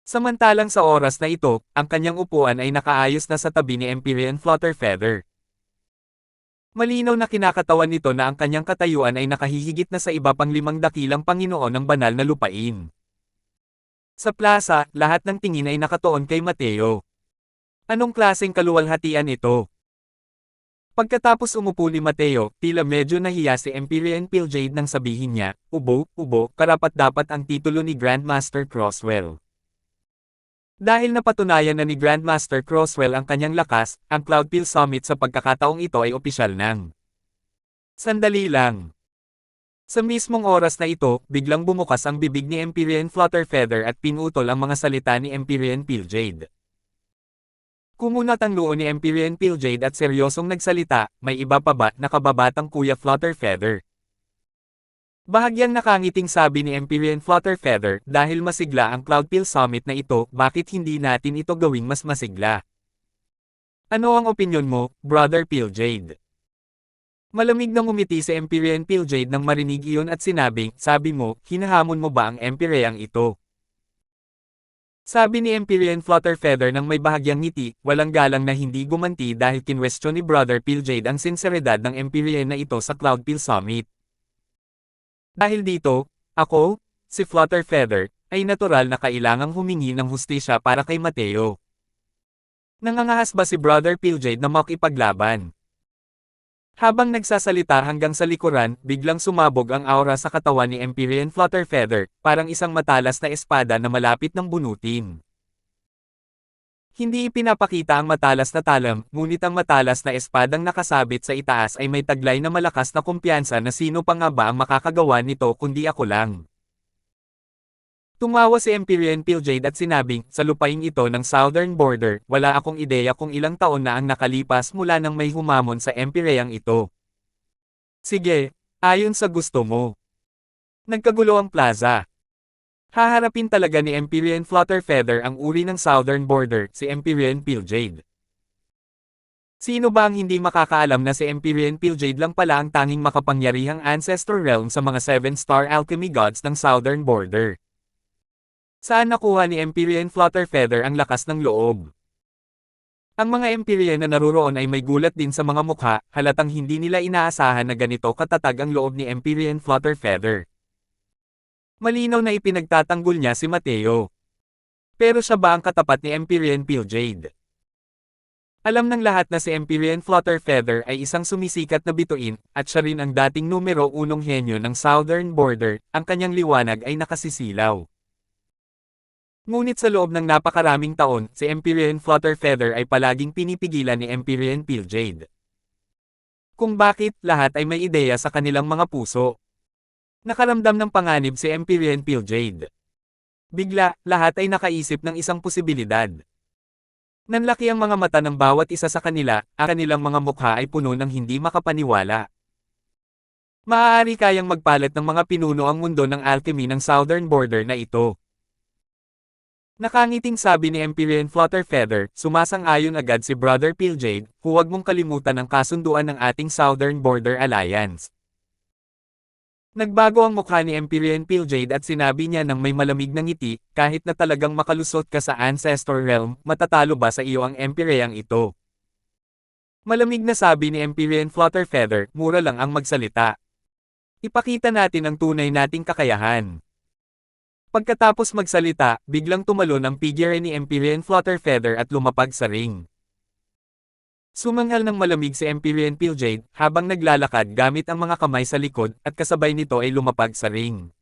Samantalang sa oras na ito, ang kanyang upuan ay nakaayos na sa tabi ni Empyrean Flutterfeather. Malinaw na kinakatawan nito na ang kanyang katayuan ay nakahihigit na sa iba pang 5 dakilang Panginoon ng banal na lupain. Sa plaza, lahat ng tingin ay nakatuon kay Mateo. Anong klaseng kaluwalhatian ito? Pagkatapos umupo ni Mateo, tila medyo nahiya si Empyrean Pilljade nang sabihin niya, "Ubo, karapat-dapat ang titulo ni Grandmaster Crosswell." Dahil napatunayan na ni Grandmaster Crosswell ang kanyang lakas, ang Cloudpill Summit sa pagkakataong ito ay opisyal nang. Sandali lang. Sa mismong oras na ito, biglang bumukas ang bibig ni Empyrean Flutterfeather at pinutol ang mga salita ni Empyrean Pilljade. Kumunat ang noo ni Empyrean Pilljade at seryosong nagsalita, "May iba pa ba na kababatang Kuya Flutterfeather?" Bahagyang nakangiting sabi ni Empyrean Flutterfeather, "Dahil masigla ang Cloudpill Summit na ito, bakit hindi natin ito gawing mas masigla? Ano ang opinyon mo, Brother Pilljade?" Malamig na ngumiti si Empyrean Pilljade nang marinig iyon at sinabing, "Sabi mo, hinahamon mo ba ang Empyrean ito?" Sabi ni Empyrean Flutterfeather nang may bahagyang ngiti, walang galang na hindi gumanti dahil kinwestiyon ni Brother Pilljade ang sinseridad ng Empyrean na ito sa Cloudpill Summit. Dahil dito, ako, si Flutterfeather, ay natural na kailangang humingi ng hustisya para kay Mateo. Nangangahas ba si Brother Pilljade na makipaglaban? Habang nagsasalita hanggang sa likuran, biglang sumabog ang aura sa katawan ni Empyrean Flutterfeather, parang isang matalas na espada na malapit ng bunutin. Hindi ipinapakita ang matalas na talam, ngunit ang matalas na espadang nakasabit sa itaas ay may taglay na malakas na kumpiyansa na sino pa nga ba ang makakagawa nito kundi ako lang. Tumawa si Empyrean Pilljade at sinabing, "Sa lupain ito ng southern border, wala akong ideya kung ilang taon na ang nakalipas mula nang may humamon sa Empyrean ito. Sige, ayon sa gusto mo." Nagkagulo ang plaza. Haharapin talaga ni Empyrean Flutterfeather ang uri ng southern border, si Empyrean Pilljade. Sino ba ang hindi makakaalam na si Empyrean Pilljade lang pala ang tanging makapangyarihang ancestor realm sa mga 7-star alchemy gods ng southern border? Saan nakuha ni Empyrean Flutterfeather ang lakas ng loob? Ang mga Empyrean na naruroon ay may gulat din sa mga mukha, halatang hindi nila inaasahan na ganito katatag ang loob ni Empyrean Flutterfeather. Malinaw na ipinagtatanggol niya si Mateo. Pero siya ba ang katapat ni Empyrean Pilljade? Alam ng lahat na si Empyrean Flutterfeather ay isang sumisikat na bituin, at siya rin ang dating numero 1 henyo ng southern border, ang kanyang liwanag ay nakasisilaw. Ngunit sa loob ng napakaraming taon, si Empyrean Flutterfeather ay palaging pinipigilan ni Empyrean Pilljade. Kung bakit, lahat ay may ideya sa kanilang mga puso. Nakaramdam ng panganib si Empyrean Pilljade. Bigla, lahat ay nakaisip ng isang posibilidad. Nanlaki ang mga mata ng bawat isa sa kanila, ang kanilang mga mukha ay puno ng hindi makapaniwala. Maaari kayang magpalit ng mga pinuno ang mundo ng alchemy ng southern border na ito. Nakangiting sabi ni Empyrean Flutterfeather, "Sumasang-ayon agad si Brother Pilljade, huwag mong kalimutan ang kasunduan ng ating Southern Border Alliance." Nagbago ang mukha ni Empyrean Pilljade at sinabi niya nang may malamig na ngiti, "Kahit na talagang makalusot ka sa Ancestor Realm, matatalo ba sa iyo ang Empyrean ito?" Malamig na sabi ni Empyrean Flutterfeather, "Mura lang ang magsalita. Ipakita natin ang tunay nating kakayahan." Pagkatapos magsalita, biglang tumalon ang figure ni Empyrean Flutterfeather at lumapag sa ring. Sumanghal ng malamig si Empyrean Pilljade, habang naglalakad gamit ang mga kamay sa likod, at kasabay nito ay lumapag sa ring.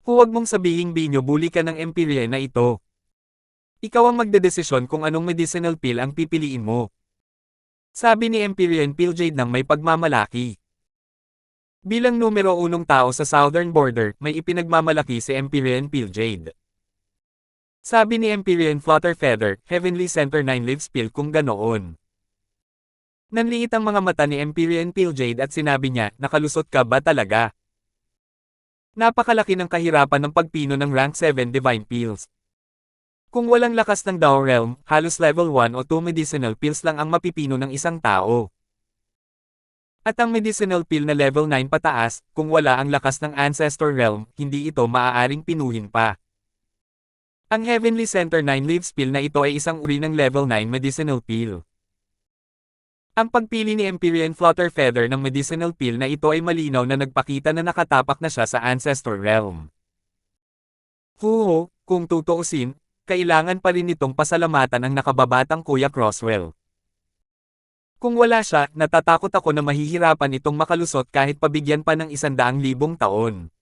"Huwag mong sabihing binyo-bully ka ng Empyrean na ito. Ikaw ang magdedesisyon kung anong medicinal pill ang pipiliin mo," sabi ni Empyrean Pilljade nang may pagmamalaki. Bilang numero 1 tao sa southern border, may ipinagmamalaki si Empyrean Pilljade. Sabi ni Empyrean Flutterfeather, "Heavenly Center 9 Lives Pill kung ganoon. Nanliit ang mga mata ni Empyrean Pilljade at sinabi niya, nakalusot ka ba talaga? Napakalaki ng kahirapan ng pagpino ng rank 7 Divine Pills. Kung walang lakas ng Dao Realm, halos level 1 o 2 medicinal pills lang ang mapipino ng isang tao. At ang medicinal pill na level 9 pataas, kung wala ang lakas ng Ancestor Realm, hindi ito maaaring pinuhin pa. Ang Heavenly Center 9 Leaves pill na ito ay isang uri ng level 9 medicinal pill. Ang pagpili ni Empyrean Flutter Feather ng medicinal pill na ito ay malinaw na nagpakita na nakatapak na siya sa Ancestor Realm. Kung tutuusin, kailangan pa rin itong pasalamatan ang nakababatang Kuya Crosswell. Kung wala siya, natatakot ako na mahihirapan itong makalusot kahit pabigyan pa ng 100,000 taon.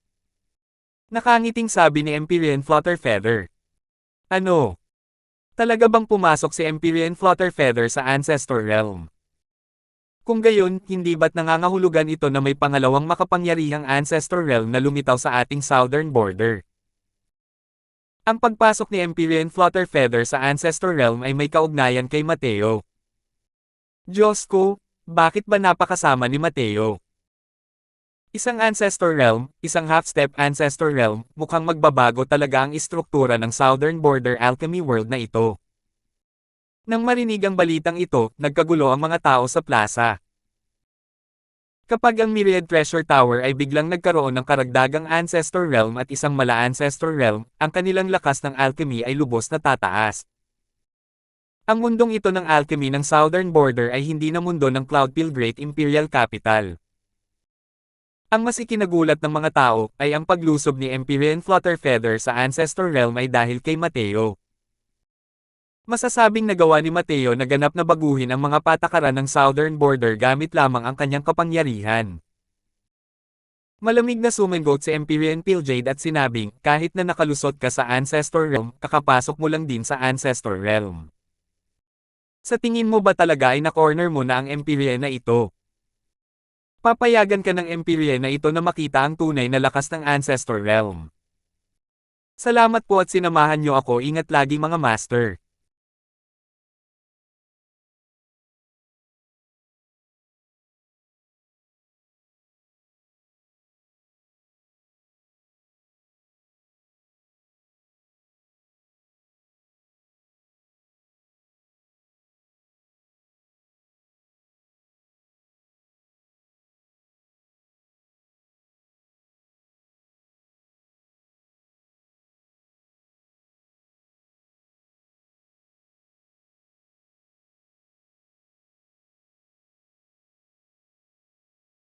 Nakangiting sabi ni Empyrean Flutter Feather. Ano? Talaga bang pumasok si Empyrean Flutter Feather sa Ancestor Realm? Kung gayon, hindi ba't nangangahulugan ito na may pangalawang makapangyarihang Ancestor Realm na lumitaw sa ating southern border? Ang pagpasok ni Empyrean Flutter Feather sa Ancestor Realm ay may kaugnayan kay Mateo. Diyos ko, bakit ba napakasama ni Mateo? Isang Ancestor Realm, isang half-step Ancestor Realm, mukhang magbabago talaga ang istruktura ng southern border alchemy world na ito. Nang marinig ang balitang ito, nagkagulo ang mga tao sa plaza. Kapag ang Myriad Treasure Tower ay biglang nagkaroon ng karagdagang Ancestor Realm at isang mala Ancestor Realm, ang kanilang lakas ng alchemy ay lubos na tataas. Ang mundong ito ng alchemy ng southern border ay hindi na mundo ng Cloudfield Great Imperial Capital. Ang mas ikinagulat ng mga tao ay ang paglusob ni Empyrean Flutter Feather sa Ancestor Realm ay dahil kay Mateo. Masasabing nagawa ni Mateo na ganap na baguhin ang mga patakaran ng southern border gamit lamang ang kanyang kapangyarihan. Malamig na sumagot si Empyrean Pilljade at sinabing, kahit na nakalusot ka sa Ancestor Realm, kakapasok mo lang din sa Ancestor Realm. Sa tingin mo ba talaga ay na-corner mo na ang Empyrean na ito? Papayagan ka ng Empyrean na ito na makita ang tunay na lakas ng Ancestor Realm. Salamat po at sinamahan niyo ako, ingat lagi mga master.